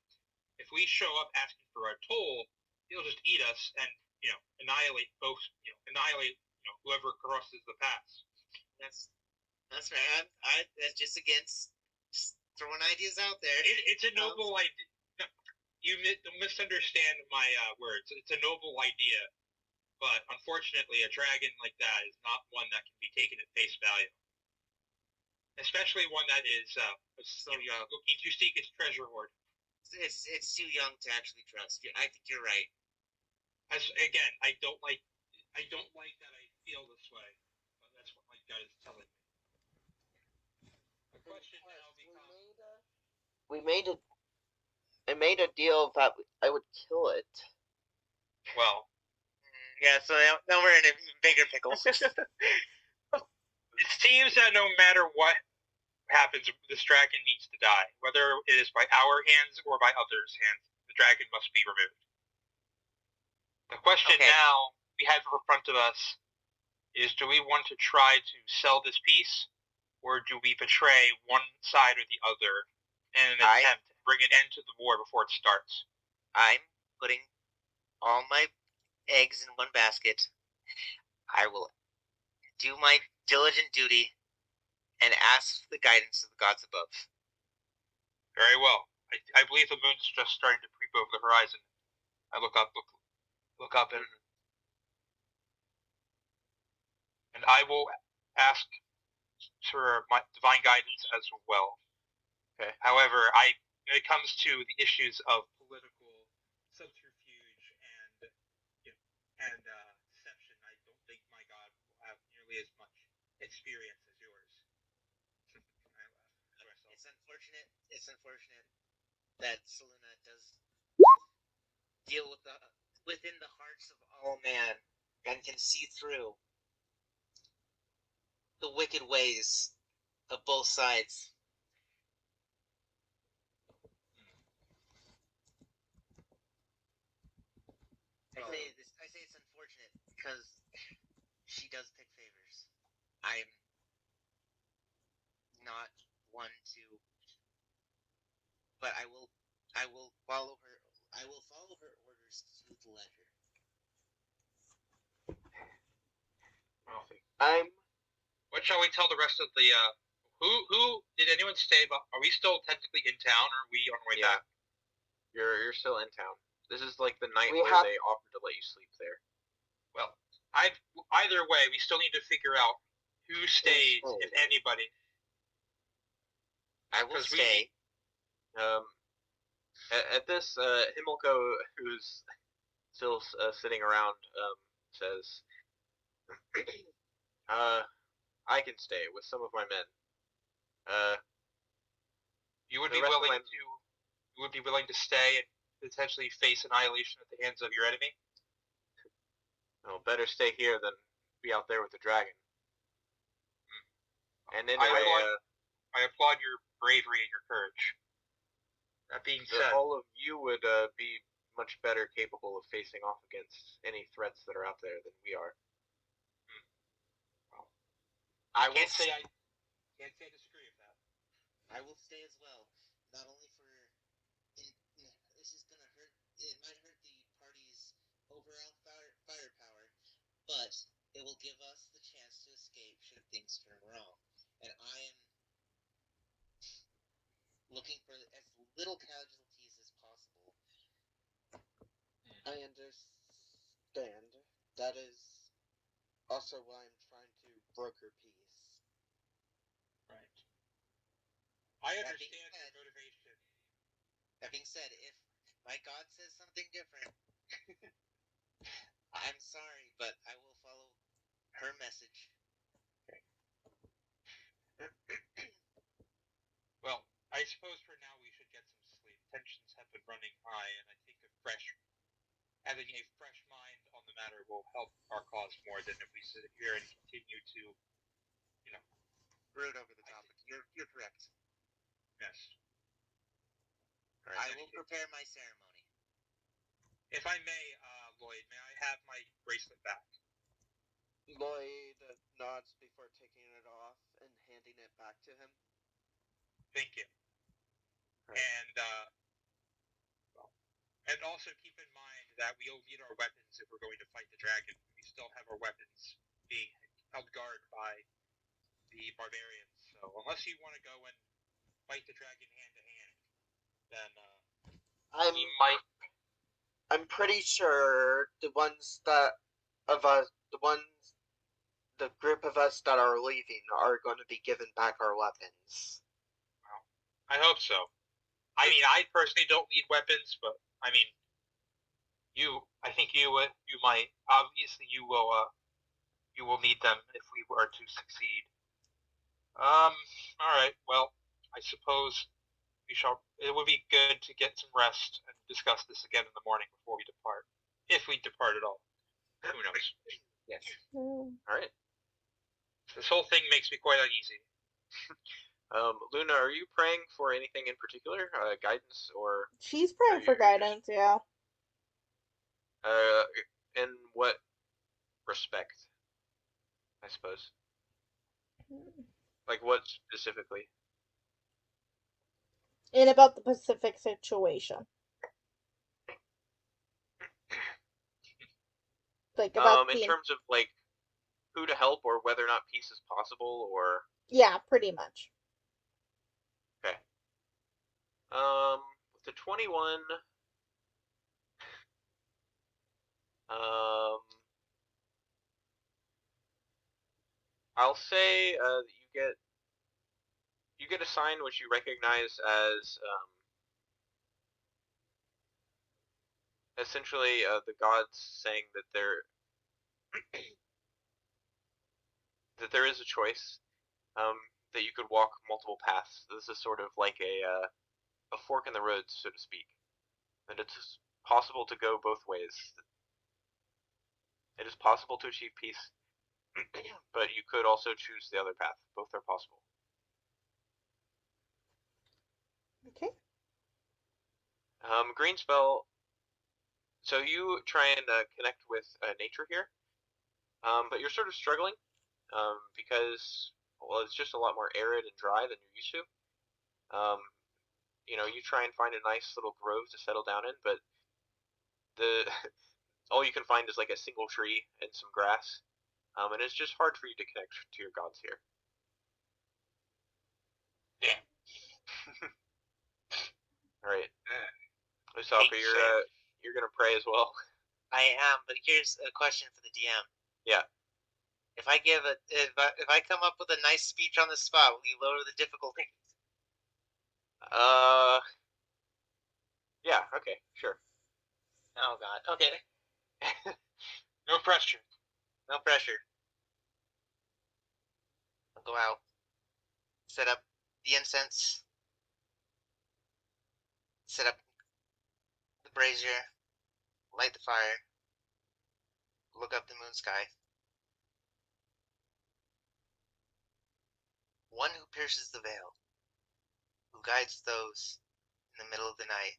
if we show up asking for a toll, he'll just eat us and annihilate whoever crosses the paths. That's right. That's just throwing ideas out there. It's a noble idea. You misunderstand my words. It's a noble idea, but unfortunately, a dragon like that is not one that can be taken at face value. Especially one that is looking to seek its treasure hoard. It's too young to actually trust. I think you're right. Again, I don't like that I feel this way, but that's what my gut is telling me. The question now becomes: I made a deal that I would kill it. Well, yeah. So now we're in a bigger pickle. It seems that no matter what happens, this dragon needs to die. Whether it is by our hands or by others' hands, the dragon must be removed. The question now we have in front of us is, do we want to try to sell this piece, or do we betray one side or the other in an attempt to bring an end to the war before it starts? I'm putting all my eggs in one basket. I will do my diligent duty and ask the guidance of the gods above. Very well. I believe the moon's just starting to creep over the horizon. I look up and I will ask for my divine guidance as well. Okay. However, when it comes to the issues of political subterfuge and deception, I don't think my god will have nearly as much experience as yours. It's unfortunate that Selûne does deal within the hearts of all man and can see through the wicked ways of both sides. I say it's unfortunate because she does pick favors. I'm not one to, but I will follow her. I will follow her orders to the letter. What shall we tell the rest of the? Who did anyone stay? Are we still technically in town, or are we on our way back? You're still in town. This is like the night where they offered to let you sleep there. Well, either way, we still need to figure out who stays, if anybody. I will stay. At this, Himilko, who's still sitting around, says, I can stay with some of my men. You would be willing to stay potentially face annihilation at the hands of your enemy. Well, better stay here than be out there with the dragon. And I anyway, applaud your bravery and your courage. That being said, all of you would be much better capable of facing off against any threats that are out there than we are. well, I will can't say I disagree with that. I will stay as well. Not only for this is gonna hurt. It might hurt the party's overall firepower, but it will give us the chance to escape should things turn wrong. And I am looking for as little casualties as possible. I understand. That is also why I'm trying to broker peace. Right. I That understand being your said- motivation. That being said, if my god says something different, I'm sorry, but I will follow her message. Well, I suppose for now we should get some sleep. Tensions have been running high, and I think having a fresh mind on the matter will help our cause more than if we sit here and continue to, Brood over the topic. You're correct. yes. I will prepare my ceremony. If I may, Lloyd, may I have my bracelet back? Lloyd nods before taking it off and handing it back to him. Thank you. Right. And also keep in mind that we'll need our weapons if we're going to fight the dragon. We still have our weapons being held guard by the barbarians. So unless you want to go and fight the dragon hand to hand, then we might. I'm pretty sure the group of us that are leaving are going to be given back our weapons. I hope so. I mean, I personally don't need weapons, but I mean, I think you might. Obviously, you will need them if we were to succeed. All right. Well, I suppose we shall. It would be good to get some rest and discuss this again in the morning before we depart, if we depart at all. Who knows? Yes. Oh. All right. This whole thing makes me quite uneasy. Luna, are you praying for anything in particular? Guidance or She's praying for guidance, yeah. in what respect? I suppose. Like what specifically? And about the Pacific situation. Like about in terms of like who to help or whether or not peace is possible or yeah, pretty much. okay. With the 21, I'll say that you get a sign which you recognize as essentially the gods saying that there is a choice, that you could walk multiple paths. This is sort of like a fork in the road, so to speak. And it's possible to go both ways. It is possible to achieve peace, but you could also choose the other path. Both are possible. Okay. Greenspell, so you try and connect with nature here, but you're sort of struggling because, well, it's just a lot more arid and dry than you're used to. You try and find a nice little grove to settle down in, but all you can find is like a single tree and some grass, and it's just hard for you to connect to your gods here. Yeah. All right, Usopp, you're gonna pray as well. I am, but here's a question for the DM. Yeah. If I if I come up with a nice speech on the spot, will you lower the difficulty? Yeah. Okay. Sure. Oh God. Okay. No pressure. No pressure. I'll go out. Set up the incense. Set up the brazier, light the fire, look up the moon sky. One who pierces the veil, who guides those in the middle of the night,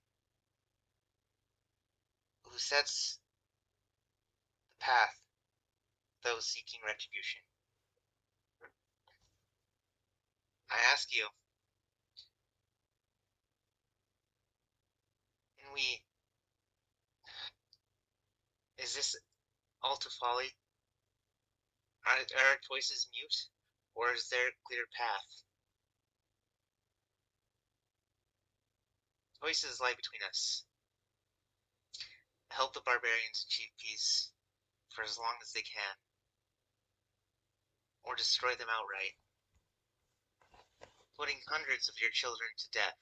who sets the path those seeking retribution. I ask you, can we... Is this all to folly? Are our choices mute, or is there a clear path? Choices lie between us. Help the barbarians achieve peace for as long as they can, or destroy them outright, putting hundreds of your children to death.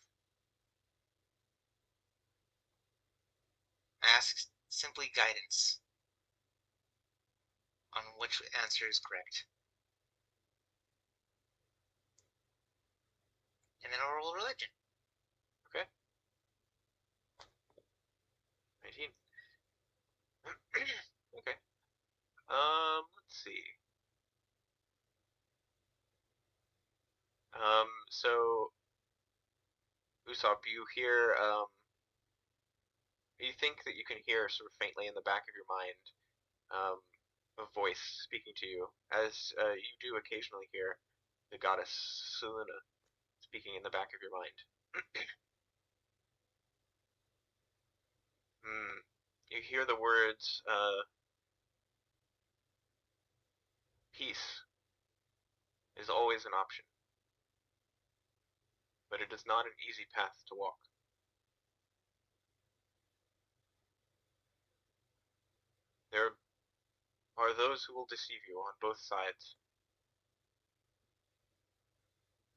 I ask simply guidance on which answer is correct. And then I'll roll religion. Okay. 19. Okay. Let's see. So Usopp, you think that you can hear sort of faintly in the back of your mind, a voice speaking to you, as you do occasionally hear the goddess Seluna speaking in the back of your mind. You hear the words, peace is always an option, but it is not an easy path to walk. There are those who will deceive you on both sides.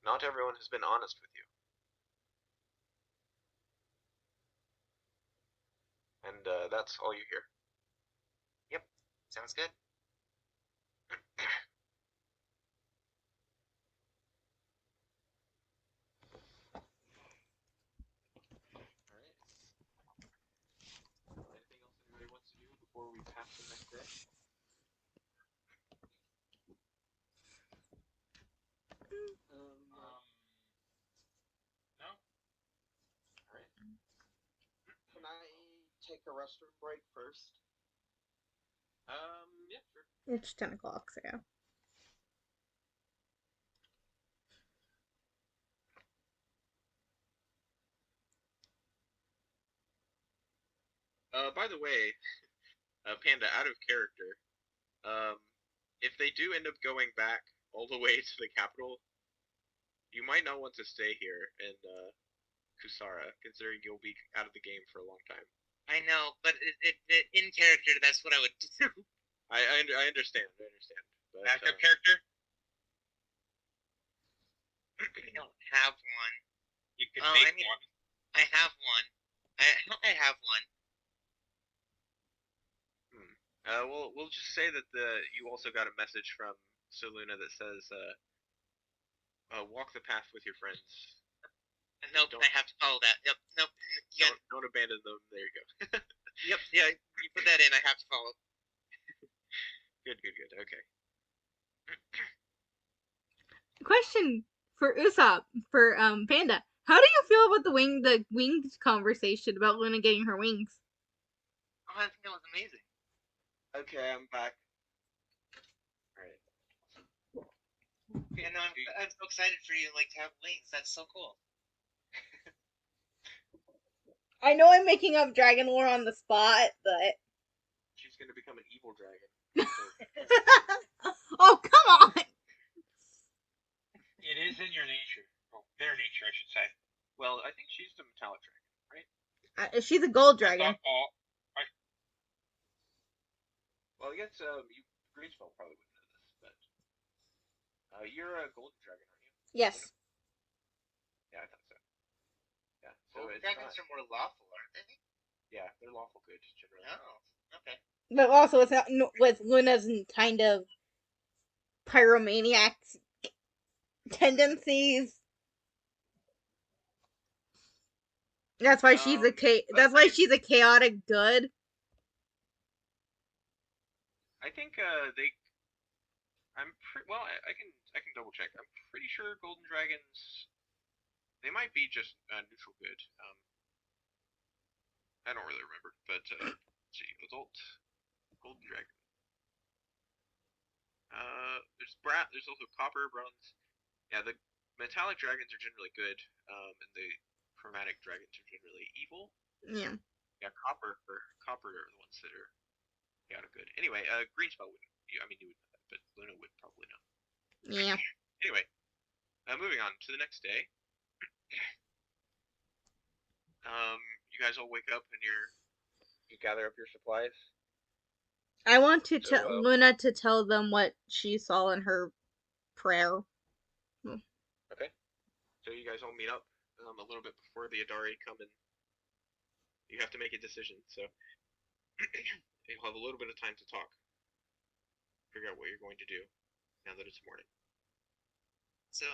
Not everyone has been honest with you. And that's all you hear. Yep, sounds good. Alright. Anything else anybody wants to do before we pass to the next day? No. Alright. Can I take a restroom break first? Yeah, sure. It's 10 o'clock, so yeah. By the way, Panda, out of character, if they do end up going back all the way to the capital, you might not want to stay here in Kusara, considering you'll be out of the game for a long time. I know, but in character, that's what I would do. I understand. I understand. But, Backup character? I don't have one. You could Oh, make I mean- one. I have one. I have one. we'll just say that you also got a message from Seluna that says, walk the path with your friends. Nope, I have to follow that. Yep, nope. Yeah, Don't abandon them. There you go. yep, yeah. You put that in. I have to follow. Good. Okay. Question for Usopp, for Panda. How do you feel about the wings conversation about Luna getting her wings? Oh, I think that was amazing. Okay, I'm back. Alright. Yeah, no, I'm so excited for you, like, to have wings. That's so cool. I know I'm making up dragon lore on the spot, but She's gonna become an evil dragon. oh, come on! It is in your nature. Oh, their nature, I should say. Well, I think she's the metallic dragon, right? She's a gold I dragon. thought all. Well, I guess Greensfell probably wouldn't know this, but you're a golden dragon, aren't you? Yes. Yeah, I thought so. Yeah. So Well, it's dragons not, are more lawful, aren't they? yeah, they're lawful good generally. Oh, okay. But also, it's not with Luna's kind of pyromaniac tendencies. That's why she's a That's why she's a chaotic good. I think I can double check. I'm pretty sure golden dragons. They might be just neutral good. I don't really remember, but let's see, adult golden dragon. There's also copper, bronze. Yeah, the metallic dragons are generally good, and the chromatic dragons are generally evil. Yeah. Yeah, copper are the ones that are good. Anyway, Greenspell wouldn't. You would know that, but Luna would probably know. Yeah. Anyway, moving on to the next day. You guys all wake up and you gather up your supplies. I want to tell Luna to tell them what she saw in her prayer. Okay. So you guys all meet up a little bit before the Adari come and you have to make a decision. So you'll have a little bit of time to talk. Figure out what you're going to do now that it's morning. So,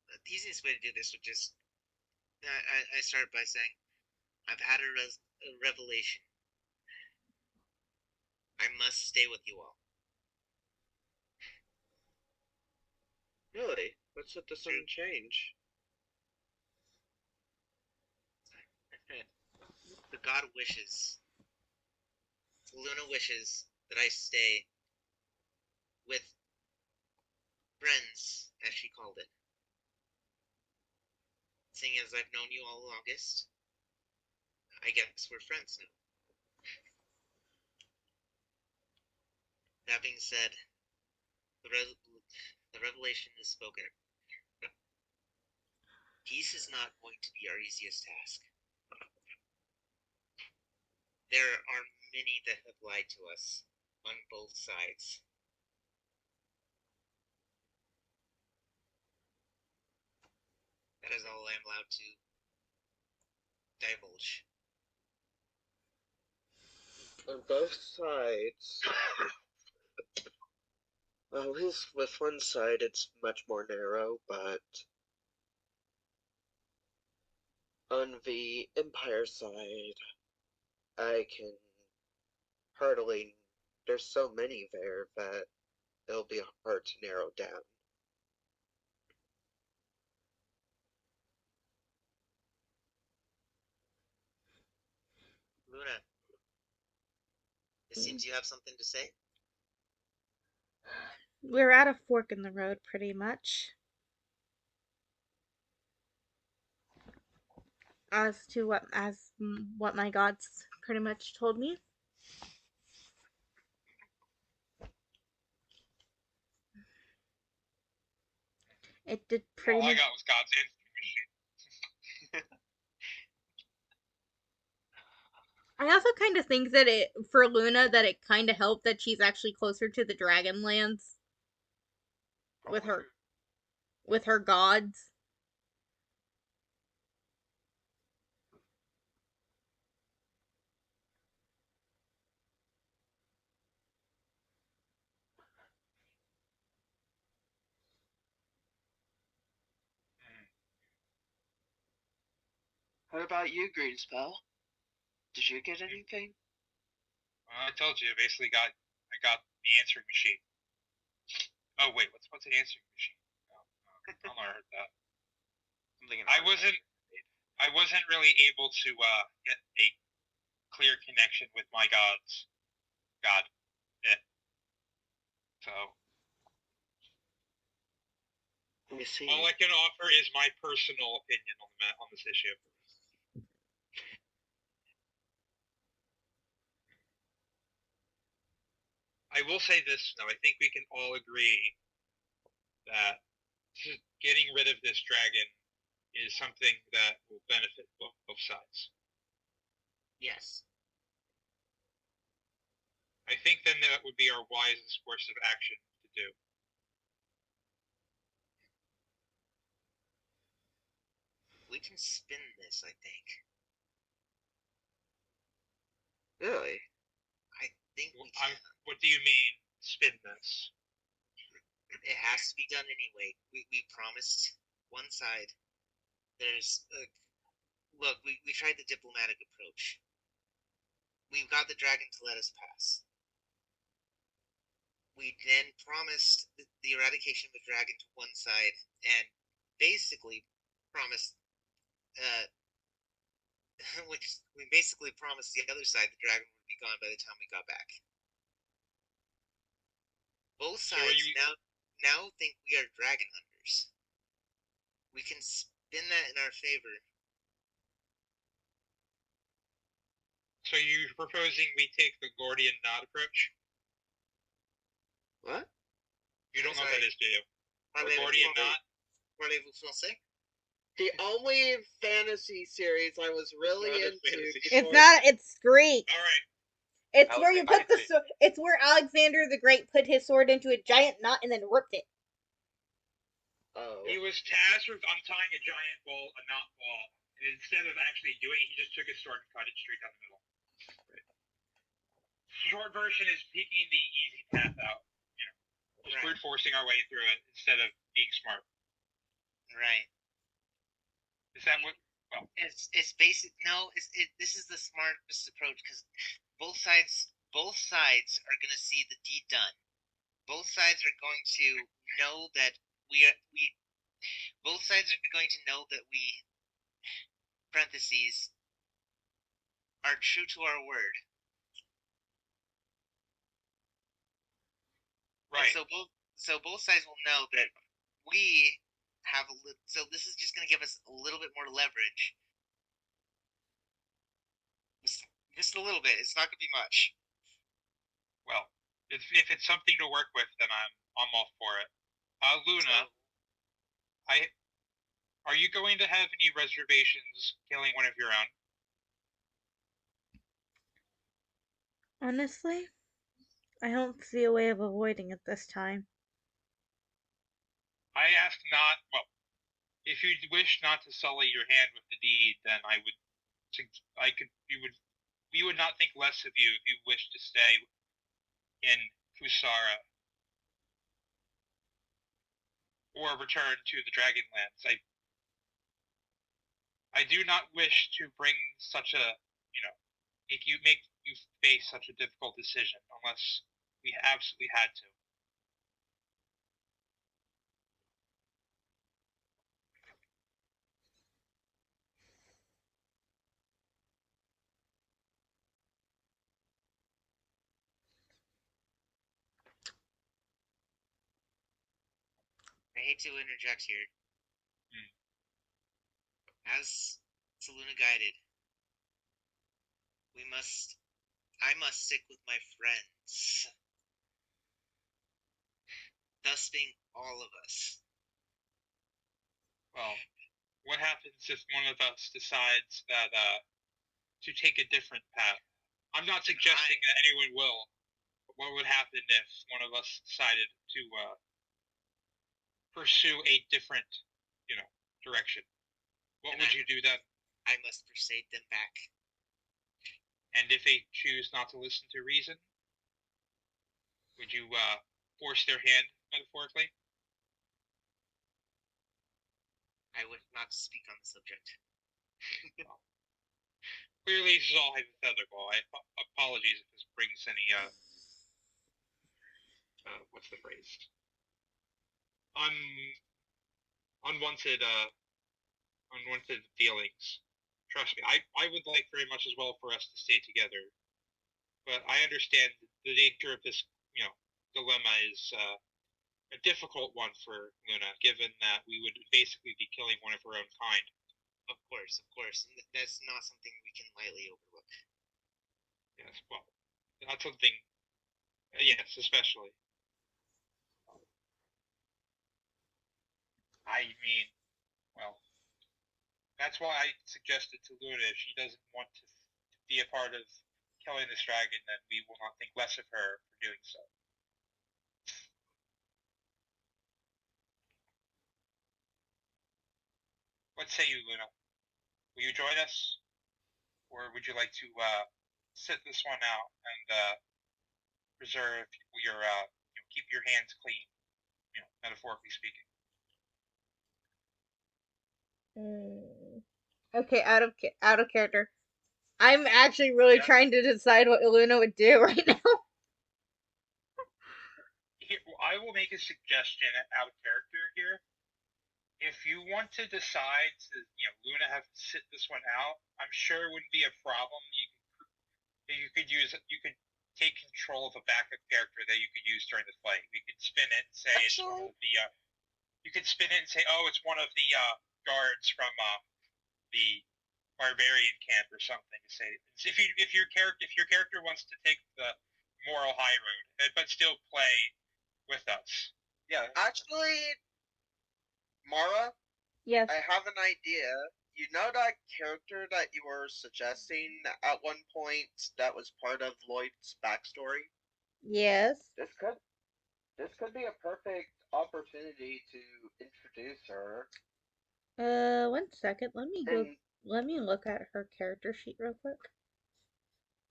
the easiest way to do this would just... I start by saying, I've had a revelation. I must stay with you all. Really? Let's let the sun change. The god wishes, Luna wishes that I stay with friends, as she called it. Seeing as I've known you all the longest, I guess we're friends now. That being said, the revelation is spoken. Peace is not going to be our easiest task. There are many that have lied to us on both sides. That is all I am allowed to divulge. On both sides. Well, at least with one side it's much more narrow, but on the Empire side, I can heartily. There's so many there that it'll be hard to narrow down. Luna, it seems you have something to say. We're at a fork in the road, pretty much. As what my gods pretty much told me. It did pretty All I much. got was God's answering machine. I also kind of think that for Luna, that it kind of helped that she's actually closer to the Dragonlands with her gods. What about you, Greenspell? Did you get anything? Well, I told you, I basically got the answering machine. Oh wait, what's an answering machine? Oh, I don't know, I heard that. Something in I wasn't really able to get a clear connection with my god. So Let me see. all I can offer is my personal opinion on this issue. I will say this though, I think we can all agree that getting rid of this dragon is something that will benefit both sides. Yes. I think then that would be our wisest course of action to do. We can spin this, I think. Really? I think we can. What do you mean, spin this? It has to be done anyway. We promised one side. There's look, we tried the diplomatic approach. We've got the dragon to let us pass. We then promised the eradication of the dragon to one side, and basically promised, which we basically promised the other side the dragon would be gone by the time we got back. Both So sides you- now think we are dragon hunters. We can spin that in our favor. So you're proposing we take the Gordian knot approach? What? You don't know what Sorry. that is, do you? The Parlez-vous Gordian français? knot? Parlez-vous français? The only fantasy series I was really not a into. fantasy. It's before- not. It's Greek. All right. It's I where was you put the. thinking- It's where Alexander the Great put his sword into a giant knot and then ripped it. Oh. He was tasked with untying a giant ball, a knot ball, and instead of actually doing it, he just took his sword and cut it straight down the middle. Short version is taking the easy path out. Just Right. brute forcing our way through it instead of being smart. Right. Is that what? It's basic. No, this is the smartest approach because both sides are going to see the deed done. Both sides are going to know that both sides are going to know that we parentheses are true to our word. Right. And so both sides will know that we have so this is just going to give us a little bit more leverage. Just a little bit. It's not going to be much. Well, if it's something to work with, then I'm all for it. Luna, are you going to have any reservations killing one of your own? Honestly, I don't see a way of avoiding it this time. I ask not. Well, if you wish not to sully your hand with the deed, then we would not think less of you if you wish to stay in Kusara or return to the Dragonlands. I do not wish to bring such a, make you face such a difficult decision unless we absolutely had to. I hate to interject here. As Seluna guided, I must stick with my friends. Thus being all of us. Well, what happens if one of us decides that to take a different path? I'm not suggesting that anyone will, but what would happen if one of us decided to pursue a different, direction? What would you do then? I must persuade them back. And if they choose not to listen to reason, would you force their hand, metaphorically? I would not speak on the subject. Clearly, this is all hypothetical. Apologies if this brings any what's the phrase? Unwanted feelings. Trust me, I would like very much as well for us to stay together, but I understand the nature of this, dilemma is a difficult one for Luna, given that we would basically be killing one of her own kind. Of course. And that's not something we can lightly overlook. Yes, well, that's something. Yes, especially. I mean, well, that's why I suggested to Luna if she doesn't want to be a part of killing this dragon, then we will not think less of her for doing so. What say you, Luna? Will you join us? Or would you like to sit this one out and preserve your, keep your hands clean, metaphorically speaking? Okay, out of character. I'm actually really trying to decide what Luna would do right now. Here, I will make a suggestion out of character here. If you want to decide to, Luna have to sit this one out, I'm sure it wouldn't be a problem. You could take control of a backup character that you could use during the fight. You could spin it and say it's one of the. You could spin it and say, oh, it's one of the guards from the barbarian camp or something. To say if your character wants to take the moral high road, but still play with us. Yeah. Actually, Mara, Yes. I have an idea. You know that character that you were suggesting at one point that was part of Lloyd's backstory? Yes. This could be a perfect opportunity to introduce her. 1 second. Let me look at her character sheet real quick.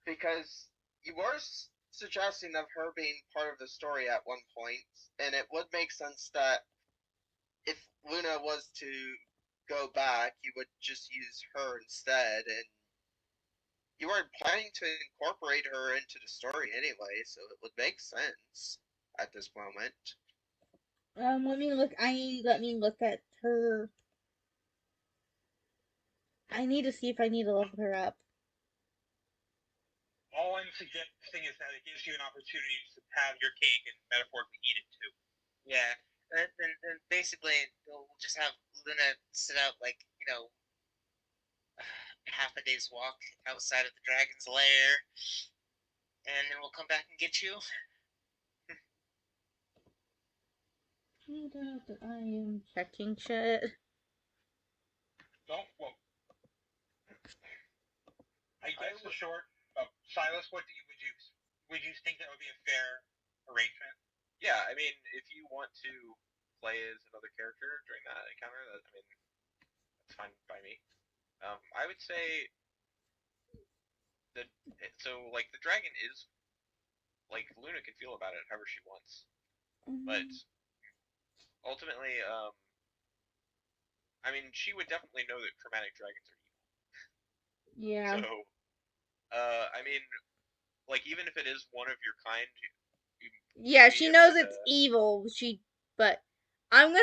Because you were suggesting of her being part of the story at one point, and it would make sense that if Luna was to go back, you would just use her instead, and you weren't planning to incorporate her into the story anyway, so it would make sense at this moment. Let me look at her. I need to see if I need to level her up. All I'm suggesting is that it gives you an opportunity to have your cake and metaphorically eat it too. Yeah, and basically we'll just have Luna sit out like half a day's walk outside of the dragon's lair, and then we'll come back and get you. I am checking shit. Don't. Well, I guess the short. Silas, would you think that would be a fair arrangement? Yeah, I mean, if you want to play as another character during that encounter, that's fine by me. I would say that like the dragon is like Luna can feel about it however she wants, but ultimately, I mean, she would definitely know that chromatic dragons are evil. Yeah. So, I mean, like even if it is one of your kind, yeah, she knows it's evil. But I'm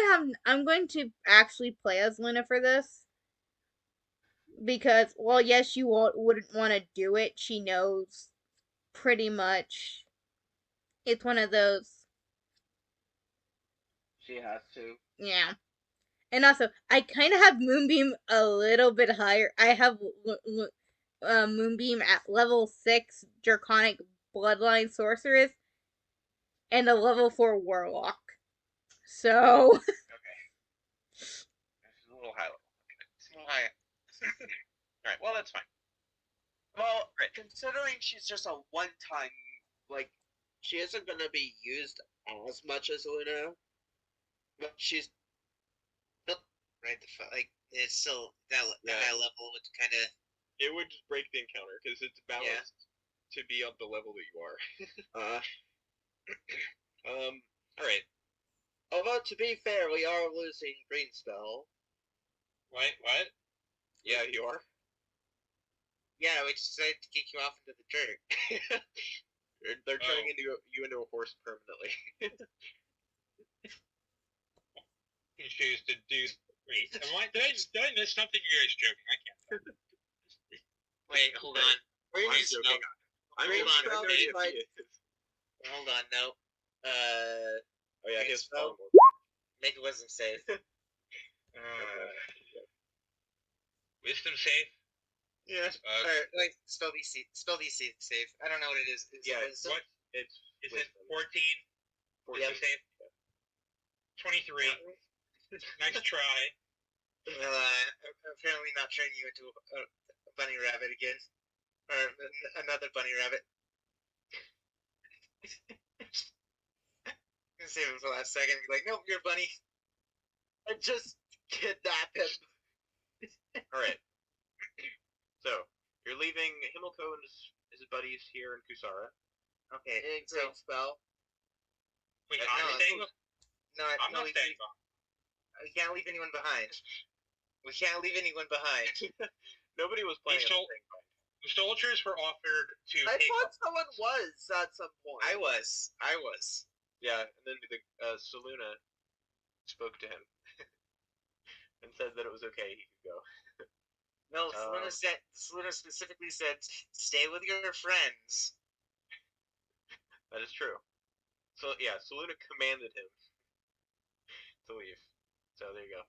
going to actually play as Luna for this because, well, yes, you wouldn't want to do it. She knows pretty much. It's one of those. She has to. Yeah. And also, I kind of have Moonbeam a little bit higher. I have Moonbeam at level 6 Draconic Bloodline Sorceress and a level 4 Warlock. So. Okay. It's a little high level. Okay. It's a little high. Alright, well, that's fine. Well, considering she's just a one-time, like, she isn't going to be used as much as Luna, but she's right. Like it's still that high level would kind of. It would just break the encounter because it's balanced to be on the level that you are. All right. Although to be fair, we are losing Green Spell. What? Yeah, you are. Yeah, we just decided to kick you off into the dirt. They're turning you into a horse permanently. You choose to do. Wait, did I miss something? You guys joking? I can't tell. Wait, hold on. I'm joking. Hold on, no. Oh yeah, his phone. Make a wisdom save. Wisdom save. Yeah. Like spell DC save. I don't know what it is. What? Is it 14? 14 save. 23. Nice try. Apparently not turning you into a bunny rabbit again, or another bunny rabbit. I'm gonna save it for the last second. Be like, nope, you're a bunny. I just kidnapped him. All right. So you're leaving Himilco and his buddies here in Kusara. Okay. Green Spell. Wait, I'm staying. No, I'm not staying. You can't leave anyone behind. We can't leave anyone behind. Nobody was planning on sol- staying behind. The soldiers were offered to I take. thought someone was at some point. I was. Yeah, and then the Saluna spoke to him and said that it was okay, he could go. No, Selena specifically said, "Stay with your friends." That is true. So yeah, Saluna commanded him to leave. So there you go.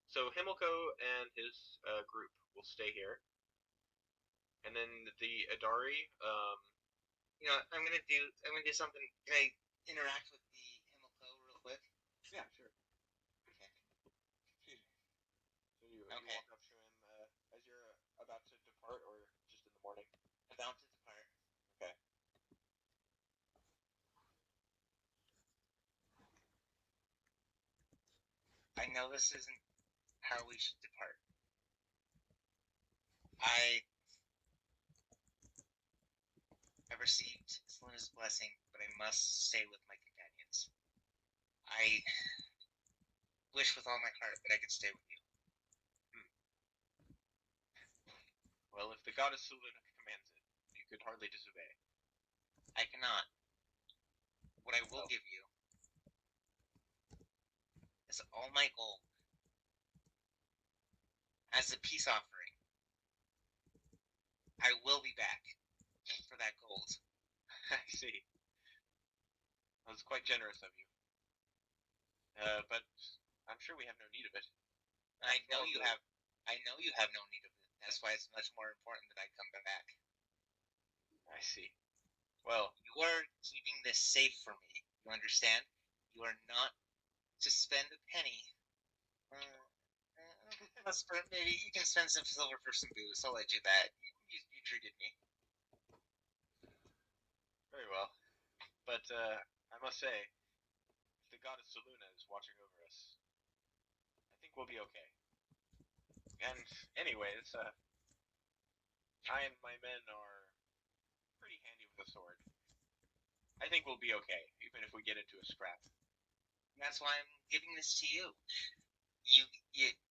So Himilko and his group will stay here, and then the Adari. You know, I'm gonna do something. Can I interact with the Himilco real quick? Yeah, sure. Okay. So you Okay. walk up to him as you're about to depart, or just in the morning? About to depart. Okay. I know this isn't how we should depart. I have received Selena's blessing, but I must stay with my companions. I wish with all my heart that I could stay with you. Well, if the goddess Saluna commands it, you could hardly disobey. I cannot. What I will give you is all my gold as a peace offering. I will be back for that gold. I see. That's quite generous of you. But I'm sure we have no need of it. I know you have. I know you have no need of it. That's why it's much more important that I come back. I see. Well, You are keeping this safe for me. You understand? You are not to spend a penny. Maybe you can spend some silver for some booze. I'll let you that. You treated me. very well. But I must say, if the goddess Saluna is watching over us, I think we'll be okay. And anyways, I and my men are pretty handy with a sword. I think we'll be okay, even if we get into a scrap. And that's why I'm giving this to you.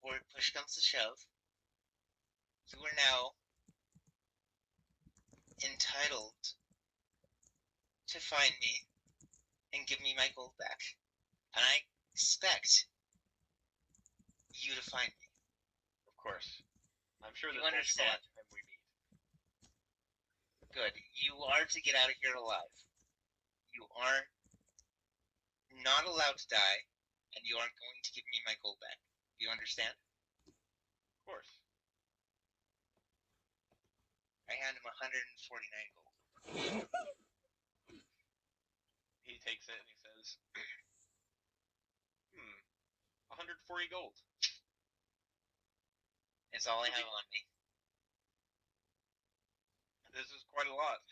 Or push comes to shove, you are now entitled to find me and give me my gold back. And I expect you to find me. Of course. I'm sure You this won't be the understand. last time we meet. Good. You are to get out of here alive. You are not allowed to die, and you are going to give me my gold back. Do you understand? Of course. I hand him 149 gold. He takes it and he says, 140 gold. It's all I have on me. This is quite a lot.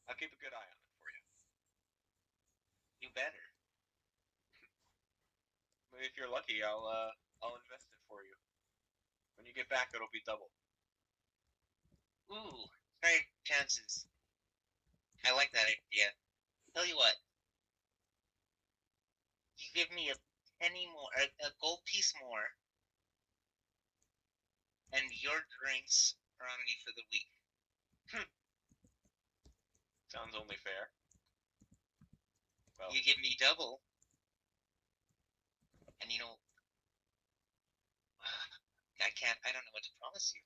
I'll keep a good eye on it for you. You better. Maybe if you're lucky, I'll invest it for you. When you get back, it'll be double. Ooh, great chances. I like that idea. Tell you what. You give me a penny more, a gold piece more, and your drinks are on me for the week. Sounds only fair. Well, You give me double, and you know, I don't know what to promise you.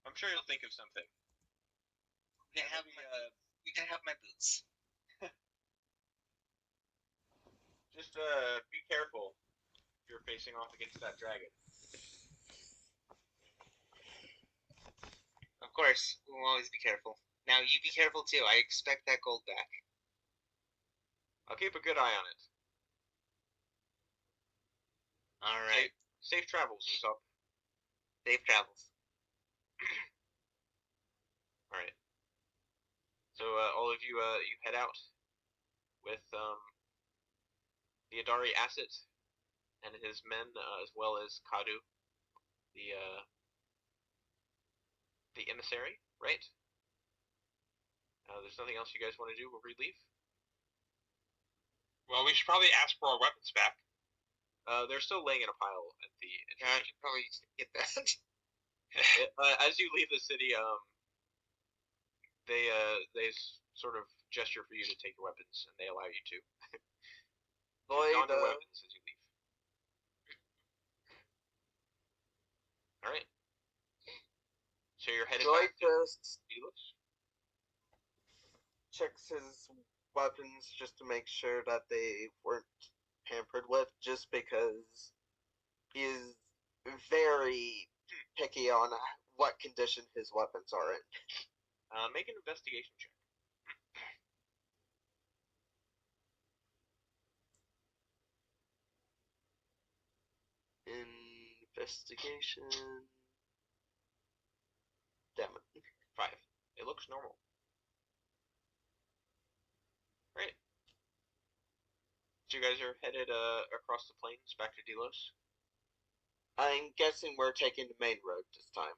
I'm sure you'll think of something. You can have my boots. Just be careful if you're facing off against that dragon. Of course, we'll always be careful. Now you be careful too. I expect that gold back. I'll keep a good eye on it. All right. Safe travels, Usopp. Safe travels. All right. So all of you, you head out with the Adari Asset and his men, as well as Kadu, the emissary, right? There's nothing else you guys want to do before we leave? Well, we should probably ask for our weapons back. They're still laying in a pile at the Yeah, I should probably get that. as you leave the city, they sort of gesture for you to take your weapons, and they allow you to. Lloyd, Don your weapons as you leave. All right. So you're headed Lloyd back to just Delos? checks his weapons just to make sure that they weren't tampered with, just because he is very picky on what condition his weapons are in. Make an investigation check. Investigation. Damn it. 5. It looks normal. Right. So you guys are headed across the plains back to Delos? I'm guessing we're taking the main road this time.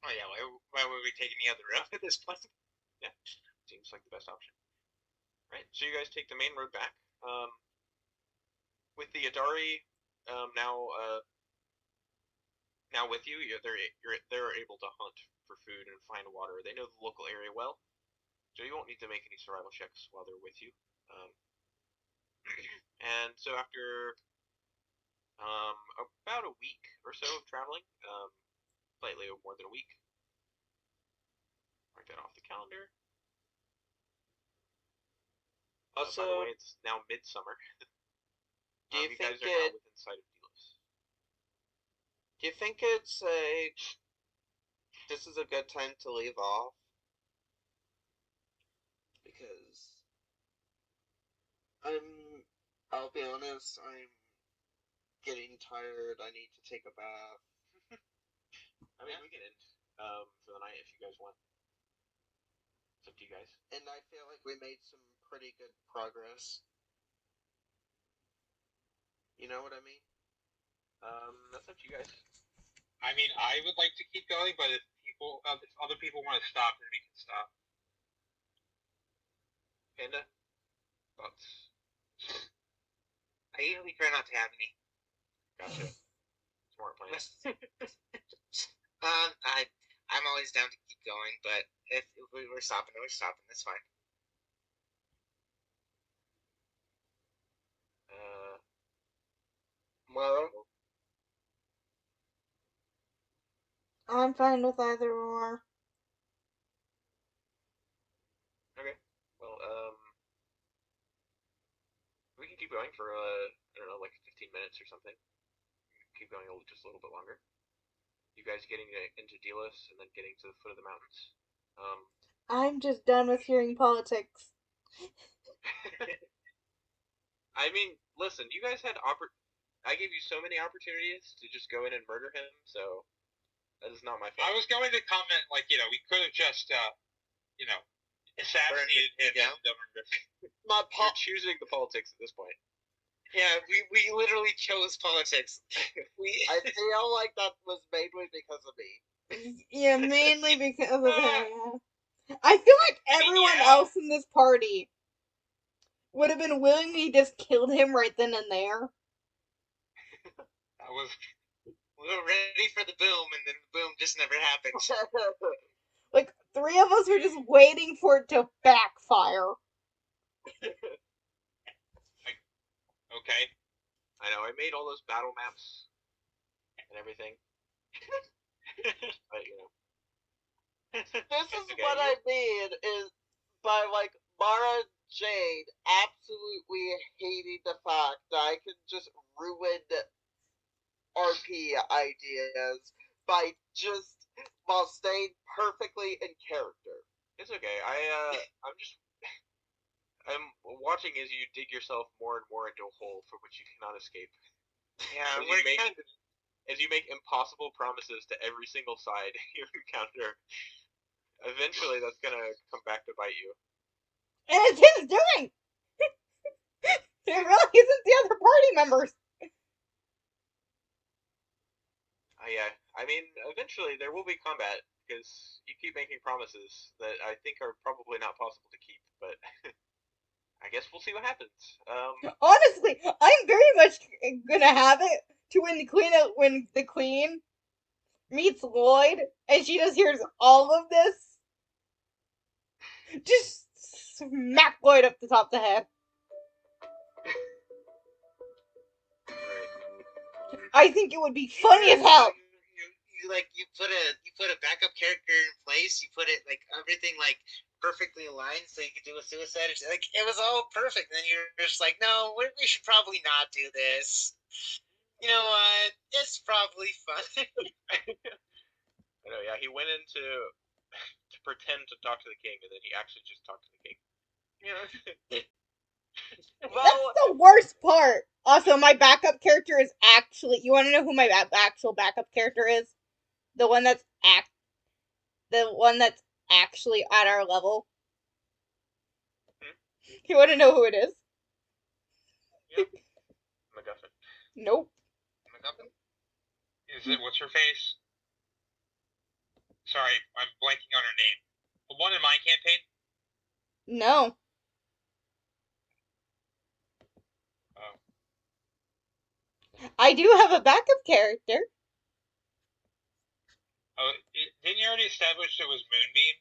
Oh yeah, why were we taking the other route at this point? Yeah, seems like the best option. Right, so you guys take the main road back. With the Adari now with you, they're able to hunt for food and find water. They know the local area well, so you won't need to make any survival checks while they're with you. And so after about a week or so of traveling, slightly more than a week, mark that off the calendar. Also, by the way, it's now midsummer. do you you think guys are now within sight of Delos. do you think this is a good time to leave off? Because I'll be honest, I'm getting tired. I need to take a bath. I mean, we can end for the night if you guys want. It's up to you guys. And I feel like we made some pretty good progress. You know what I mean? That's up to you guys. I mean, I would like to keep going, but if other people want to stop, then we can stop. Panda, thoughts? I usually try not to have any. Gotcha. Smart plan. I'm always down to keep going, but if we're stopping, we're stopping. That's fine. Mara? I'm fine with either or. Okay. Well, we can keep going for I don't know, like 15 minutes or something. Keep going just a little bit longer. You guys getting into Delos and then getting to the foot of the mountains. I'm just done with hearing politics. I mean, listen, you guys had I gave you so many opportunities to just go in and murder him, so that is not my fault. I was going to comment, like, we could have just, assassinated him. down? You're choosing the politics at this point. Yeah, we literally chose politics. I feel like that was mainly because of me. Yeah, mainly because of him. I feel like everyone else in this party would have been willingly just killed him right then and there. That was. We were ready for the boom, and then the boom just never happened. Like, 3 of us were just waiting for it to backfire. Okay. I know, I made all those battle maps and everything. But, This is what I mean, is by, like, Mara Jade absolutely hating the fact that I can just ruin RP ideas while staying perfectly in character. It's okay. I'm watching as you dig yourself more and more into a hole from which you cannot escape. Yeah, as you make impossible promises to every single side you encounter, eventually that's gonna come back to bite you. And it's his doing! It really isn't the other party members. Yeah, I mean, eventually there will be combat, because you keep making promises that I think are probably not possible to keep, but I guess we'll see what happens. Honestly, I'm very much gonna have it to when the queen meets Lloyd and she just hears all of this. Just smack Lloyd up the top of the head. I think it would be funny as hell. You put a backup character in place. You put it like everything like perfectly aligned, so you could do a suicide. Like it was all perfect. And then you're just like, no, we should probably not do this. You know what? It's probably fun. I know, yeah, he went into to pretend to talk to the king, and then he actually just talked to the king. Well, That's the worst part. Also, my backup character is actually. You want to know who my actual backup character is? The one that's actually at our level. You want to know who it is? Yep. MacGuffin. Nope. MacGuffin? Is it what's her face? Sorry, I'm blanking on her name. The one in my campaign? No. Oh. I do have a backup character. Oh, didn't you already establish it was Moonbeam?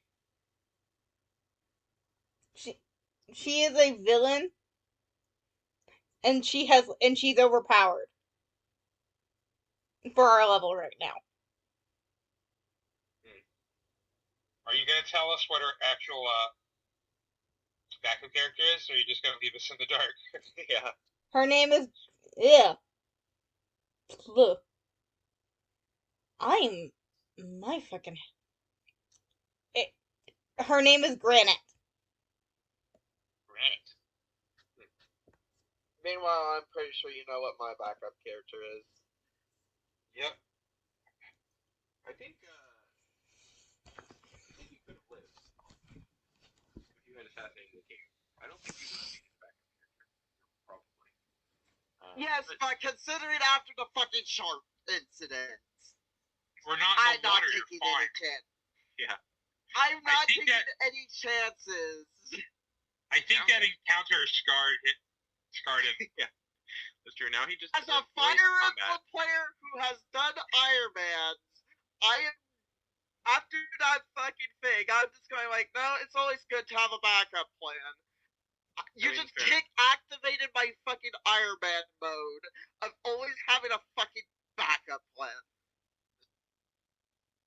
She is a villain, and she's overpowered for our level right now. Are you gonna tell us what her actual backup character is, or are you just gonna leave us in the dark? Yeah. Her name is Look. I'm my fucking. Her name is Granite. Granite. meanwhile, I'm pretty sure you know what my backup character is. Yep. I think you could have lived if you had assassinated the king. I don't think you would have taken back the character. Probably. Yes, but considering after the fucking shark incident, We're not I'm in the not water. You're taking any fine. chance. Yeah. I'm I not think taking that- any chances. I think that encounter scarred him. Yeah. That's true. Now he just As a Fire Emblem player who has done Iron Man's, I am after that fucking thing. I'm just going like, no, it's always good to have a backup plan. You mean, just fair. activated my fucking Iron Man mode of always having a fucking backup plan.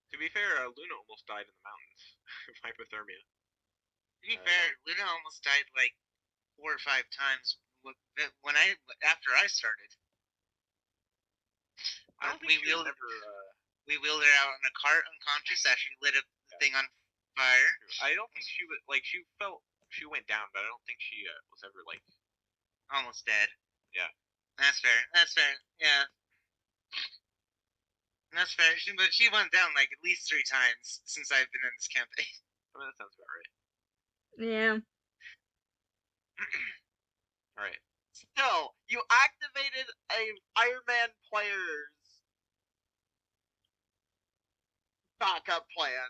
To be fair, Luna almost died in the mountains of hypothermia. To be fair, Luna almost died like 4 or 5 times after I started. I don't we think she was wheeled ever. we wheeled her out in a cart unconscious after she lit the thing on fire. I don't think she was like she went down, but I don't think she was ever like Almost dead. Yeah. That's fair. Yeah. That's fair. But she went down like at least 3 times since I've been in this campaign. I mean, that sounds about right. Yeah. All right. Still, you activated a Iron Man player's backup plan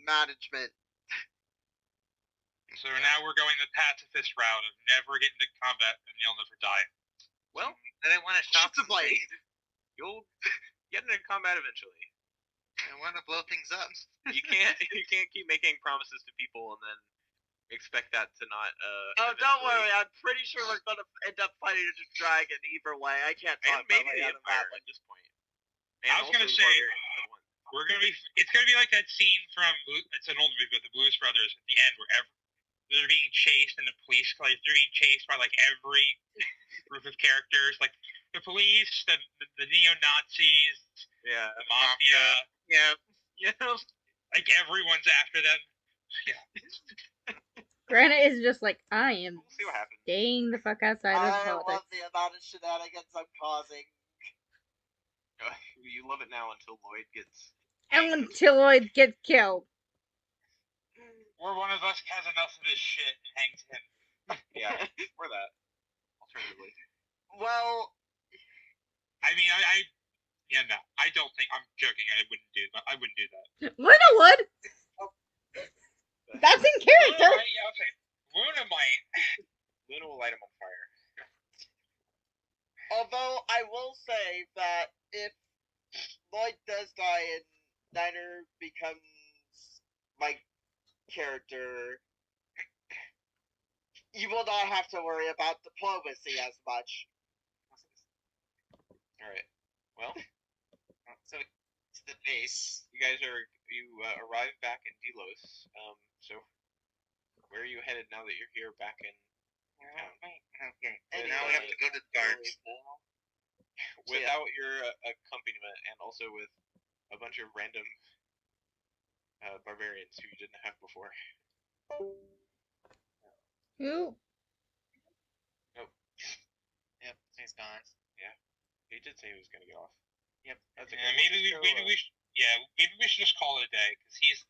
management. So now we're going the pacifist route of never get into combat and you'll never die. Well, I didn't want to shock the Possibly. you'll get into combat eventually. I want to blow things up. You can't keep making promises to people and then expect that to not. Oh, don't worry. I'm pretty sure we're gonna end up fighting a dragon either way. I can't talk And maybe my way the out of that Empire one. at this point. And I was also gonna the say, Barbarians. it's gonna be like that scene from, it's an old movie, but the Blues Brothers at the end where they're being chased and the police, like, they're being chased by like every group of characters, like the police, the neo-Nazis, Yeah. the mafia, Yeah. You know. like everyone's after them. Yeah. Granite is just like, I am We'll see what happens. staying the fuck outside of I politics. love the amount of shenanigans I'm causing. You love it now until Lloyd gets. Until Lloyd gets killed. Or one of us has enough of this shit and hangs him. Yeah. Or that. Alternatively. Well, I mean, no, I don't think, I'm joking, I wouldn't do that. Luna would. That's in character. Luna might, will light him on fire. Although I will say that if Lloyd does die and Niner becomes my character, you will not have to worry about diplomacy as much. Alright. Well, So it's the base. you guys arrive back in Delos. So where are you headed now that you're here back in town? Okay. And now we have to go to the guards. Without your accompaniment, and also with a bunch of random barbarians who you didn't have before. Who? Yep, he's gone. He did say he was gonna get off. Yep. That's okay. Yeah, We'll maybe we should just call it a day because he's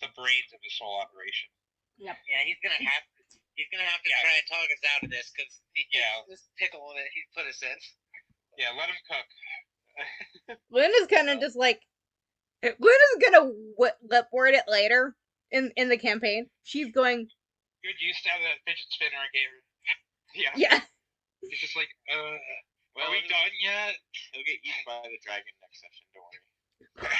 the brains of this whole operation. Yeah, he's gonna have to try and talk us out of this because this pickle that he put us in. Yeah, let him cook. Lynn is kind of just like. Lynn is gonna word it later in the campaign. She's going. Good use to have that fidget spinner I gave her. Yeah. He's just like, Well, are we done yet? He'll get eaten by the dragon next session. Don't worry.